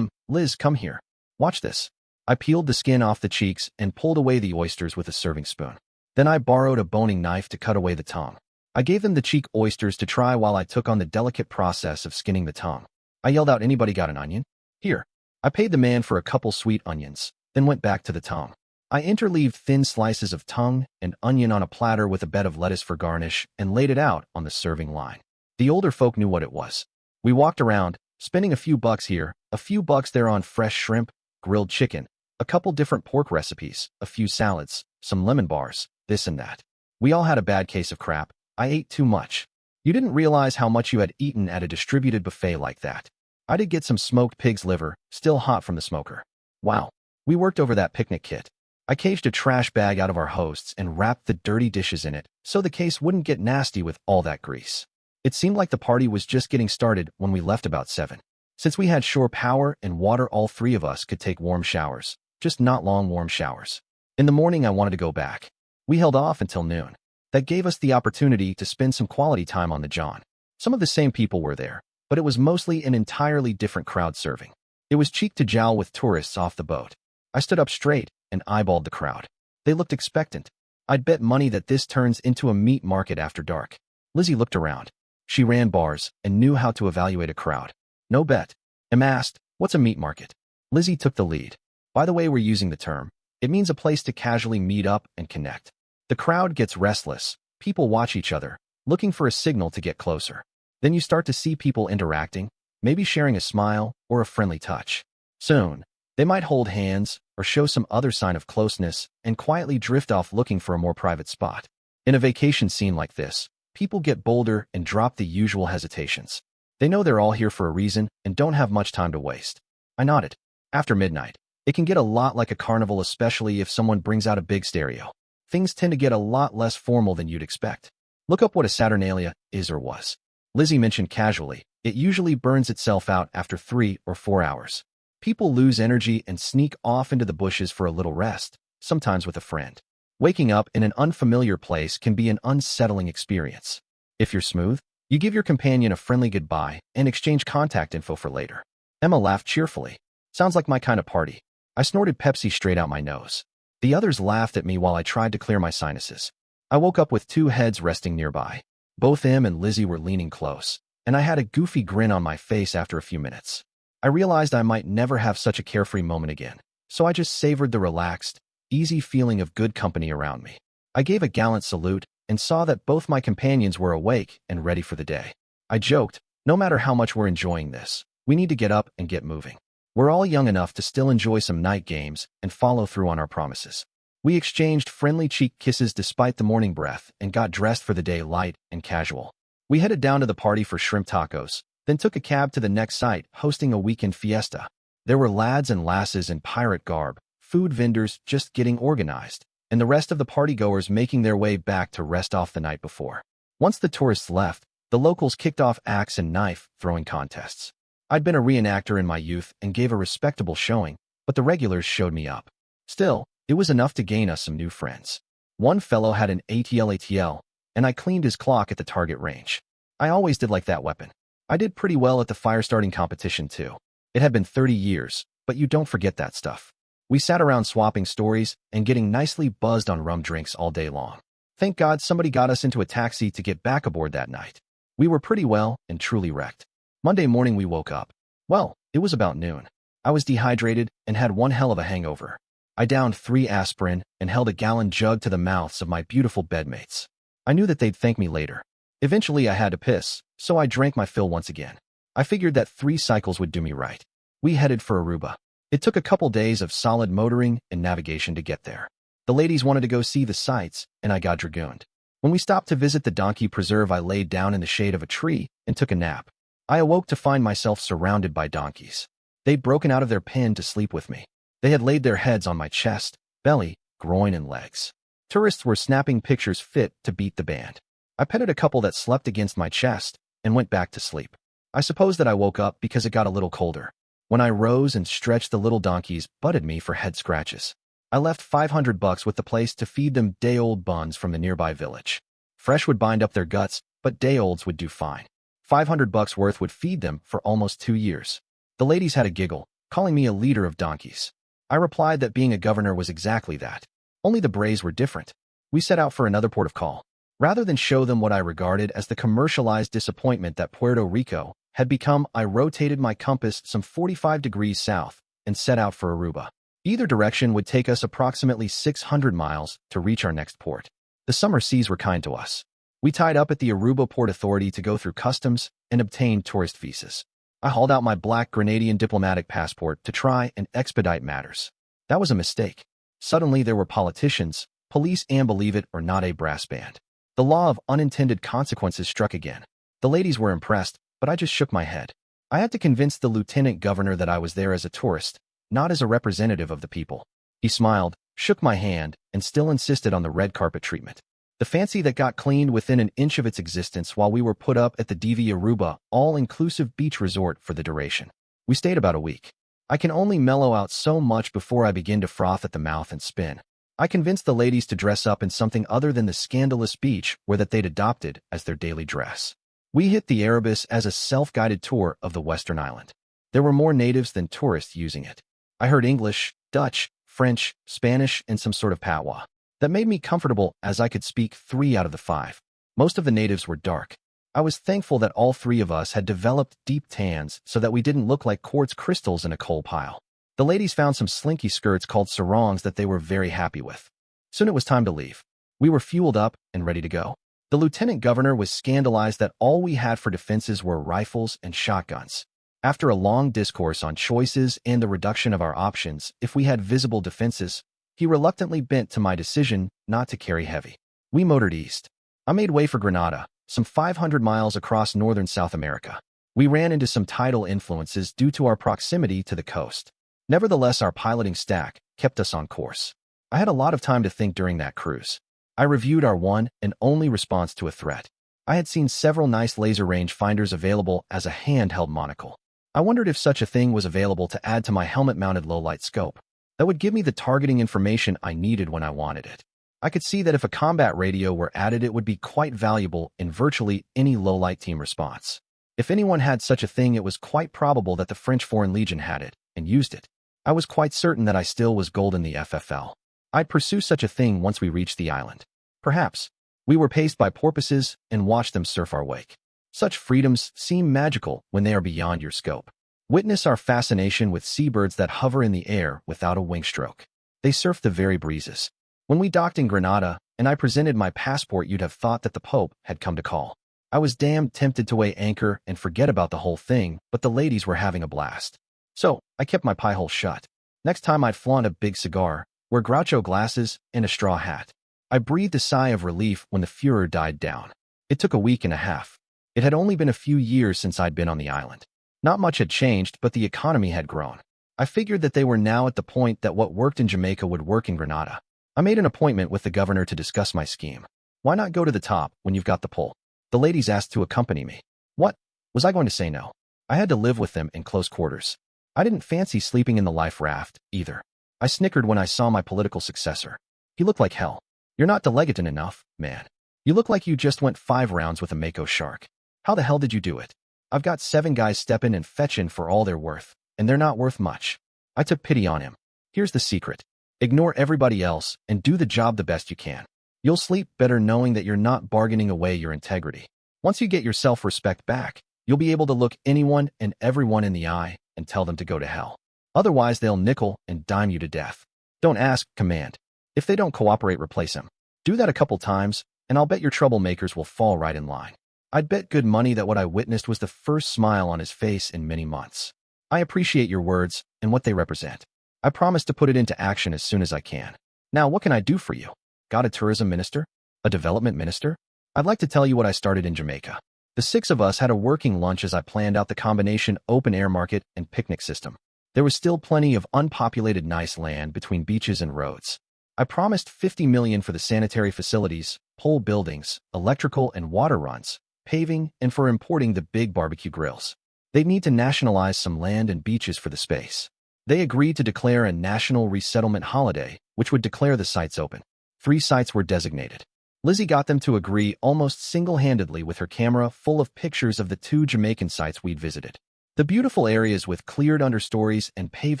Liz, come here. Watch this. I peeled the skin off the cheeks and pulled away the oysters with a serving spoon. Then I borrowed a boning knife to cut away the tongue. I gave them the cheek oysters to try while I took on the delicate process of skinning the tongue. I yelled out, anybody got an onion? Here. I paid the man for a couple sweet onions, then went back to the tongue. I interleaved thin slices of tongue and onion on a platter with a bed of lettuce for garnish and laid it out on the serving line. The older folk knew what it was. We walked around, spending a few bucks here, a few bucks there on fresh shrimp, grilled chicken, a couple different pork recipes, a few salads, some lemon bars, this and that. We all had a bad case of crap. I ate too much. You didn't realize how much you had eaten at a distributed buffet like that. I did get some smoked pig's liver, still hot from the smoker. Wow. We worked over that picnic kit. I caged a trash bag out of our hosts and wrapped the dirty dishes in it so the case wouldn't get nasty with all that grease. It seemed like the party was just getting started when we left about 7. Since we had shore power and water, all three of us could take warm showers, just not long warm showers. In the morning, I wanted to go back. We held off until noon. That gave us the opportunity to spend some quality time on the John. Some of the same people were there, but it was mostly an entirely different crowd serving. It was cheek to jowl with tourists off the boat. I stood up straight and eyeballed the crowd. They looked expectant. I'd bet money that this turns into a meat market after dark. Lizzie looked around. She ran bars and knew how to evaluate a crowd. No bet. Em asked, what's a meat market? Lizzie took the lead. By the way we're using the term, it means a place to casually meet up and connect. The crowd gets restless. People watch each other, looking for a signal to get closer. Then you start to see people interacting, maybe sharing a smile or a friendly touch. Soon, they might hold hands or show some other sign of closeness and quietly drift off looking for a more private spot. In a vacation scene like this, people get bolder and drop the usual hesitations. They know they're all here for a reason and don't have much time to waste. I nodded. After midnight, it can get a lot like a carnival, especially if someone brings out a big stereo. Things tend to get a lot less formal than you'd expect. Look up what a Saturnalia is or was. Lizzie mentioned casually, it usually burns itself out after 3 or 4 hours. People lose energy and sneak off into the bushes for a little rest, sometimes with a friend. Waking up in an unfamiliar place can be an unsettling experience. If you're smooth, you give your companion a friendly goodbye and exchange contact info for later. Emma laughed cheerfully. Sounds like my kind of party. I snorted Pepsi straight out my nose. The others laughed at me while I tried to clear my sinuses. I woke up with 2 heads resting nearby. Both Em and Lizzie were leaning close, and I had a goofy grin on my face after a few minutes. I realized I might never have such a carefree moment again, so I just savored the relaxed, easy feeling of good company around me. I gave a gallant salute and saw that both my companions were awake and ready for the day. I joked, no matter how much we're enjoying this, we need to get up and get moving. We're all young enough to still enjoy some night games and follow through on our promises. We exchanged friendly cheek kisses despite the morning breath and got dressed for the day light and casual. We headed down to the party for shrimp tacos, then took a cab to the next site hosting a weekend fiesta. There were lads and lasses in pirate garb, food vendors just getting organized, and the rest of the partygoers making their way back to rest off the night before. Once the tourists left, the locals kicked off axe and knife throwing contests. I'd been a reenactor in my youth and gave a respectable showing, but the regulars showed me up. Still, it was enough to gain us some new friends. One fellow had an ATL, and I cleaned his clock at the target range. I always did like that weapon. I did pretty well at the fire starting competition too. It had been 30 years, but you don't forget that stuff. We sat around swapping stories and getting nicely buzzed on rum drinks all day long. Thank God somebody got us into a taxi to get back aboard that night. We were pretty well and truly wrecked. Monday morning we woke up. Well, it was about noon. I was dehydrated and had one hell of a hangover. I downed 3 aspirin and held a gallon jug to the mouths of my beautiful bedmates. I knew that they'd thank me later. Eventually I had to piss, so I drank my fill once again. I figured that 3 cycles would do me right. We headed for Aruba. It took a couple days of solid motoring and navigation to get there. The ladies wanted to go see the sights, and I got dragooned. When we stopped to visit the donkey preserve, I laid down in the shade of a tree and took a nap. I awoke to find myself surrounded by donkeys. They'd broken out of their pen to sleep with me. They had laid their heads on my chest, belly, groin, and legs. Tourists were snapping pictures fit to beat the band. I petted a couple that slept against my chest and went back to sleep. I suppose that I woke up because it got a little colder. When I rose and stretched, the little donkeys butted me for head scratches. I left $500 with the place to feed them day-old buns from the nearby village. Fresh would bind up their guts, but day-olds would do fine. $500 worth would feed them for almost 2 years. The ladies had a giggle, calling me a leader of donkeys. I replied that being a governor was exactly that. Only the brays were different. We set out for another port of call. Rather than show them what I regarded as the commercialized disappointment that Puerto Rico had become, I rotated my compass some 45 degrees south and set out for Aruba. Either direction would take us approximately 600 miles to reach our next port. The summer seas were kind to us. We tied up at the Aruba Port Authority to go through customs and obtain tourist visas. I hauled out my black Grenadian diplomatic passport to try and expedite matters. That was a mistake. Suddenly there were politicians, police, and, believe it or not, a brass band. The law of unintended consequences struck again. The ladies were impressed, but I just shook my head. I had to convince the lieutenant governor that I was there as a tourist, not as a representative of the people. He smiled, shook my hand, and still insisted on the red carpet treatment. The fancy that got cleaned within an inch of its existence while we were put up at the DV Aruba all-inclusive beach resort for the duration. We stayed about a week. I can only mellow out so much before I begin to froth at the mouth and spin. I convinced the ladies to dress up in something other than the scandalous beach wear that they'd adopted as their daily dress. We hit the Erebus as a self-guided tour of the western island. There were more natives than tourists using it. I heard English, Dutch, French, Spanish, and some sort of patois. That made me comfortable as I could speak 3 out of the 5. Most of the natives were dark. I was thankful that all 3 of us had developed deep tans so that we didn't look like quartz crystals in a coal pile. The ladies found some slinky skirts called sarongs that they were very happy with. Soon it was time to leave. We were fueled up and ready to go. The lieutenant governor was scandalized that all we had for defenses were rifles and shotguns. After a long discourse on choices and the reduction of our options if we had visible defenses, he reluctantly bent to my decision not to carry heavy. We motored east. I made way for Grenada, some 500 miles across northern South America. We ran into some tidal influences due to our proximity to the coast. Nevertheless, our piloting stack kept us on course. I had a lot of time to think during that cruise. I reviewed our one and only response to a threat. I had seen several nice laser range finders available as a handheld monocle. I wondered if such a thing was available to add to my helmet-mounted low-light scope. That would give me the targeting information I needed when I wanted it. I could see that if a combat radio were added, it would be quite valuable in virtually any low-light team response. If anyone had such a thing, it was quite probable that the French Foreign Legion had it and used it. I was quite certain that I still was gold in the FFL. I'd pursue such a thing once we reached the island. Perhaps. We were paced by porpoises and watched them surf our wake. Such freedoms seem magical when they are beyond your scope. Witness our fascination with seabirds that hover in the air without a wing stroke. They surf the very breezes. When we docked in Grenada and I presented my passport, you'd have thought that the Pope had come to call. I was damn tempted to weigh anchor and forget about the whole thing, but the ladies were having a blast. So I kept my pie hole shut. Next time I'd flaunt a big cigar, wear Groucho glasses, and a straw hat. I breathed a sigh of relief when the furor died down. It took a week and a half. It had only been a few years since I'd been on the island. Not much had changed, but the economy had grown. I figured that they were now at the point that what worked in Jamaica would work in Grenada. I made an appointment with the governor to discuss my scheme. Why not go to the top when you've got the pull? The ladies asked to accompany me. What? Was I going to say no? I had to live with them in close quarters. I didn't fancy sleeping in the life raft, either. I snickered when I saw my political successor. He looked like hell. You're not delegating enough, man. You look like you just went 5 rounds with a mako shark. How the hell did you do it? I've got 7 guys stepping and fetching for all they're worth, and they're not worth much. I took pity on him. Here's the secret. Ignore everybody else and do the job the best you can. You'll sleep better knowing that you're not bargaining away your integrity. Once you get your self-respect back, you'll be able to look anyone and everyone in the eye and tell them to go to hell. Otherwise, they'll nickel and dime you to death. Don't ask, command. If they don't cooperate, replace them. Do that a couple times, and I'll bet your troublemakers will fall right in line. I'd bet good money that what I witnessed was the first smile on his face in many months. I appreciate your words and what they represent. I promise to put it into action as soon as I can. Now, what can I do for you? Got a tourism minister? A development minister? I'd like to tell you what I started in Jamaica. The six of us had a working lunch as I planned out the combination open-air market and picnic system. There was still plenty of unpopulated nice land between beaches and roads. I promised $50 million for the sanitary facilities, pole buildings, electrical and water runs, paving, and for importing the big barbecue grills. They'd need to nationalize some land and beaches for the space. They agreed to declare a national resettlement holiday, which would declare the sites open. 3 sites were designated. Lizzie got them to agree almost single-handedly with her camera full of pictures of the 2 Jamaican sites we'd visited. The beautiful areas with cleared understories and paved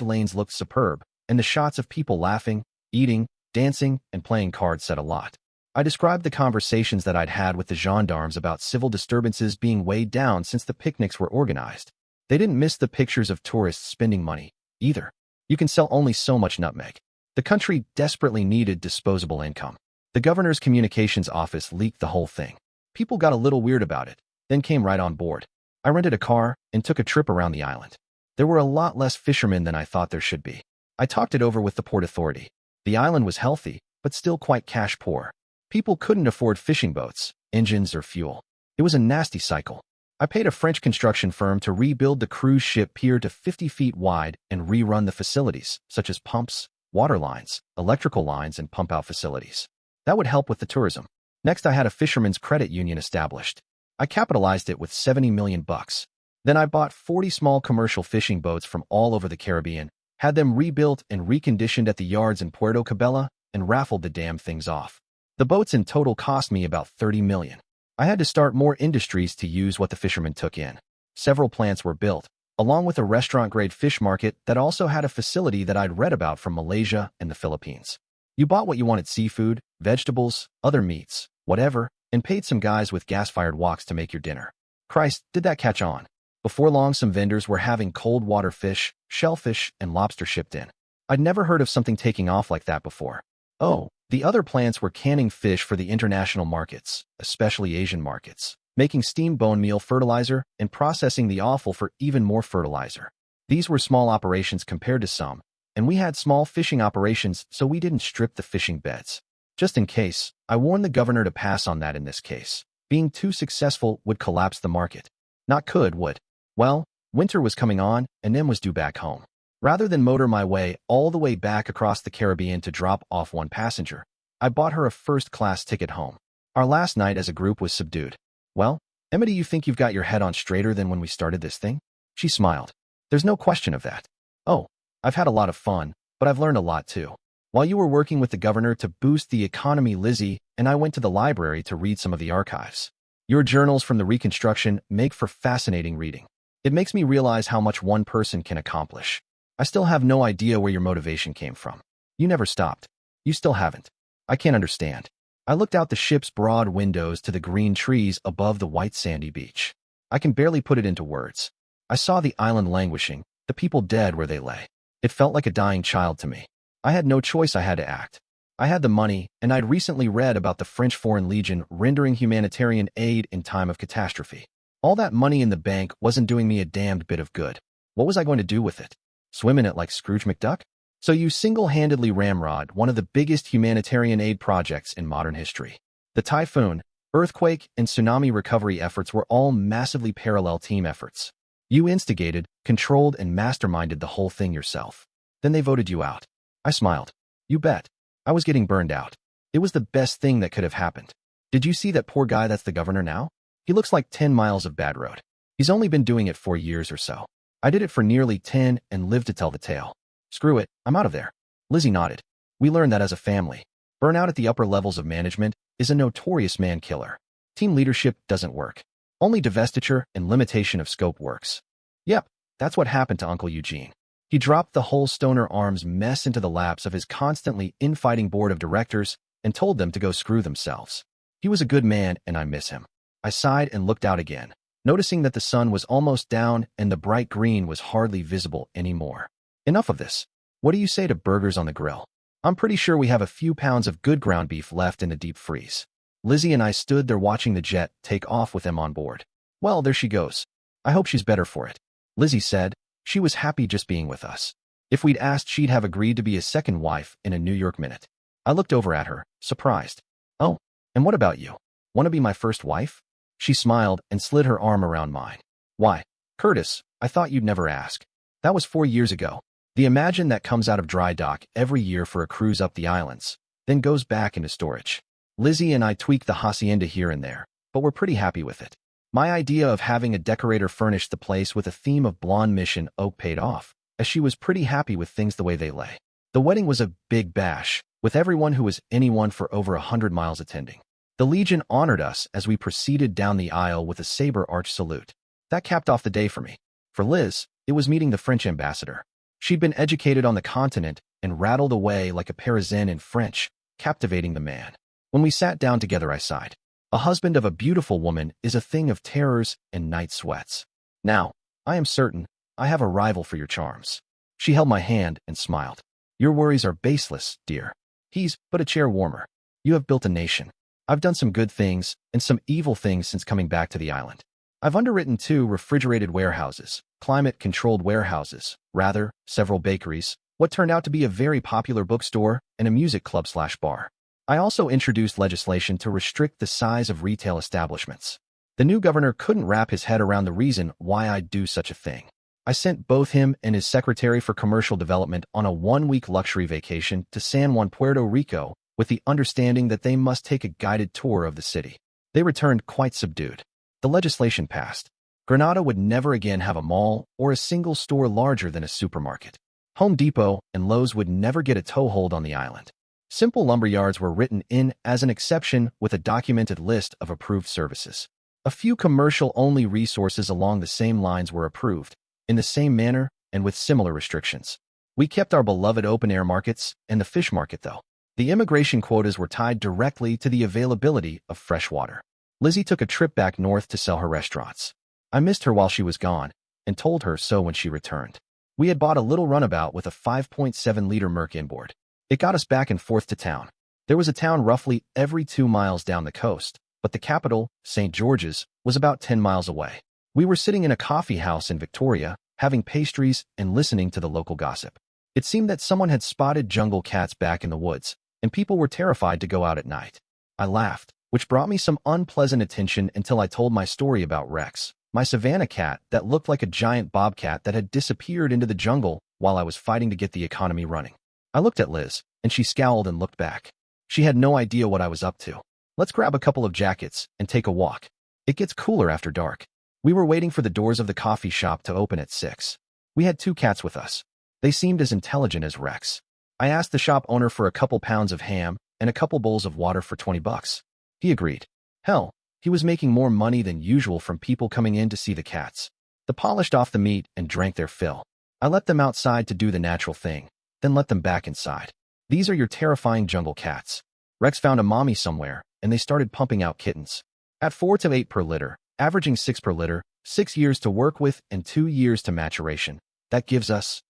lanes looked superb, and the shots of people laughing, eating, dancing, and playing cards said a lot. I described the conversations that I'd had with the gendarmes about civil disturbances being weighed down since the picnics were organized. They didn't miss the pictures of tourists spending money, either. You can sell only so much nutmeg. The country desperately needed disposable income. The governor's communications office leaked the whole thing. People got a little weird about it, then came right on board. I rented a car and took a trip around the island. There were a lot less fishermen than I thought there should be. I talked it over with the Port Authority. The island was healthy, but still quite cash poor. People couldn't afford fishing boats, engines, or fuel. It was a nasty cycle. I paid a French construction firm to rebuild the cruise ship pier to 50 feet wide and rerun the facilities, such as pumps, water lines, electrical lines, and pump-out facilities. That would help with the tourism. Next, I had a fishermen's credit union established. I capitalized it with $70 million. Then I bought 40 small commercial fishing boats from all over the Caribbean, had them rebuilt and reconditioned at the yards in Puerto Cabello, and raffled the damn things off. The boats in total cost me about $30 million. I had to start more industries to use what the fishermen took in. Several plants were built, along with a restaurant-grade fish market that also had a facility that I'd read about from Malaysia and the Philippines. You bought what you wanted: seafood, vegetables, other meats, whatever, and paid some guys with gas-fired woks to make your dinner. Christ, did that catch on. Before long, some vendors were having cold water fish, shellfish, and lobster shipped in. I'd never heard of something taking off like that before. Oh, the other plants were canning fish for the international markets, especially Asian markets, making steam bone meal fertilizer, and processing the offal for even more fertilizer. These were small operations compared to some, and we had small fishing operations, so we didn't strip the fishing beds. Just in case, I warned the governor to pass on that in this case. Being too successful would collapse the market. Not could, would. Well, winter was coming on, and Em was due back home. Rather than motor my way all the way back across the Caribbean to drop off one passenger, I bought her a first-class ticket home. Our last night as a group was subdued. Well, Emma, do you think you've got your head on straighter than when we started this thing? She smiled. There's no question of that. Oh, I've had a lot of fun, but I've learned a lot too. While you were working with the governor to boost the economy, Lizzie and I went to the library to read some of the archives. Your journals from the Reconstruction make for fascinating reading. It makes me realize how much one person can accomplish. I still have no idea where your motivation came from. You never stopped. You still haven't. I can't understand. I looked out the ship's broad windows to the green trees above the white sandy beach. I can barely put it into words. I saw the island languishing, the people dead where they lay. It felt like a dying child to me. I had no choice, I had to act. I had the money, and I'd recently read about the French Foreign Legion rendering humanitarian aid in time of catastrophe. All that money in the bank wasn't doing me a damned bit of good. What was I going to do with it? Swim in it like Scrooge McDuck? So you single-handedly ramrod one of the biggest humanitarian aid projects in modern history. The typhoon, earthquake, and tsunami recovery efforts were all massively parallel team efforts. You instigated, controlled, and masterminded the whole thing yourself. Then they voted you out. I smiled. You bet. I was getting burned out. It was the best thing that could have happened. Did you see that poor guy that's the governor now? He looks like 10 miles of bad road. He's only been doing it 4 years or so. I did it for nearly 10 and lived to tell the tale. Screw it, I'm out of there. Lizzie nodded. We learned that as a family. Burnout at the upper levels of management is a notorious man killer. Team leadership doesn't work. Only divestiture and limitation of scope works. Yep, that's what happened to Uncle Eugene. He dropped the whole Stoner Arms mess into the laps of his constantly infighting board of directors and told them to go screw themselves. He was a good man, and I miss him. I sighed and looked out again, noticing that the sun was almost down and the bright green was hardly visible anymore. Enough of this. What do you say to burgers on the grill? I'm pretty sure we have a few pounds of good ground beef left in the deep freeze. Lizzie and I stood there watching the jet take off with them on board. Well, there she goes. I hope she's better for it. Lizzie said. She was happy just being with us. If we'd asked, she'd have agreed to be a second wife in a New York minute. I looked over at her, surprised. Oh, And what about you? Want to be my first wife? She smiled and slid her arm around mine. Why, Curtis, I thought you'd never ask. That was 4 years ago. The Imagine that comes out of dry dock every year for a cruise up the islands, then goes back into storage. Lizzie and I tweaked the hacienda here and there, but we're pretty happy with it. My idea of having a decorator furnish the place with a theme of blonde mission oak paid off, as she was pretty happy with things the way they lay. The wedding was a big bash, with everyone who was anyone for over 100 miles attending. The Legion honored us as we proceeded down the aisle with a saber arch salute. That capped off the day for me. For Liz, it was meeting the French ambassador. She'd been educated on the continent and rattled away like a Parisienne in French, captivating the man. When we sat down together, I sighed. A husband of a beautiful woman is a thing of terrors and night sweats. Now, I am certain I have a rival for your charms. She held my hand and smiled. Your worries are baseless, dear. He's but a chair warmer. You have built a nation. I've done some good things and some evil things since coming back to the island. I've underwritten 2 refrigerated warehouses, climate-controlled warehouses, rather, several bakeries, what turned out to be a very popular bookstore, and a music club/bar. I also introduced legislation to restrict the size of retail establishments. The new governor couldn't wrap his head around the reason why I'd do such a thing. I sent both him and his secretary for commercial development on a 1-week luxury vacation to San Juan, Puerto Rico, with the understanding that they must take a guided tour of the city. They returned quite subdued. The legislation passed. Granada would never again have a mall or a single store larger than a supermarket. Home Depot and Lowe's would never get a toehold on the island. Simple lumberyards were written in as an exception with a documented list of approved services. A few commercial-only resources along the same lines were approved, in the same manner and with similar restrictions. We kept our beloved open-air markets and the fish market, though. The immigration quotas were tied directly to the availability of fresh water. Lizzie took a trip back north to sell her restaurants. I missed her while she was gone, and told her so when she returned. We had bought a little runabout with a 5.7-liter Merc inboard. It got us back and forth to town. There was a town roughly every 2 miles down the coast, but the capital, St. George's, was about 10 miles away. We were sitting in a coffee house in Victoria, having pastries and listening to the local gossip. It seemed that someone had spotted jungle cats back in the woods, and people were terrified to go out at night. I laughed, which brought me some unpleasant attention until I told my story about Rex, my savanna cat that looked like a giant bobcat that had disappeared into the jungle while I was fighting to get the economy running. I looked at Liz, and she scowled and looked back. She had no idea what I was up to. Let's grab a couple of jackets and take a walk. It gets cooler after dark. We were waiting for the doors of the coffee shop to open at 6. We had 2 cats with us. They seemed as intelligent as Rex. I asked the shop owner for a couple pounds of ham and a couple bowls of water for $20. He agreed. Hell, he was making more money than usual from people coming in to see the cats. They polished off the meat and drank their fill. I let them outside to do the natural thing, then let them back inside. These are your terrifying jungle cats. Rex found a mommy somewhere, and they started pumping out kittens. At 4 to 8 per litter, averaging 6 per litter, 6 years to work with and 2 years to maturation. That gives us,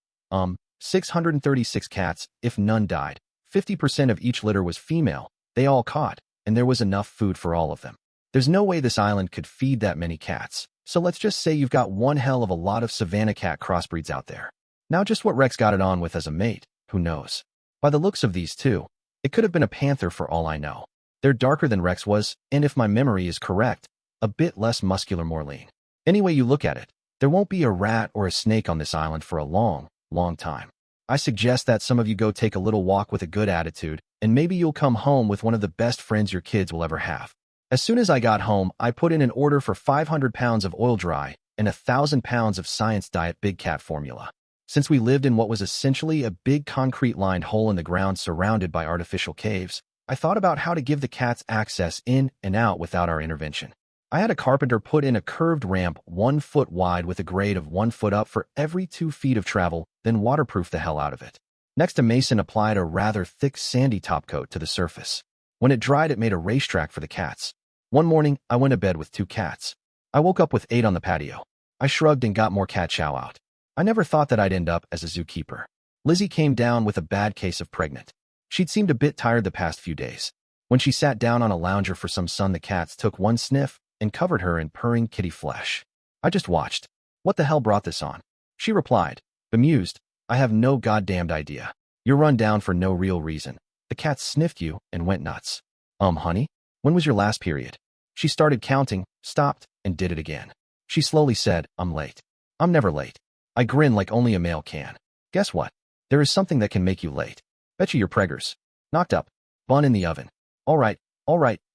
636 cats, if none died. 50% of each litter was female. They all caught, and there was enough food for all of them. There's no way this island could feed that many cats, so let's just say you've got one hell of a lot of savanna cat crossbreeds out there. Now just what Rex got it on with as a mate, who knows? By the looks of these 2, it could have been a panther for all I know. They're darker than Rex was, and if my memory is correct, a bit less muscular, more lean. Any way you look at it, there won't be a rat or a snake on this island for a long, long time. I suggest that some of you go take a little walk with a good attitude, and maybe you'll come home with one of the best friends your kids will ever have. As soon as I got home, I put in an order for 500 pounds of oil dry and 1,000 pounds of Science Diet Big Cat formula. Since we lived in what was essentially a big concrete-lined hole in the ground surrounded by artificial caves, I thought about how to give the cats access in and out without our intervention. I had a carpenter put in a curved ramp 1 foot wide with a grade of 1 foot up for every 2 feet of travel, then waterproof the hell out of it. Next, a mason applied a rather thick sandy topcoat to the surface. When it dried, it made a racetrack for the cats. One morning, I went to bed with 2 cats. I woke up with 8 on the patio. I shrugged and got more cat chow out. I never thought that I'd end up as a zookeeper. Lizzie came down with a bad case of pregnant. She'd seemed a bit tired the past few days. When she sat down on a lounger for some sun, the cats took one sniff and covered her in purring kitty flesh. I just watched. What the hell brought this on? She replied, bemused, I have no goddamned idea. You're run down for no real reason. The cats sniffed you and went nuts. Honey? When was your last period? She started counting, stopped, and did it again. She slowly said, I'm late. I'm never late. I grinned like only a male can. Guess what? There is something that can make you late. Betcha you're preggers. Knocked up. Bun in the oven. All right,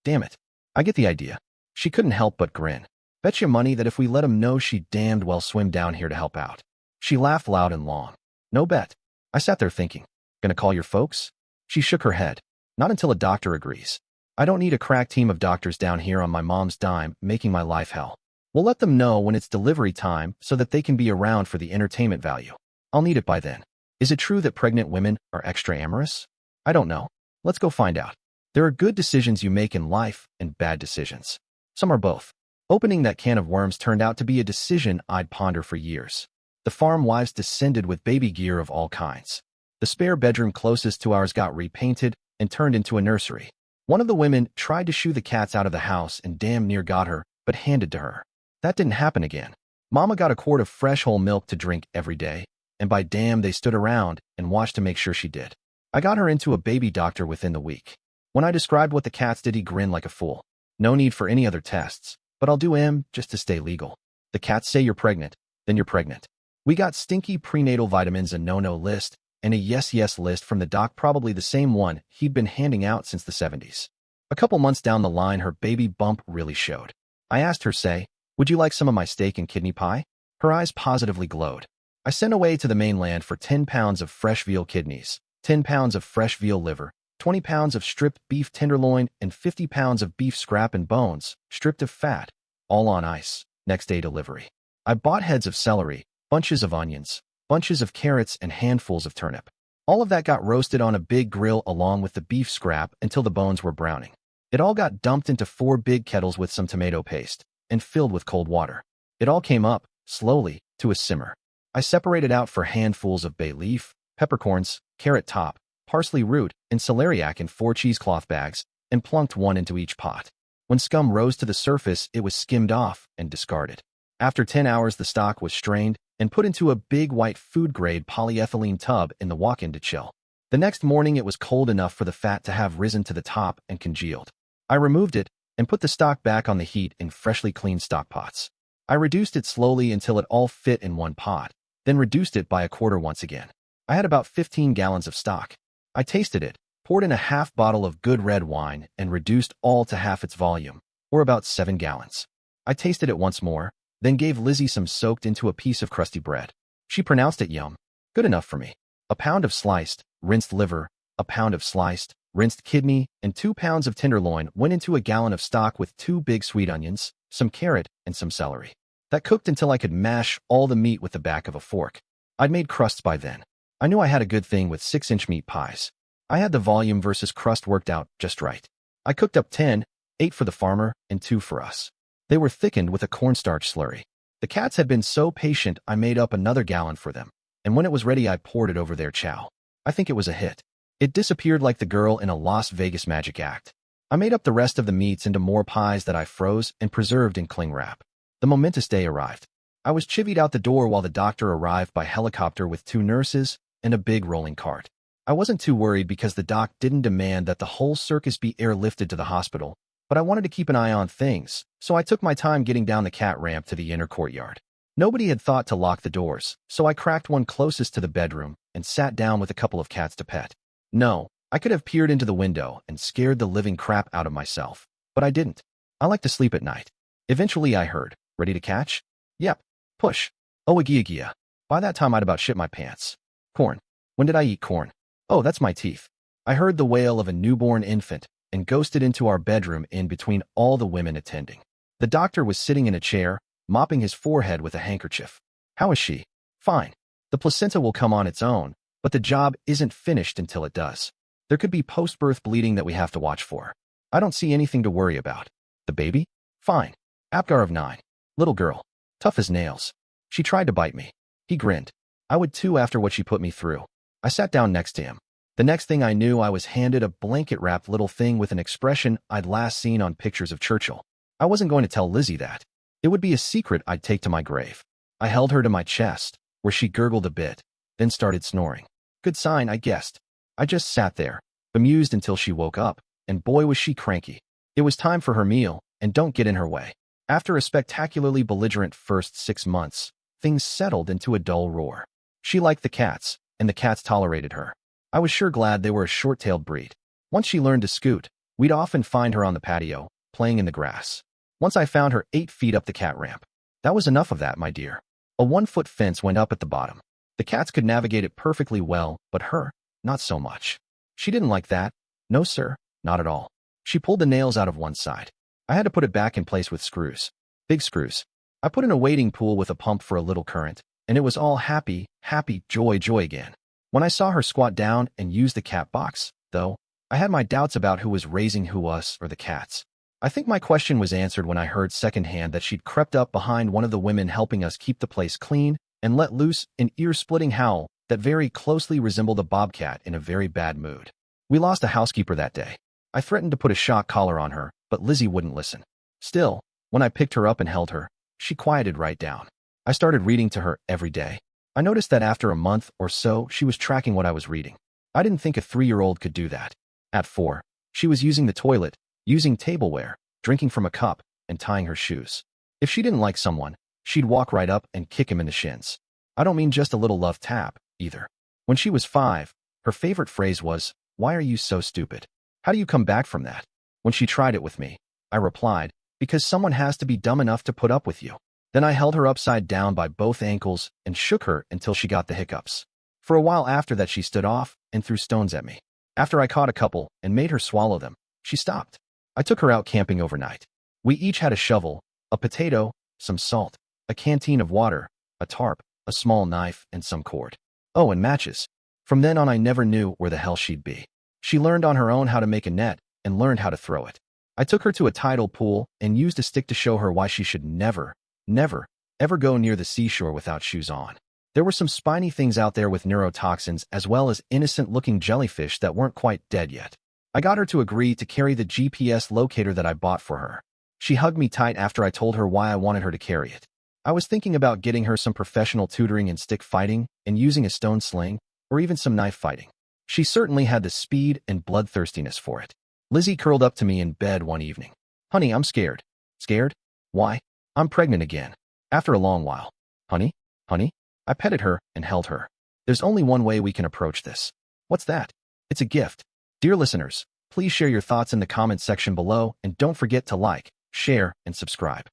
damn it. I get the idea. She couldn't help but grin. Betcha money that if we let him know she damned well swim down here to help out. She laughed loud and long. No bet. I sat there thinking, gonna call your folks? She shook her head. Not until a doctor agrees. I don't need a crack team of doctors down here on my mom's dime making my life hell. We'll let them know when it's delivery time so that they can be around for the entertainment value. I'll need it by then. Is it true that pregnant women are extra amorous? I don't know. Let's go find out. There are good decisions you make in life and bad decisions. Some are both. Opening that can of worms turned out to be a decision I'd ponder for years. The farm wives descended with baby gear of all kinds. The spare bedroom closest to ours got repainted and turned into a nursery. One of the women tried to shoo the cats out of the house and damn near got her, but handed to her. That didn't happen again. Mama got a quart of fresh whole milk to drink every day, and by damn they stood around and watched to make sure she did. I got her into a baby doctor within the week. When I described what the cats did, he grinned like a fool. No need for any other tests, but I'll do M just to stay legal. The cats say you're pregnant, then you're pregnant. We got stinky prenatal vitamins, a no-no list, and a yes-yes list from the doc, probably the same one he'd been handing out since the 70s. A couple months down the line, her baby bump really showed. I asked her, say, would you like some of my steak and kidney pie? Her eyes positively glowed. I sent away to the mainland for 10 pounds of fresh veal kidneys, 10 pounds of fresh veal liver, 20 pounds of stripped beef tenderloin, and 50 pounds of beef scrap and bones, stripped of fat, all on ice, next day delivery. I bought heads of celery, bunches of onions, bunches of carrots, and handfuls of turnip. All of that got roasted on a big grill along with the beef scrap until the bones were browning. It all got dumped into 4 big kettles with some tomato paste and filled with cold water. It all came up, slowly, to a simmer. I separated out for handfuls of bay leaf, peppercorns, carrot top, parsley root, and celeriac in 4 cheesecloth bags, and plunked one into each pot. When scum rose to the surface, it was skimmed off and discarded. After 10 hours, the stock was strained and put into a big white food-grade polyethylene tub in the walk-in to chill. The next morning, it was cold enough for the fat to have risen to the top and congealed. I removed it and put the stock back on the heat in freshly cleaned stock pots. I reduced it slowly until it all fit in one pot, then reduced it by a quarter once again. I had about 15 gallons of stock. I tasted it, poured in a half bottle of good red wine, and reduced all to half its volume, or about 7 gallons. I tasted it once more, then gave Lizzie some soaked into a piece of crusty bread. She pronounced it yum. Good enough for me. A pound of sliced, rinsed liver, a pound of sliced, rinsed kidney, and 2 pounds of tenderloin went into a gallon of stock with 2 big sweet onions, some carrot, and some celery. That cooked until I could mash all the meat with the back of a fork. I'd made crusts by then. I knew I had a good thing with 6-inch meat pies. I had the volume versus crust worked out just right. I cooked up 10, 8 for the farmer, and 2 for us. They were thickened with a cornstarch slurry. The cats had been so patient, I made up another gallon for them, and when it was ready, I poured it over their chow. I think it was a hit. It disappeared like the girl in a Las Vegas magic act. I made up the rest of the meats into more pies that I froze and preserved in cling wrap. The momentous day arrived. I was chivied out the door while the doctor arrived by helicopter with 2 nurses and a big rolling cart. I wasn't too worried because the doc didn't demand that the whole circus be airlifted to the hospital, but I wanted to keep an eye on things, so I took my time getting down the cat ramp to the inner courtyard. Nobody had thought to lock the doors, so I cracked one closest to the bedroom and sat down with a couple of cats to pet. No, I could have peered into the window and scared the living crap out of myself, but I didn't. I like to sleep at night. Eventually I heard, ready to catch? Yep. Push. Oh, agia. By that time I'd about shit my pants. Corn. When did I eat corn? Oh, that's my teeth. I heard the wail of a newborn infant and ghosted into our bedroom in between all the women attending. The doctor was sitting in a chair, mopping his forehead with a handkerchief. How is she? Fine. The placenta will come on its own, but the job isn't finished until it does. There could be post-birth bleeding that we have to watch for. I don't see anything to worry about. The baby? Fine. Apgar of 9. Little girl. Tough as nails. She tried to bite me. He grinned. I would too after what she put me through. I sat down next to him. The next thing I knew, I was handed a blanket-wrapped little thing with an expression I'd last seen on pictures of Churchill. I wasn't going to tell Lizzie that. It would be a secret I'd take to my grave. I held her to my chest, where she gurgled a bit, then started snoring. Good sign, I guessed. I just sat there, bemused until she woke up, and boy was she cranky. It was time for her meal, and don't get in her way. After a spectacularly belligerent first 6 months, things settled into a dull roar. She liked the cats, and the cats tolerated her. I was sure glad they were a short-tailed breed. Once she learned to scoot, we'd often find her on the patio, playing in the grass. Once I found her 8 feet up the cat ramp. That was enough of that, my dear. A 1-foot fence went up at the bottom. The cats could navigate it perfectly well, but her, not so much. She didn't like that. No, sir, not at all. She pulled the nails out of one side. I had to put it back in place with screws. Big screws. I put in a wading pool with a pump for a little current, and it was all happy, happy, joy, joy again. When I saw her squat down and use the cat box, though, I had my doubts about who was raising who, us or the cats. I think my question was answered when I heard secondhand that she'd crept up behind one of the women helping us keep the place clean and let loose an ear-splitting howl that very closely resembled a bobcat in a very bad mood. We lost a housekeeper that day. I threatened to put a shock collar on her, but Lizzie wouldn't listen. Still, when I picked her up and held her, she quieted right down. I started reading to her every day. I noticed that after a month or so, she was tracking what I was reading. I didn't think a 3-year-old could do that. At 4, she was using the toilet, using tableware, drinking from a cup, and tying her shoes. If she didn't like someone, she'd walk right up and kick him in the shins. I don't mean just a little love tap, either. When she was 5, her favorite phrase was, "Why are you so stupid? How do you come back from that?" When she tried it with me, I replied, "Because someone has to be dumb enough to put up with you." Then I held her upside down by both ankles and shook her until she got the hiccups. For a while after that, she stood off and threw stones at me. After I caught a couple and made her swallow them, she stopped. I took her out camping overnight. We each had a shovel, a potato, some salt, a canteen of water, a tarp, a small knife, and some cord. Oh, and matches. From then on, I never knew where the hell she'd be. She learned on her own how to make a net and learned how to throw it. I took her to a tidal pool and used a stick to show her why she should never, ever go near the seashore without shoes on. There were some spiny things out there with neurotoxins as well as innocent-looking jellyfish that weren't quite dead yet. I got her to agree to carry the GPS locator that I bought for her. She hugged me tight after I told her why I wanted her to carry it. I was thinking about getting her some professional tutoring in stick fighting and using a stone sling, or even some knife fighting. She certainly had the speed and bloodthirstiness for it. Lizzie curled up to me in bed one evening. "Honey, I'm scared." "Scared? Why?" "I'm pregnant again." After a long while. Honey? I petted her and held her. There's only one way we can approach this. What's that? It's a gift. Dear listeners, please share your thoughts in the comments section below and don't forget to like, share, and subscribe.